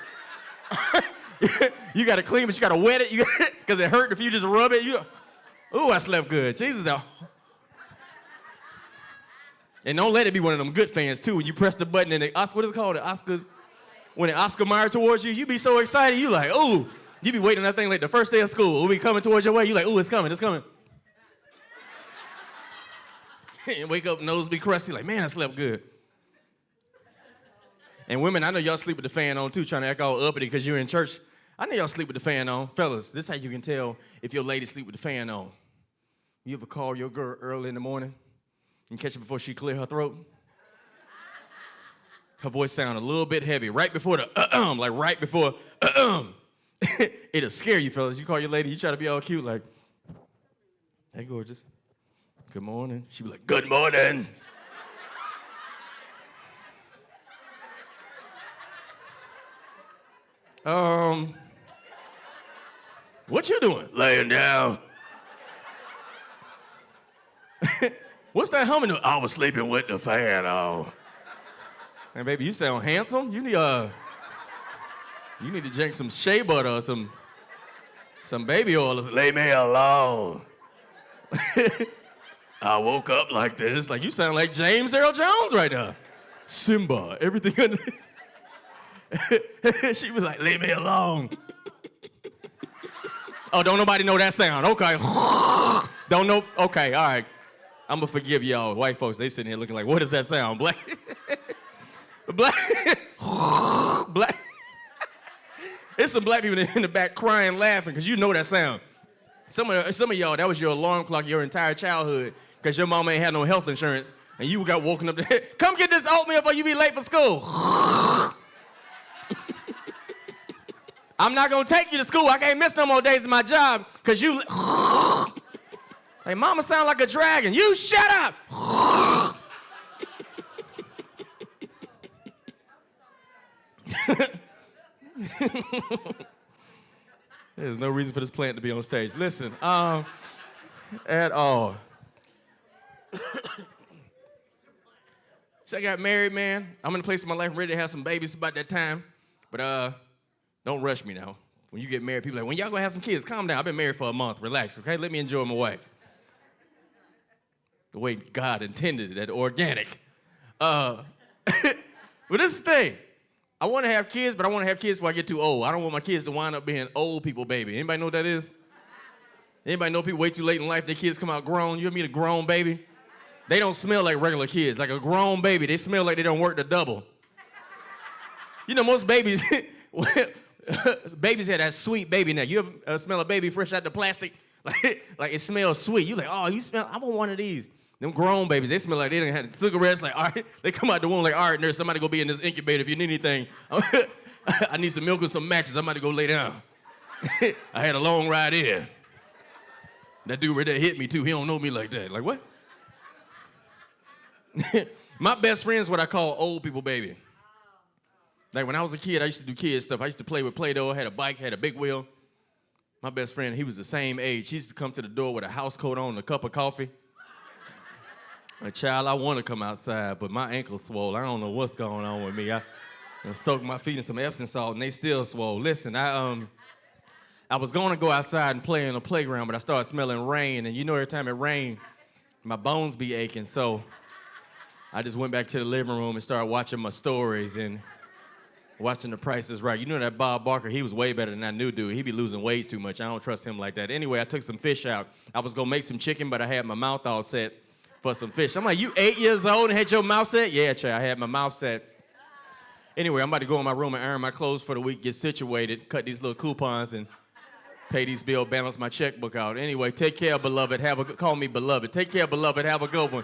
You gotta clean, but you gotta wet it, because it hurt if you just rub it. Ooh, I slept good. Jesus, though. And don't let it be one of them good fans, too. When you press the button and what is it called? The Oscar, when the Oscar Mayer towards you, you be so excited, you like, ooh. You be waiting on that thing like the first day of school. It'll be coming towards your way. You like, ooh, it's coming, it's coming. And wake up, nose be crusty, like, man, I slept good. And women, I know y'all sleep with the fan on, too, trying to act all uppity because you're in church. I know y'all sleep with the fan on. Fellas, this is how you can tell if your lady sleep with the fan on. You ever call your girl early in the morning and catch her before she clear her throat? Her voice sound a little bit heavy, right before the like right before It'll scare you, fellas. You call your lady, you try to be all cute, like, hey, gorgeous, good morning. She be like, good morning. What you doing? Laying down. What's that humming? I was sleeping with the fan on. Hey, baby, you sound handsome. You need to drink some shea butter or some baby oil. Lay me alone. I woke up like this. Like, you sound like James Earl Jones right now. Simba, everything under. She was like, leave me alone. Oh, don't nobody know that sound. Okay. Don't know. Okay, all right. I'm going to forgive y'all. White folks, they sitting here looking like, what is that sound? Black. Black. There's some black people in the back crying, laughing, because you know that sound. Some of y'all, that was your alarm clock your entire childhood, because your mama ain't had no health insurance, and you got woken up to, come get this oatmeal before you be late for school. I'm not gonna take you to school. I can't miss no more days of my job, because you, hey, mama sound like a dragon. You shut up. There's no reason for this plant to be on stage. Listen, at all. So I got married, man. I'm in a place in my life ready to have some babies about that time. But don't rush me now. When you get married, people are like, when y'all gonna have some kids? Calm down. I've been married for a month. Relax, okay? Let me enjoy my wife. The way God intended it, that organic. But this is the thing. I want to have kids, but I want to have kids before I get too old. I don't want my kids to wind up being old people baby. Anybody know what that is? Anybody know people wait too late in life, their kids come out grown? You ever meet a grown baby? They don't smell like regular kids. Like a grown baby, they smell like they don't work the double. You know, most babies, babies have that sweet baby now. You ever smell a baby fresh out the plastic? Like it smells sweet. You like, oh, you smell, I want one of these. Them grown babies, they smell like they done had cigarettes. Like, all right, they come out the womb like, all right, nurse, somebody go be in this incubator if you need anything. I need some milk and some matches. I'm about to go lay down. I had a long ride in. That dude right there hit me too. He don't know me like that. Like, what? My best friend is what I call old people baby. Like when I was a kid, I used to do kid stuff. I used to play with Play-Doh, had a bike, had a big wheel. My best friend, he was the same age. He used to come to the door with a house coat on and a cup of coffee. Like, child, I want to come outside, but my ankle's swole. I don't know what's going on with me. I soaked my feet in some Epsom salt and they still swole. Listen, I was going to go outside and play in the playground, but I started smelling rain. And you know, every time it rained, my bones be aching. So I just went back to the living room and started watching my stories and watching The Price is Right. You know that Bob Barker, he was way better than that new dude. He be losing weight too much. I don't trust him like that. Anyway, I took some fish out. I was going to make some chicken, but I had my mouth all set for some fish. I'm like, you 8 years old and had your mouth set? Yeah, child, I had my mouth set. Anyway, I'm about to go in my room and iron my clothes for the week, get situated, cut these little coupons, and pay these bills, balance my checkbook out. Anyway, take care, beloved. Call me beloved. Take care, beloved. Have a good one.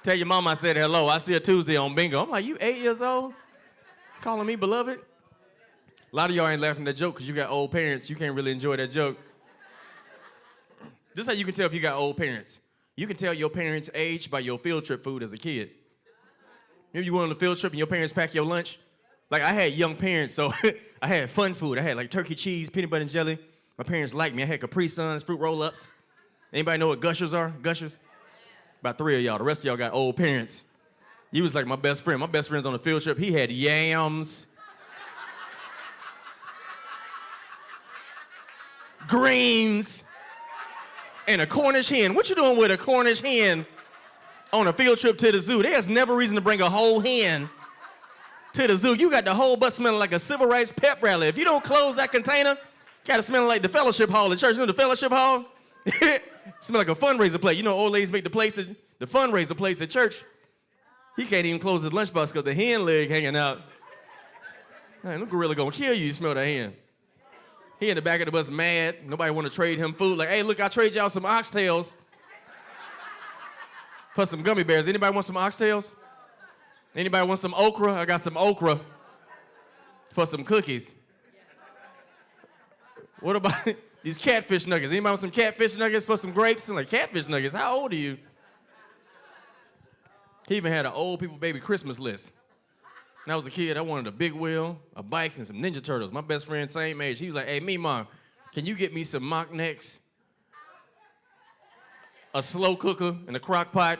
Tell your mama I said hello. I see her Tuesday on bingo. I'm like, you 8 years old? Calling me beloved? A lot of y'all ain't laughing at that joke because you got old parents. You can't really enjoy that joke. This is how you can tell if you got old parents. You can tell your parents' age by your field trip food as a kid. Maybe you went on a field trip and your parents pack your lunch. Like, I had young parents, so I had fun food. I had, like, turkey cheese, peanut butter and jelly. My parents liked me. I had Capri Suns, fruit roll-ups. Anybody know what Gushers are? Gushers? About 3 of y'all. The rest of y'all got old parents. You was like my best friend. My best friend's on a field trip. He had yams, greens, and a Cornish hen. What you doing with a Cornish hen on a field trip to the zoo? There's never reason to bring a whole hen to the zoo. You got the whole bus smelling like a civil rights pep rally. If you don't close that container, got it smelling like the fellowship hall at church. You know the fellowship hall? Smell like a fundraiser plate. You know old ladies make the fundraiser place at church. He can't even close his lunchbox because the hen leg hanging out. Man, no gorilla gonna kill you, you smell that hen. He in the back of the bus mad. Nobody want to trade him food. Like, hey, look, I trade y'all some oxtails for some gummy bears. Anybody want some oxtails? Anybody want some okra? I got some okra for some cookies. What about these catfish nuggets? Anybody want some catfish nuggets for some grapes? And like, catfish nuggets, how old are you? He even had an old people baby Christmas list. When I was a kid, I wanted a big wheel, a bike, and some Ninja Turtles. My best friend, same age, he was like, hey, Mom, can you get me some mock necks, a slow cooker, and a crock pot?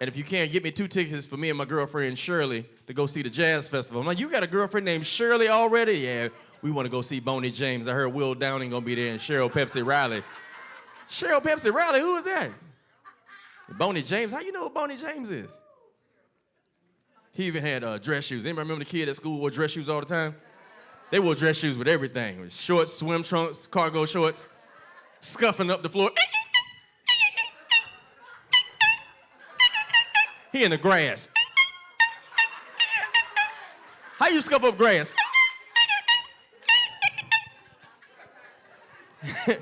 And if you can, get me 2 tickets for me and my girlfriend, Shirley, to go see the jazz festival. I'm like, you got a girlfriend named Shirley already? Yeah, we want to go see Boney James. I heard Will Downing going to be there and Cheryl Pepsi Riley. Cheryl Pepsi Riley, who is that? Boney James, how you know what Boney James is? He even had dress shoes. Anybody remember the kid at school wore dress shoes all the time? They wore dress shoes with everything. With shorts, swim trunks, cargo shorts, scuffing up the floor. He in the grass. How you scuff up grass? Hey,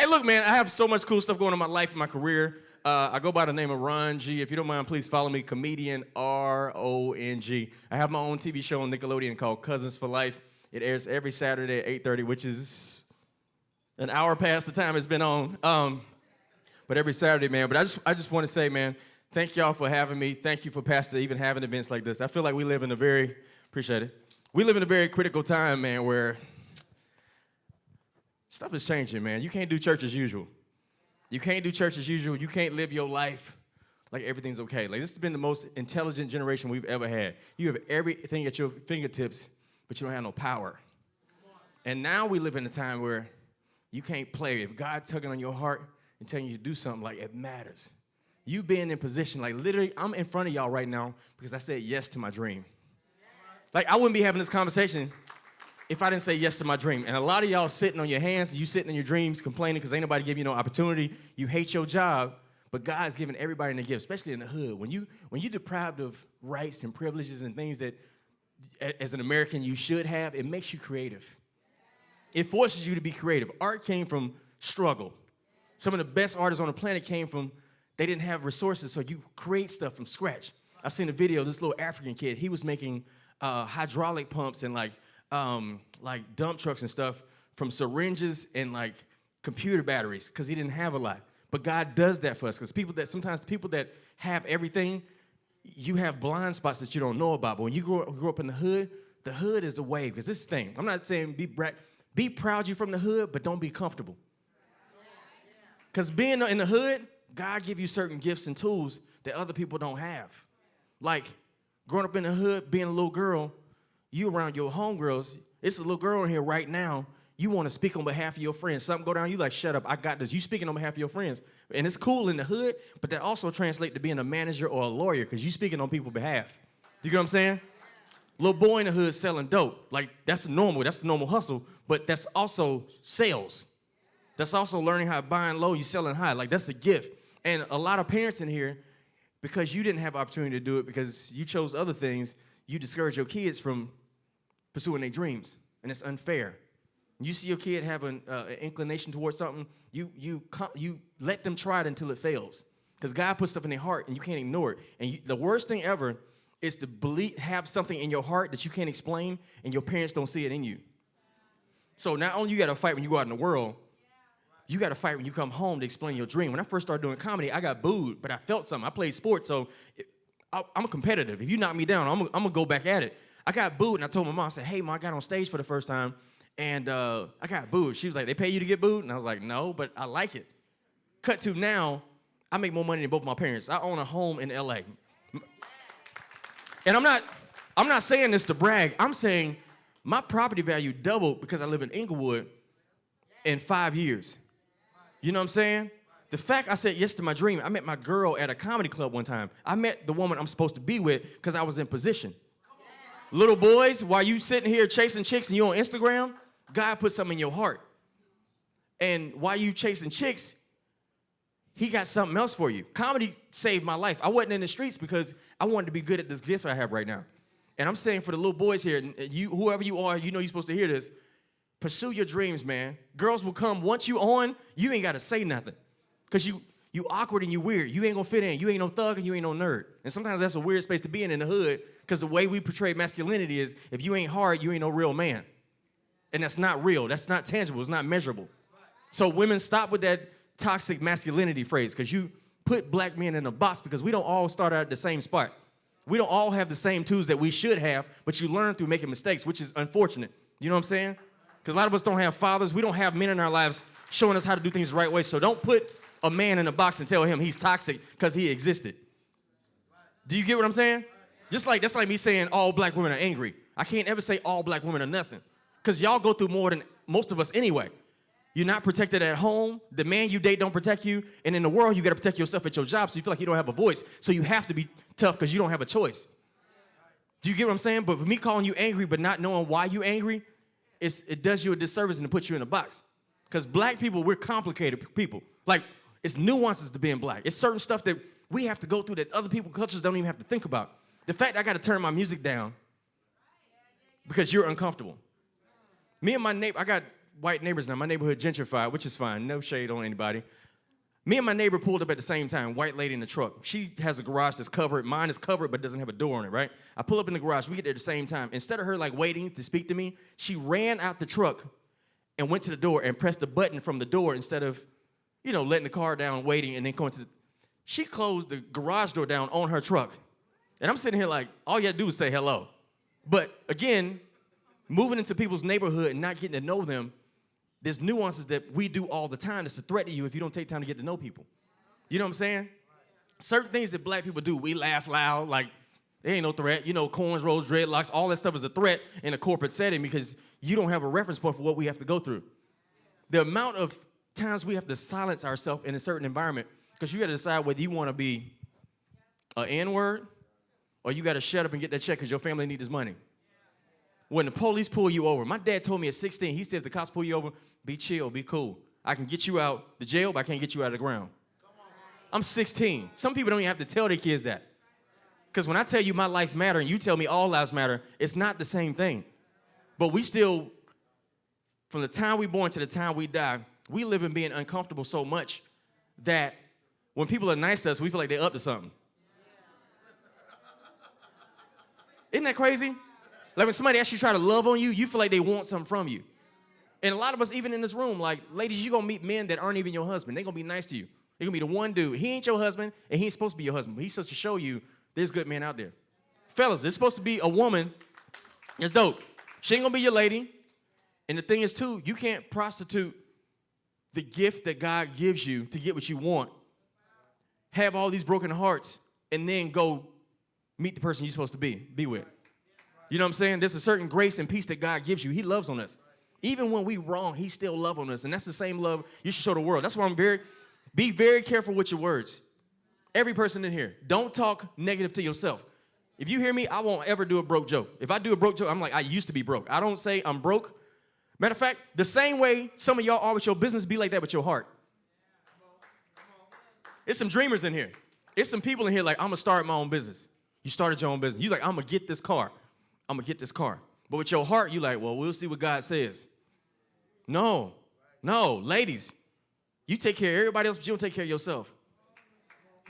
look, man, I have so much cool stuff going on in my life and my career. I go by the name of Ron G. If you don't mind, please follow me, comedian R-O-N-G. I have my own TV show on Nickelodeon called Cousins for Life. It airs every Saturday at 8:30, which is an hour past the time it's been on. But every Saturday, man. But I just want to say, man, thank y'all for having me. Thank you for Pastor even having events like this. I feel like we live in a very, appreciate it. We live in a very critical time, man, where stuff is changing, man. You can't do church as usual. You can't do church as usual. You can't live your life like everything's okay. Like, this has been the most intelligent generation we've ever had. You have everything at your fingertips, but you don't have no power. And now we live in a time where you can't play. If God's tugging on your heart and telling you to do something, like, it matters. You being in position, like, literally, I'm in front of y'all right now because I said yes to my dream. Like, I wouldn't be having this conversation if I didn't say yes to my dream. And a lot of y'all sitting on your hands, you sitting in your dreams complaining because ain't nobody giving you no opportunity. You hate your job, But God's given everybody a gift, especially in the hood. When you're deprived of rights and privileges and things that, as an American, you should have, it makes you creative. It forces you to be creative. Art came from struggle. Some of the best artists on the planet came from, they didn't have resources, so you create stuff from scratch. I seen a video of this little African kid. He was making hydraulic pumps and like dump trucks and stuff from syringes and like computer batteries because he didn't have a lot. But God does that for us because sometimes people that have everything, you have blind spots that you don't know about. But when you grow up in the hood is the wave. Because this thing, I'm not saying be proud you're from the hood, but don't be comfortable. Because being in the hood, God give you certain gifts and tools that other people don't have. Like growing up in the hood, being a little girl, you around your homegirls, it's a little girl in here right now, you want to speak on behalf of your friends. Something go down, you like, shut up, I got this. You speaking on behalf of your friends. And it's cool in the hood, but that also translates to being a manager or a lawyer because you speaking on people's behalf. You get what I'm saying? Little boy in the hood selling dope. Like, that's the normal hustle, but that's also sales. That's also learning how to buy low, you selling high. Like, that's a gift. And a lot of parents in here, because you didn't have opportunity to do it because you chose other things, you discourage your kids from pursuing their dreams, and it's unfair. You see your kid have an inclination towards something, you let them try it until it fails. Because God puts stuff in their heart, and you can't ignore it. And the worst thing ever is to have something in your heart that you can't explain, and your parents don't see it in you. So not only you got to fight when you go out in the world, you got to fight when you come home to explain your dream. When I first started doing comedy, I got booed, but I felt something. I played sports, so I'm competitive. If you knock me down, I'm going to go back at it. I got booed, and I told my mom, I said, hey, Mom, I got on stage for the first time, and I got booed. She was like, they pay you to get booed? And I was like, no, but I like it. Cut to now, I make more money than both my parents. I own a home in L.A. And I'm not saying this to brag. I'm saying my property value doubled because I live in Inglewood in 5 years. You know what I'm saying? The fact I said yes to my dream, I met my girl at a comedy club one time. I met the woman I'm supposed to be with because I was in position. Little boys, while you sitting here chasing chicks and you on Instagram, God put something in your heart. And while you chasing chicks, he got something else for you. Comedy saved my life. I wasn't in the streets because I wanted to be good at this gift I have right now. And I'm saying for the little boys here, whoever you are, you know you're supposed to hear this, pursue your dreams, man. Girls will come. Once you on, you ain't got to say nothing. Because you awkward and you weird. You ain't going to fit in. You ain't no thug and you ain't no nerd. And sometimes that's a weird space to be in the hood because the way we portray masculinity is if you ain't hard, you ain't no real man. And that's not real. That's not tangible. It's not measurable. So women, stop with that toxic masculinity phrase because you put black men in a box because we don't all start out at the same spot. We don't all have the same tools that we should have, but you learn through making mistakes, which is unfortunate. You know what I'm saying? Because a lot of us don't have fathers. We don't have men in our lives showing us how to do things the right way. So don't put a man in a box and tell him he's toxic because he existed. Do you get what I'm saying? Just like that's like me saying all black women are angry. I can't ever say all black women are nothing because y'all go through more than most of us anyway. You're not protected at home. The man you date don't protect you. And in the world, you got to protect yourself at your job so you feel like you don't have a voice. So you have to be tough because you don't have a choice. Do you get what I'm saying? But for me calling you angry but not knowing why you're angry, it does you a disservice and it puts you in a box. Because black people, we're complicated people. Like, it's nuances to being black. It's certain stuff that we have to go through that other people, cultures don't even have to think about. The fact I got to turn my music down because you're uncomfortable. Me and my neighbor, I got white neighbors now. My neighborhood gentrified, which is fine. No shade on anybody. Me and my neighbor pulled up at the same time, white lady in the truck. She has a garage that's covered. Mine is covered but doesn't have a door on it, right? I pull up in the garage. We get there at the same time. Instead of her like waiting to speak to me, she ran out the truck and went to the door and pressed the button from the door instead of, letting the car down, waiting, and then going to She closed the garage door down on her truck. And I'm sitting here like, all you had to do was say hello. But again, moving into people's neighborhood and not getting to know them, there's nuances that we do all the time that's a threat to you if you don't take time to get to know people. You know what I'm saying? Certain things that black people do, we laugh loud, like, there ain't no threat. Corns, rolls, dreadlocks, all that stuff is a threat in a corporate setting because you don't have a reference point for what we have to go through. The amount of times we have to silence ourselves in a certain environment because you got to decide whether you want to be an N-word or you got to shut up and get that check because your family needs this money. When the police pull you over, my dad told me at 16, he said if the cops pull you over, be chill, be cool. I can get you out the jail, but I can't get you out of the ground. I'm 16. Some people don't even have to tell their kids that. Because when I tell you my life matter and you tell me all lives matter, it's not the same thing. But we still, from the time we born to the time we die, we live in being uncomfortable so much that when people are nice to us, we feel like they're up to something. Isn't that crazy? Like when somebody actually try to love on you, you feel like they want something from you. And a lot of us, even in this room, like, ladies, you're going to meet men that aren't even your husband. They're going to be nice to you. They're going to be the one dude. He ain't your husband, and he ain't supposed to be your husband. But he's supposed to show you there's good men out there. Fellas, there's supposed to be a woman that's dope. She ain't going to be your lady. And the thing is, too, you can't prostitute the gift that God gives you to get what you want, have all these broken hearts, and then go meet the person you're supposed to be with. You know what I'm saying? There's a certain grace and peace that God gives you. He loves on us. Even when we wrong, he still loves on us. And that's the same love you should show the world. That's why be very careful with your words. Every person in here, don't talk negative to yourself. If you hear me, I won't ever do a broke joke. If I do a broke joke, I'm like, I used to be broke. I don't say I'm broke. Matter of fact, the same way some of y'all are with your business, be like that with your heart. It's some dreamers in here. It's some people in here like, I'm going to start my own business. You started your own business. You like, I'm going to get this car. I'm going to get this car. But with your heart, you like, well, we'll see what God says. No, ladies, you take care of everybody else, but you don't take care of yourself.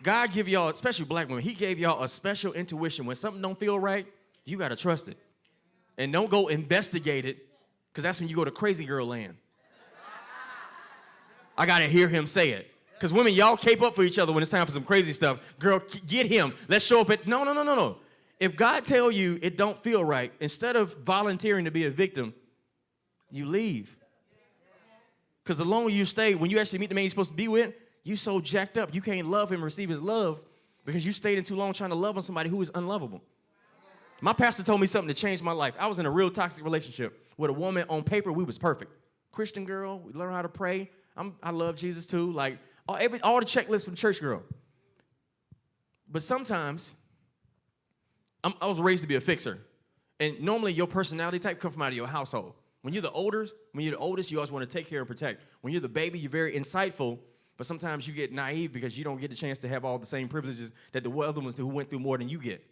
God give y'all, especially black women, he gave y'all a special intuition. When something don't feel right, you got to trust it. And don't go investigate it, because that's when you go to crazy girl land. I got to hear him say it. Because women, y'all cape up for each other when it's time for some crazy stuff. Girl, get him. Let's show up at, no. If God tell you it don't feel right, instead of volunteering to be a victim, you leave. Because the longer you stay, when you actually meet the man you're supposed to be with, you so jacked up, you can't love him, receive his love, because you stayed in too long trying to love on somebody who is unlovable. My pastor told me something that changed my life. I was in a real toxic relationship with a woman. On paper, we was perfect. Christian girl, we learned how to pray. I love Jesus too. Like all the checklists from church girl. But sometimes, I was raised to be a fixer. And normally your personality type comes from out of your household. When you're the oldest, you always want to take care and protect. When you're the baby, you're very insightful, but sometimes you get naive because you don't get the chance to have all the same privileges that the other ones who went through more than you get.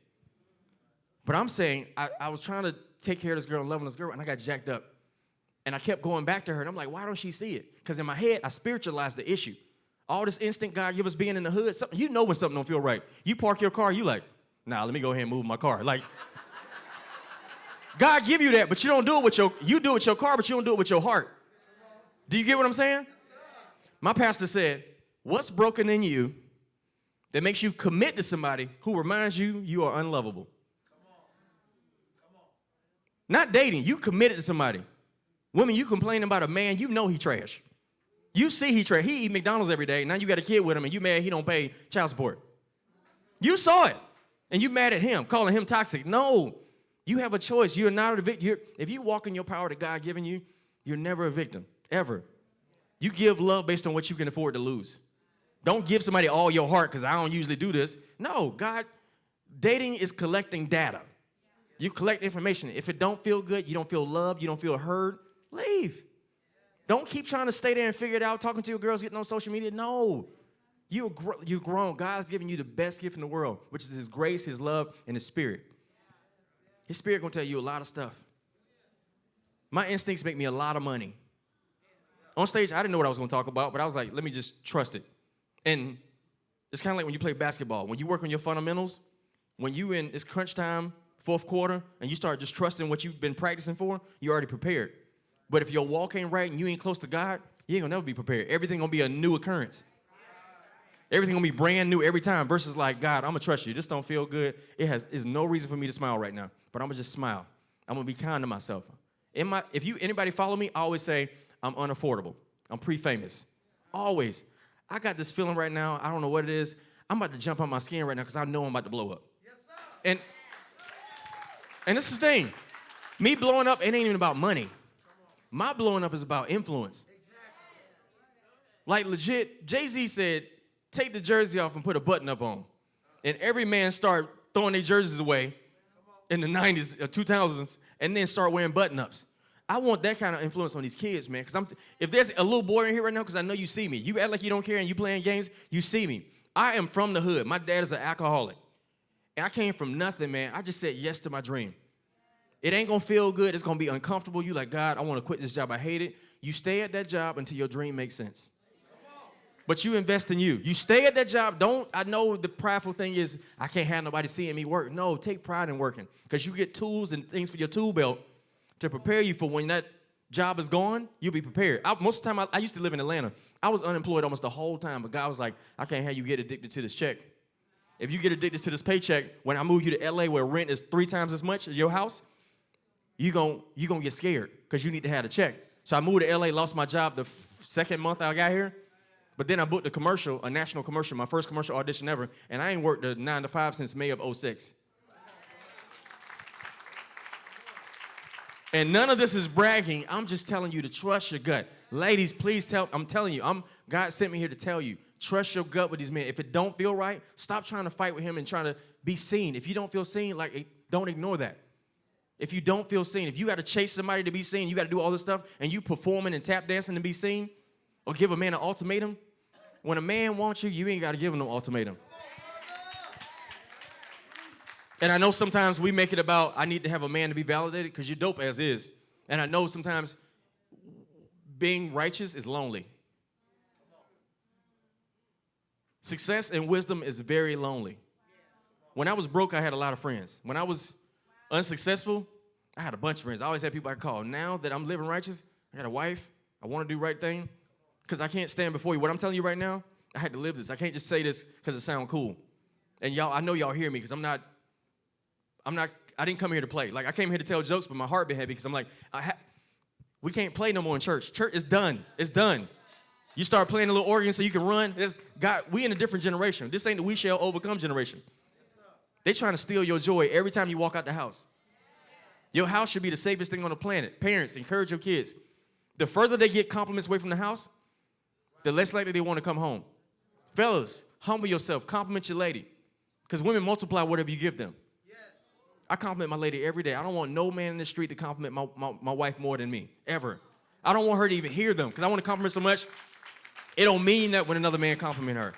But I'm saying, I was trying to take care of this girl and loving this girl, and I got jacked up. And I kept going back to her, and I'm like, why don't she see it? Because in my head, I spiritualized the issue. All this instinct God give us being in the hood, you know when something don't feel right. You park your car, you like, nah, let me go ahead and move my car. Like, God give you that, but you don't do it with you do it with your car, but you don't do it with your heart. Do you get what I'm saying? My pastor said, what's broken in you that makes you commit to somebody who reminds you you are unlovable? Not dating, you committed to somebody. Women, you complain about a man, you know he trash. You see he trash. He eat McDonald's every day. Now you got a kid with him and you mad he don't pay child support. You saw it. And you mad at him, calling him toxic. No, you have a choice. You're not a victim. If you walk in your power that God given you, you're never a victim, ever. You give love based on what you can afford to lose. Don't give somebody all your heart because I don't usually do this. No, dating is collecting data. You collect information. If it don't feel good, you don't feel loved, you don't feel heard, leave. Don't keep trying to stay there and figure it out, talking to your girls, getting on social media. No. You're grown. God's giving you the best gift in the world, which is his grace, his love, and his spirit. His spirit going to tell you a lot of stuff. My instincts make me a lot of money. On stage, I didn't know what I was going to talk about, but I was like, let me just trust it. And it's kind of like when you play basketball. When you work on your fundamentals, when you in it's crunch time, fourth quarter, and you start just trusting what you've been practicing for, you're already prepared. But if your walk ain't right and you ain't close to God, you ain't going to never be prepared. Everything going to be a new occurrence. Everything going to be brand new every time versus like, God, I'm going to trust you. This don't feel good. There's no reason for me to smile right now, but I'm going to just smile. I'm going to be kind to myself. If anybody follow me, I always say I'm unaffordable. I'm pre-famous. Always. I got this feeling right now. I don't know what it is. I'm about to jump on my skin right now because I know I'm about to blow up. Yes, sir. And this is the thing. Me blowing up, it ain't even about money. My blowing up is about influence. Like legit, Jay-Z said, take the jersey off and put a button up on. And every man start throwing their jerseys away in the 90s or 2000s and then start wearing button-ups. I want that kind of influence on these kids, man. Because if there's a little boy in here right now, because I know you see me. You act like you don't care and you playing games, you see me. I am from the hood. My dad is an alcoholic. And I came from nothing, man. I just said yes to my dream. It ain't gonna feel good. It's gonna be uncomfortable. You like, God, I wanna quit this job. I hate it. You stay at that job until your dream makes sense. But you invest in you. You stay at that job. I know the prideful thing is, I can't have nobody seeing me work. No, take pride in working. Because you get tools and things for your tool belt to prepare you for when that job is gone, you'll be prepared. Most of the time, I used to live in Atlanta. I was unemployed almost the whole time, but God was like, I can't have you get addicted to this check. If you get addicted to this paycheck, when I move you to LA where rent is 3 times as much as your house, you're gonna get scared because you need to have a check. So I moved to LA, lost my job the second month I got here. But then I booked a national commercial, my first commercial audition ever, and I ain't worked a 9 to 5 since May of 06. And none of this is bragging. I'm just telling you to trust your gut. Ladies, please I'm telling you, God sent me here to tell you, trust your gut with these men. If it don't feel right, stop trying to fight with him and trying to be seen. If you don't feel seen, don't ignore that. If you don't feel seen, if you got to chase somebody to be seen, you got to do all this stuff, and you performing and tap dancing to be seen, or give a man an ultimatum, when a man wants you, you ain't got to give him no ultimatum. And I know sometimes we make it about, I need to have a man to be validated because you're dope as is. And I know sometimes being righteous is lonely. Success and wisdom is very lonely. When I was broke, I had a lot of friends. When I was unsuccessful, I had a bunch of friends. I always had people I call. Now that I'm living righteous, I got a wife, I want to do right thing, because I can't stand before you. What I'm telling you right now, I had to live this. I can't just say this because it sounds cool. And y'all, I know y'all hear me because I didn't come here to play. Like, I came here to tell jokes, but my heart been heavy because I'm like, we can't play no more in church. Church is done. It's done. You start playing a little organ so you can run. We in a different generation. This ain't the we shall overcome generation. They trying to steal your joy every time you walk out the house. Your house should be the safest thing on the planet. Parents, encourage your kids. The further they get compliments away from the house, the less likely they want to come home. Fellas, humble yourself. Compliment your lady. Because women multiply whatever you give them. I compliment my lady every day. I don't want no man in the street to compliment my wife more than me, ever. I don't want her to even hear them because I want to compliment so much. It don't mean that when another man compliment her.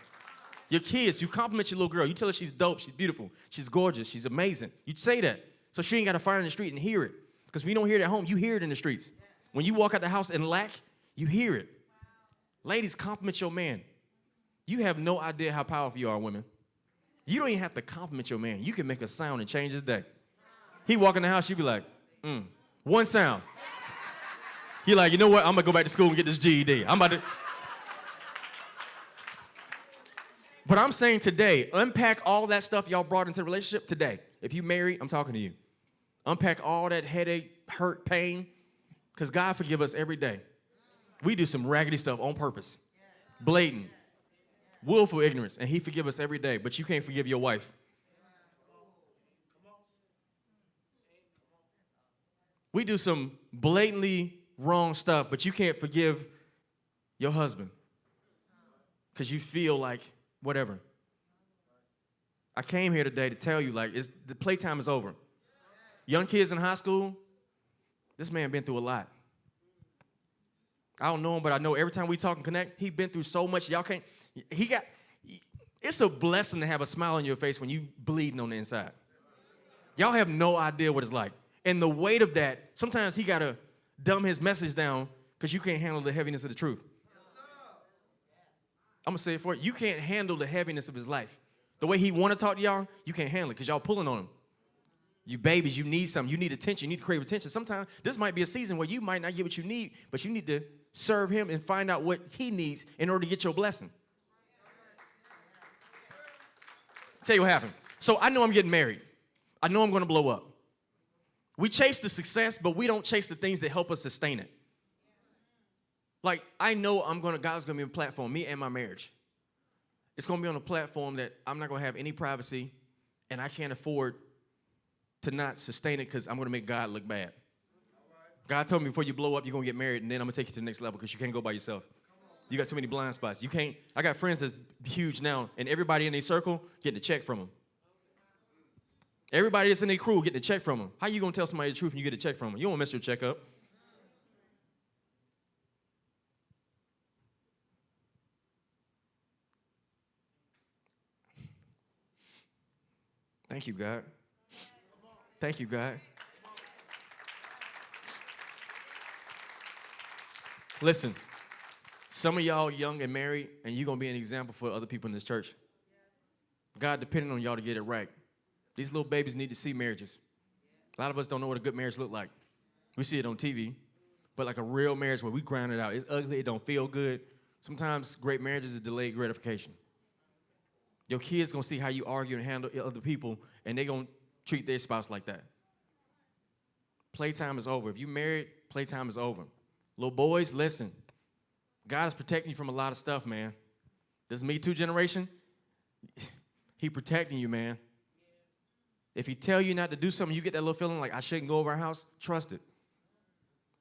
Your kids, you compliment your little girl. You tell her she's dope, she's beautiful, she's gorgeous, she's amazing. You say that so she ain't got to fire in the street and hear it. Because we don't hear it at home, you hear it in the streets. When you walk out the house and lack, you hear it. Ladies, compliment your man. You have no idea how powerful you are, women. You don't even have to compliment your man. You can make a sound and change his day. He walk in the house, she be like, one sound. He like, you know what? I'm gonna go back to school and get this GED. I'm about to. But I'm saying today, unpack all that stuff y'all brought into the relationship today. If you married, I'm talking to you. Unpack all that headache, hurt, pain, because God forgive us every day. We do some raggedy stuff on purpose, blatant, willful ignorance, and he forgive us every day, but you can't forgive your wife. We do some blatantly wrong stuff, but you can't forgive your husband because you feel like whatever. I came here today to tell you, the playtime is over. Young kids in high school, this man been through a lot. I don't know him, but I know every time we talk and connect, he been through so much. It's a blessing to have a smile on your face when you bleeding on the inside. Y'all have no idea what it's like. And the weight of that, sometimes he got to dumb his message down because you can't handle the heaviness of the truth. I'm going to say it for you. You can't handle the heaviness of his life. The way he want to talk to y'all, you can't handle it because y'all pulling on him. You babies, you need something. You need attention. You need to crave attention. Sometimes this might be a season where you might not get what you need, but you need to serve him and find out what he needs in order to get your blessing. Tell you what happened. So I know I'm getting married. I know I'm going to blow up. We chase the success, but we don't chase the things that help us sustain it. Like, I know God's going to be on a platform, me and my marriage. It's going to be on a platform that I'm not going to have any privacy, and I can't afford to not sustain it because I'm going to make God look bad. God told me before you blow up, you're going to get married, and then I'm going to take you to the next level because you can't go by yourself. You got too many blind spots. I got friends that's huge now, and everybody in their circle getting a check from them. Everybody that's in their crew getting a check from them. How you going to tell somebody the truth when you get a check from them? You don't mess your check up. Thank you, God. Thank you, God. Listen, some of y'all young and married, and you're going to be an example for other people in this church. God depending on y'all to get it right. These little babies need to see marriages. A lot of us don't know what a good marriage look like. We see it on TV, but like a real marriage where we grind it out. It's ugly, it don't feel good. Sometimes great marriages is delayed gratification. Your kids gonna see how you argue and handle other people, and they gonna treat their spouse like that. Playtime is over. If you married, playtime is over. Little boys, listen. God is protecting you from a lot of stuff, man. This Me Too generation, he protecting you, man. If he tell you not to do something, you get that little feeling like I shouldn't go over our house, trust it.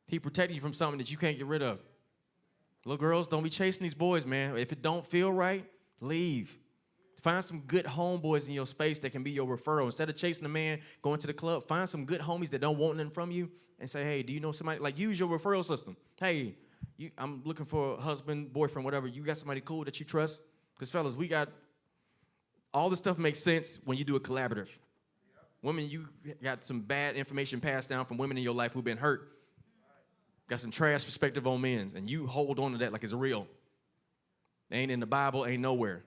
He protecting you from something that you can't get rid of. Little girls, don't be chasing these boys, man. If it don't feel right, leave. Find some good homeboys in your space that can be your referral. Instead of chasing a man, going to the club, find some good homies that don't want nothing from you and say, hey, do you know somebody? Like, use your referral system. Hey, I'm looking for a husband, boyfriend, whatever. You got somebody cool that you trust? Because, fellas, we got all this stuff makes sense when you do a collaborative. Women, you got some bad information passed down from women in your life who've been hurt. Got some trash perspective on men, and you hold on to that like it's real. Ain't in the Bible, ain't nowhere.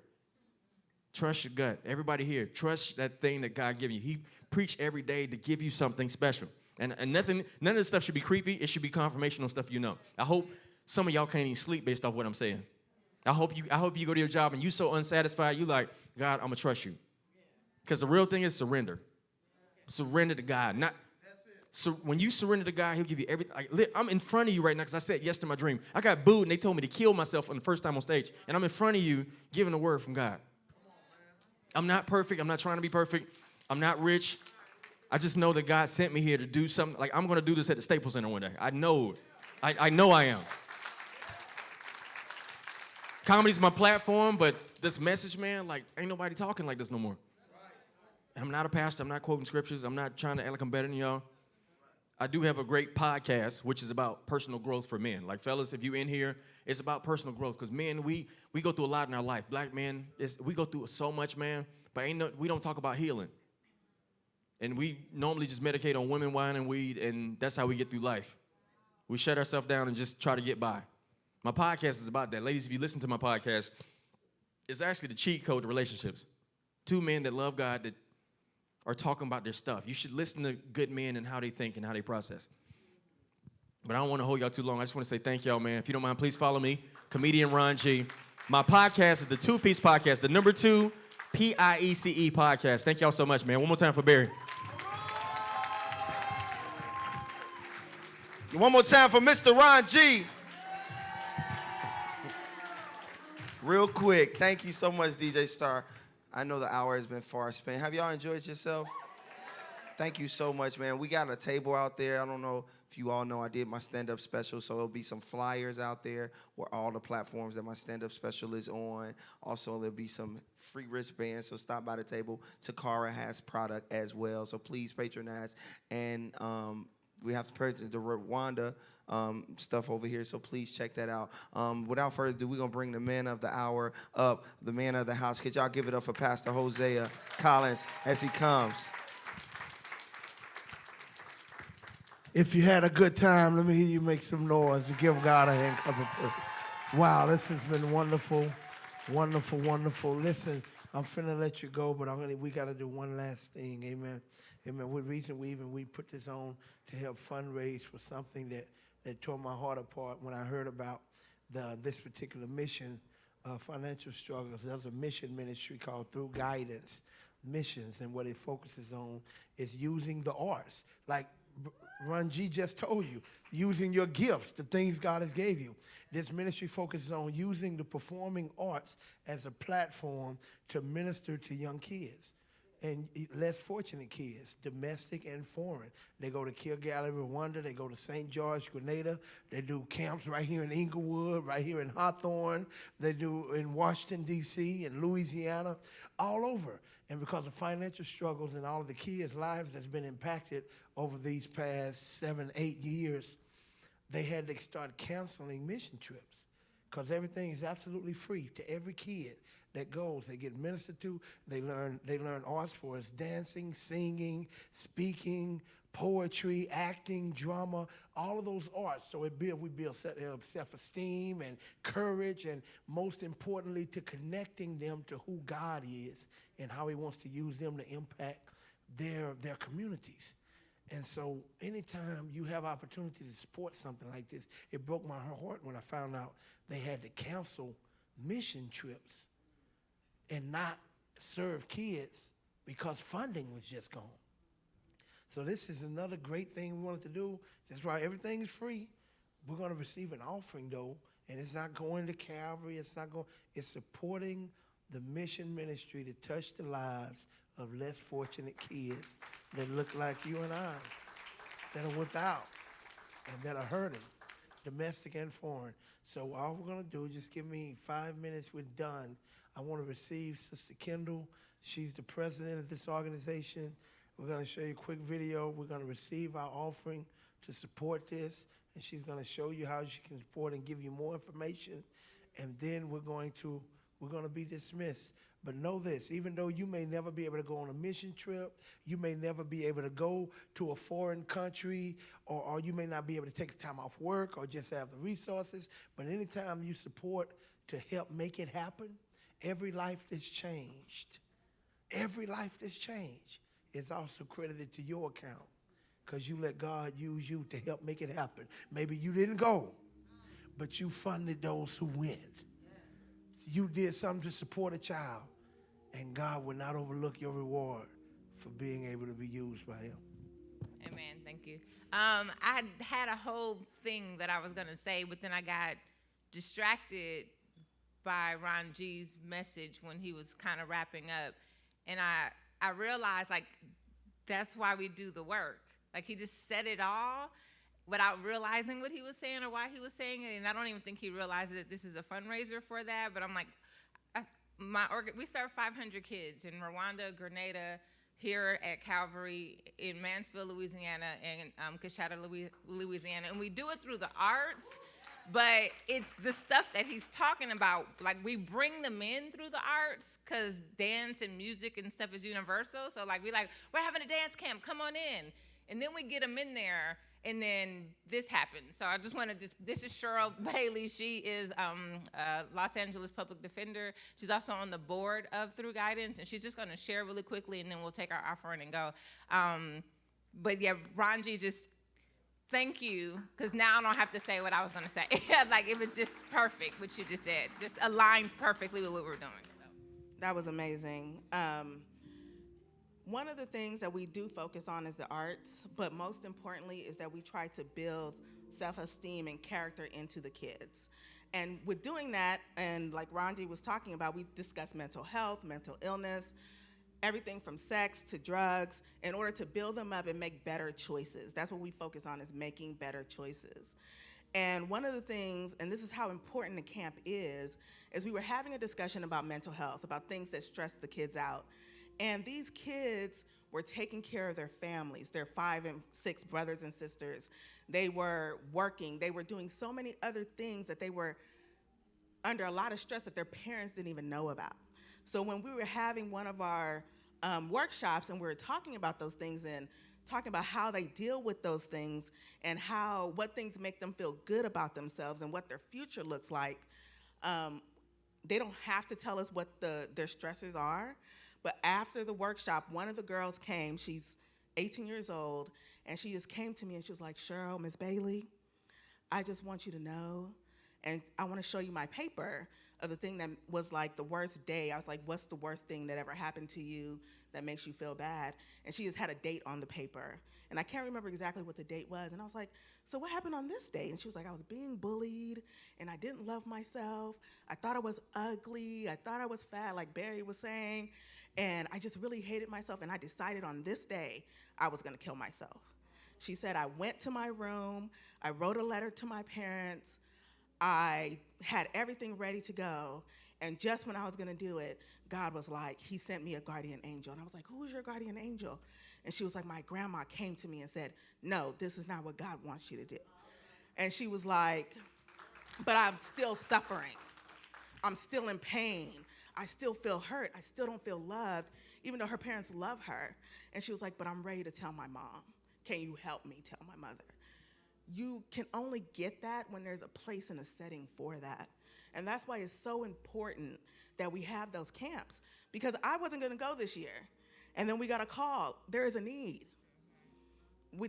Trust your gut. Everybody here, trust that thing that God gave you. He preached every day to give you something special. And none of this stuff should be creepy. It should be confirmational stuff you know. I hope some of y'all can't even sleep based off what I'm saying. I hope you go to your job and you so unsatisfied, you like, God, I'm going to trust you. Because the real thing is surrender. Surrender to God. So when you surrender to God, he'll give you everything. I'm in front of you right now because I said yes to my dream. I got booed and they told me to kill myself on the first time on stage. And I'm in front of you giving a word from God. I'm not perfect. I'm not trying to be perfect. I'm not rich. I just know that God sent me here to do something. Like, I'm going to do this at the Staples Center one day. I know it. I know I am. Comedy's my platform, but this message, man, like, ain't nobody talking like this no more. I'm not a pastor. I'm not quoting scriptures. I'm not trying to act like I'm better than y'all. I do have a great podcast, which is about personal growth for men. Like, fellas, if you in here, it's about personal growth. Because men, we go through a lot in our life. Black men, we go through so much, man. But we don't talk about healing. And we normally just medicate on women, wine, and weed, and that's how we get through life. We shut ourselves down and just try to get by. My podcast is about that. Ladies, if you listen to my podcast, it's actually the cheat code to relationships. Two men that love God that are talking about their stuff. You should listen to good men and how they think and how they process. But I don't want to hold y'all too long. I just want to say thank y'all, man. If you don't mind, please follow me, comedian Ron G. My podcast is the Two Piece Podcast, the number 2 PIECE podcast. Thank y'all so much, man. One more time for Barry. One more time for Mr. Ron G. Real quick, thank you so much, DJ Star. I know the hour has been far spent. Have y'all enjoyed yourself? Thank you so much, man. We got a table out there. I don't know if you all know I did my stand-up special, so there'll be some flyers out there where all the platforms that my stand-up special is on. Also, there'll be some free wristbands, so stop by the table. Tacarra has product as well, so please patronize. And we have to purchase the Rwanda stuff over here, so please check that out. Without further ado, we're going to bring the man of the hour up, the man of the house. Could y'all give it up for Pastor Hosea Collins as he comes? If you had a good time, let me hear you make some noise and give God a hand clap of praise. Wow, this has been wonderful, wonderful, wonderful. Listen, I'm finna let you go, but we got to do one last thing, amen. Amen. The reason we put this on to help fundraise for something that tore my heart apart when I heard about this particular mission, financial struggles. There's a mission ministry called Through Guidance Missions, and what it focuses on is using the arts, like Ron G just told you, using your gifts, the things God has gave you. This ministry focuses on using the performing arts as a platform to minister to young kids and less fortunate kids, domestic and foreign. They go to Kigali, Rwanda. They go to St. George, Grenada. They do camps right here in Inglewood, right here in Hawthorne. They do in Washington, D.C., and Louisiana, all over. And because of financial struggles and all of the kids' lives that's been impacted over these past 7, 8 years, they had to start canceling mission trips because everything is absolutely free to every kid that goes. They get ministered to. They learn arts for us: dancing, singing, speaking, poetry, acting, drama, all of those arts. So we build self-esteem and courage, and most importantly, to connecting them to who God is and how he wants to use them to impact their communities. And so anytime you have opportunity to support something like this, it broke my heart when I found out they had to cancel mission trips and not serve kids because funding was just gone. So this is another great thing we wanted to do. That's why everything is free. We're going to receive an offering, though, and it's not going to Calvary. It's supporting the mission ministry to touch the lives of less fortunate kids that look like you and I, that are without and that are hurting, domestic and foreign. So all we're going to do is just give me 5 minutes. We're done. I want to receive Sister Kendall. She's the president of this organization. We're going to show you a quick video. We're going to receive our offering to support this, and she's going to show you how she can support and give you more information. And then we're going to be dismissed. But know this, even though you may never be able to go on a mission trip, you may never be able to go to a foreign country, or you may not be able to take time off work or just have the resources, but anytime you support to help make it happen, every life that's changed is also credited to your account because you let God use you to help make it happen. Maybe you didn't go, but you funded those who went. You did something to support a child, and God will not overlook your reward for being able to be used by him. Amen. Thank you. I had a whole thing that I was going to say, but then I got distracted by Ron G's message when he was kind of wrapping up. And I realized, like, that's why we do the work. Like, he just said it all without realizing what he was saying or why he was saying it. And I don't even think he realized that this is a fundraiser for that. But I'm like, we serve 500 kids in Rwanda, Grenada, here at Calvary, in Mansfield, Louisiana, and Coshada, Louisiana. And we do it through the arts. But it's the stuff that he's talking about. Like, we bring them in through the arts because dance and music and stuff is universal. So, like, we're having a dance camp. Come on in. And then we get them in there, and then this happens. So I just want to this is Cheryl Bailey. She is a Los Angeles public defender. She's also on the board of Through Guidance, and she's just going to share really quickly, and then we'll take our offering and go. But, yeah, Ron G, just thank you, because now I don't have to say what I was going to say. Like, it was just perfect, what you just said. Just aligned perfectly with what we're doing. So. That was amazing. One of the things that we do focus on is the arts, but most importantly is that we try to build self-esteem and character into the kids. And with doing that, and like Ronji was talking about, we discuss mental health, mental illness, everything from sex to drugs, in order to build them up and make better choices. That's what we focus on, is making better choices. And one of the things, and this is how important the camp is we were having a discussion about mental health, about things that stress the kids out. And these kids were taking care of their families, their 5 and 6 brothers and sisters. They were working, they were doing so many other things that they were under a lot of stress that their parents didn't even know about. So when we were having one of our workshops and we were talking about those things and talking about how they deal with those things and what things make them feel good about themselves and what their future looks like, they don't have to tell us what their stressors are. But after the workshop, one of the girls came, she's 18 years old, and she just came to me and she was like, Cheryl, Miss Bailey, I just want you to know, and I want to show you my paper of the thing that was like the worst day. I was like, what's the worst thing that ever happened to you that makes you feel bad? And she just had a date on the paper. And I can't remember exactly what the date was. And I was like, so what happened on this date? And she was like, I was being bullied, and I didn't love myself. I thought I was ugly. I thought I was fat, like Barry was saying. And I just really hated myself, and I decided on this day I was gonna kill myself. She said, I went to my room, I wrote a letter to my parents, I had everything ready to go, and just when I was gonna do it, God was like, he sent me a guardian angel. And I was like, who is your guardian angel? And she was like, my grandma came to me and said, no, this is not what God wants you to do. And she was like, but I'm still suffering. I'm still in pain. I still feel hurt. I still don't feel loved, even though her parents love her. And she was like, but I'm ready to tell my mom. Can you help me tell my mother? You can only get that when there's a place and a setting for that. And that's why it's so important that we have those camps. Because I wasn't going to go this year. And then we got a call. There is a need.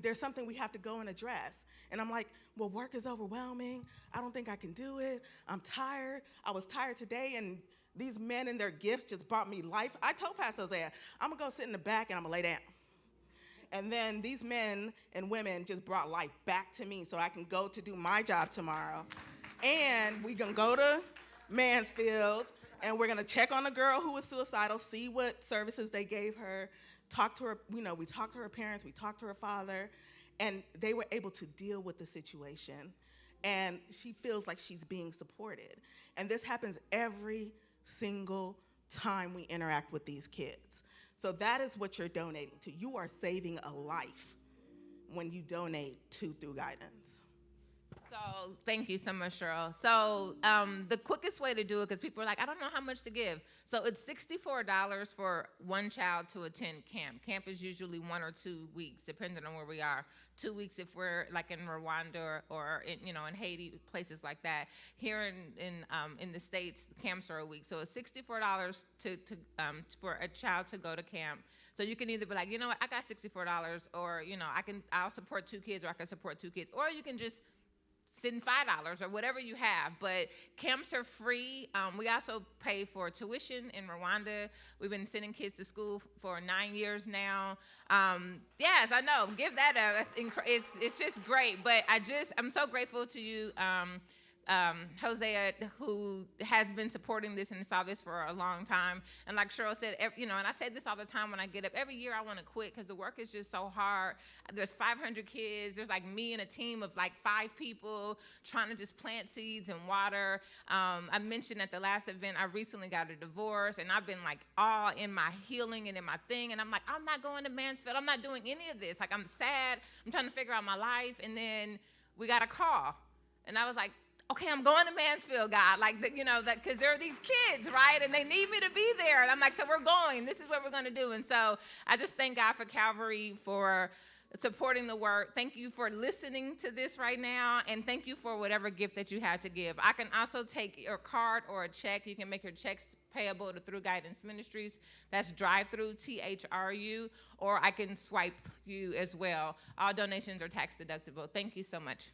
There's something we have to go and address. And I'm like, well, work is overwhelming. I don't think I can do it. I'm tired. I was tired today, and these men and their gifts just brought me life. I told Pastor Isiah, I'm going to go sit in the back and I'm going to lay down. And then these men and women just brought life back to me so I can go to do my job tomorrow. And we can go to Mansfield, and we're going to check on a girl who was suicidal, see what services they gave her, talk to her, we talked to her parents, we talked to her father, and they were able to deal with the situation. And she feels like she's being supported. And this happens every single time we interact with these kids. So that is what you're donating to. You are saving a life when you donate to Through Guidance. So thank you so much, Cheryl. So the quickest way to do it, because people are like, I don't know how much to give. So it's $64 for one child to attend camp. Camp is usually 1 or 2 weeks, depending on where we are. 2 weeks if we're like in Rwanda or in Haiti, places like that. Here in the States, camps are a week. So it's $64 for a child to go to camp. So you can either be like, you know what, I got $64, or I'll support 2 kids, or I can support 2 kids, or you can just send $5 or whatever you have. But camps are free. We also pay for tuition in Rwanda. We've been sending kids to school for 9 years now. Yes, I know. Give that up. It's just great. But I'm so grateful to you, Hosea, who has been supporting this and saw this for a long time. And like Cheryl said, and I say this all the time when I get up, every year I want to quit because the work is just so hard. There's 500 kids. There's like me and a team of like 5 people trying to just plant seeds and water. I mentioned at the last event, I recently got a divorce, and I've been like all in my healing and in my thing. And I'm like, I'm not going to Mansfield. I'm not doing any of this. Like, I'm sad. I'm trying to figure out my life. And then we got a call. And I was like, okay, I'm going to Mansfield, God, because there are these kids, right? And they need me to be there. And I'm like, so we're going. This is what we're going to do. And so I just thank God for Calvary for supporting the work. Thank you for listening to this right now. And thank you for whatever gift that you have to give. I can also take your card or a check. You can make your checks payable to Through Guidance Ministries. That's drive-through, THRU, or I can swipe you as well. All donations are tax deductible. Thank you so much.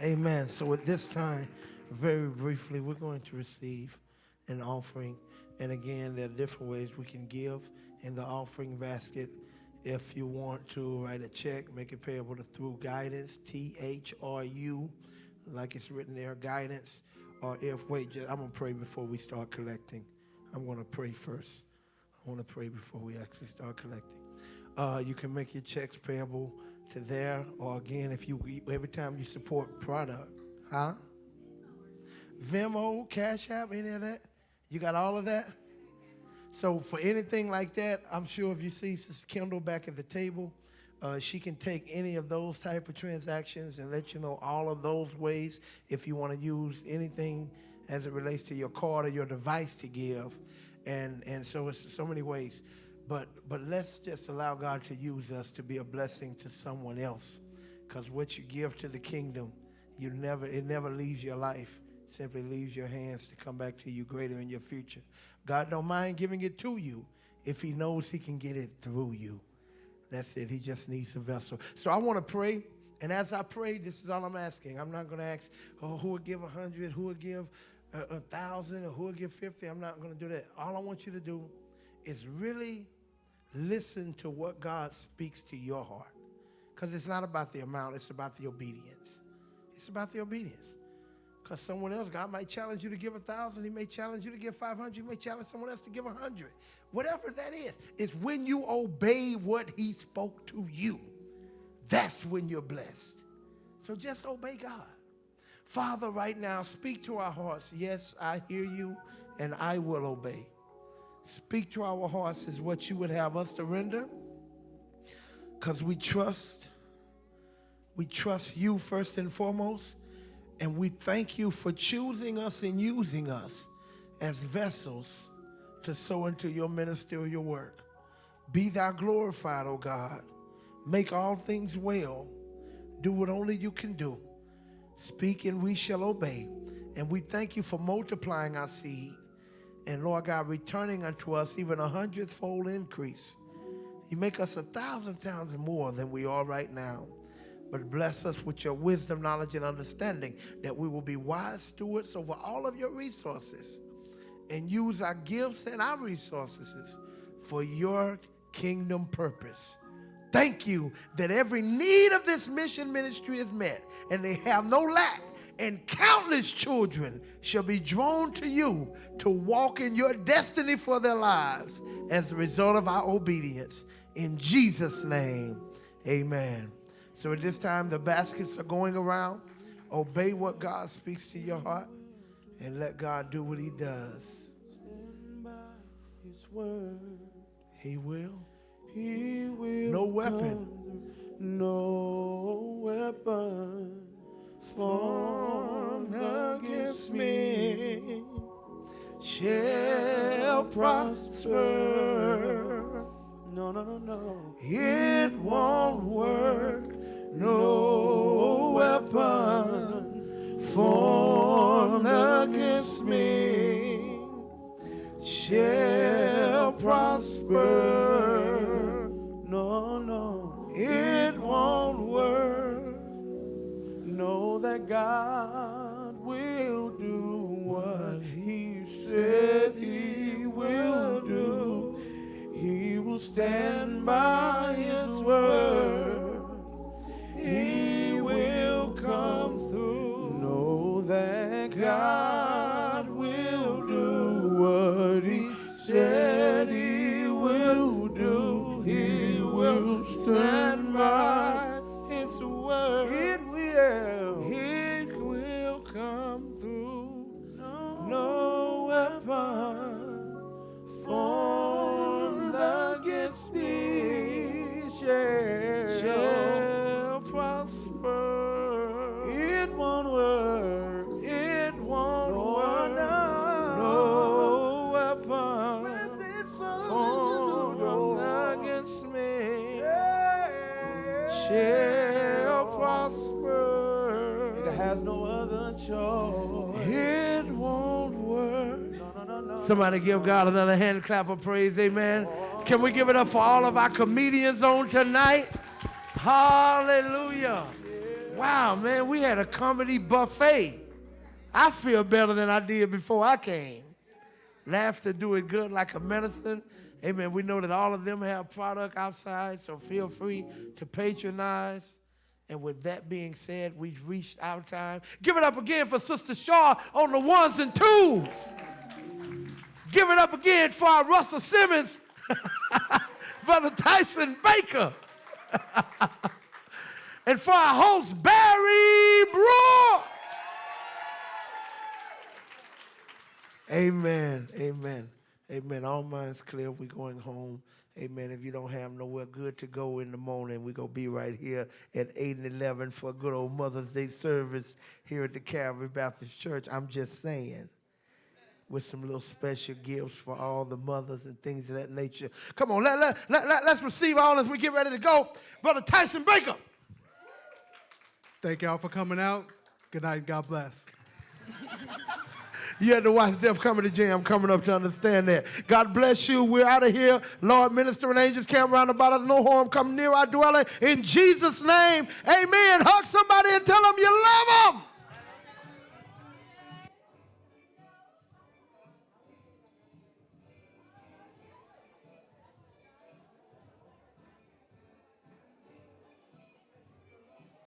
Amen. So at this time, very briefly, we're going to receive an offering. And again, there are different ways we can give in the offering basket. If you want to write a check, make it payable to Through Guidance, THRU, like it's written there, Guidance. Or I'm going to pray before we start collecting. I'm going to pray first. I want to pray before we actually start collecting. You can make your checks payable to there, or again, every time you support product, Venmo, Cash App, any of that? You got all of that? So for anything like that, I'm sure if you see Sister Kendall back at the table, she can take any of those type of transactions and let you know all of those ways if you want to use anything as it relates to your card or your device to give. And so it's so many ways. But let's just allow God to use us to be a blessing to someone else. Because what you give to the kingdom, it never leaves your life. It simply leaves your hands to come back to you greater in your future. God don't mind giving it to you if he knows he can get it through you. That's it. He just needs a vessel. So I want to pray. And as I pray, this is all I'm asking. I'm not going to ask, who would give 100, who would give 1,000, or who would give 50. I'm not going to do that. All I want you to do is really listen to what God speaks to your heart. Because it's not about the amount, it's about the obedience. It's about the obedience. Because someone else, God might challenge you to give 1,000, he may challenge you to give 500, he may challenge someone else to give 100. Whatever that is, it's when you obey what he spoke to you. That's when you're blessed. So just obey God. Father, right now, speak to our hearts. Yes, I hear you, and I will obey. Speak to our hearts is what you would have us to render, because we trust We trust you first and foremost, and we thank you for choosing us and using us as vessels to sow into your ministerial work. Be thou glorified, O God. Make all things well. Do what only you can do. Speak and we shall obey. And we thank you for multiplying our seed. And Lord God, returning unto us even 100-fold increase. You make us 1,000 times more than we are right now. But bless us with your wisdom, knowledge, and understanding that we will be wise stewards over all of your resources and use our gifts and our resources for your kingdom purpose. Thank you that every need of this mission ministry is met and they have no lack, and countless children shall be drawn to you to walk in your destiny for their lives as a result of our obedience. In Jesus' name, amen. So at this time, the baskets are going around. Obey what God speaks to your heart and let God do what he does. Stand by his word. He will. He will. No weapon. No weapon formed against me shall prosper. No, no, no, no. It won't work. No weapon formed against me shall prosper. No, no, it won't work. Know that God will do what he said he will do. He will stand by his word. He will come through. Know that God will do what he said he will do. He will stand by his word. It will come through. No weapon formed against me shall prosper. It won't work. It won't work. No weapon formed against me shall prosper. It has no other choice. It won't work. Somebody give God another hand clap of praise, amen. Can we give it up for all of our comedians on tonight? Hallelujah. Wow, man, we had a comedy buffet. I feel better than I did before I came. Laughter do it good like a medicine. Amen. We know that all of them have product outside, so feel free to patronize. And with that being said, we've reached our time. Give it up again for Sister Shaw on the ones and twos. Give it up again for our Russell Simmons, Brother Tyson Baker. And for our host, Barry Brewer. Amen, amen, amen. All minds clear, we're going home. Amen. If you don't have nowhere good to go in the morning, we're going to be right here at 8 and 11 for a good old Mother's Day service here at the Calvary Baptist Church. I'm just saying, with some little special gifts for all the mothers and things of that nature. Come on, let's receive all as we get ready to go. Brother Tyson Baker. Thank y'all for coming out. Good night. God bless. You had to watch Def Comedy Jam coming up to understand that. God bless you. We're out of here. Lord, ministering angels camp round about us. No harm come near our dwelling. In Jesus' name, amen. Hug somebody and tell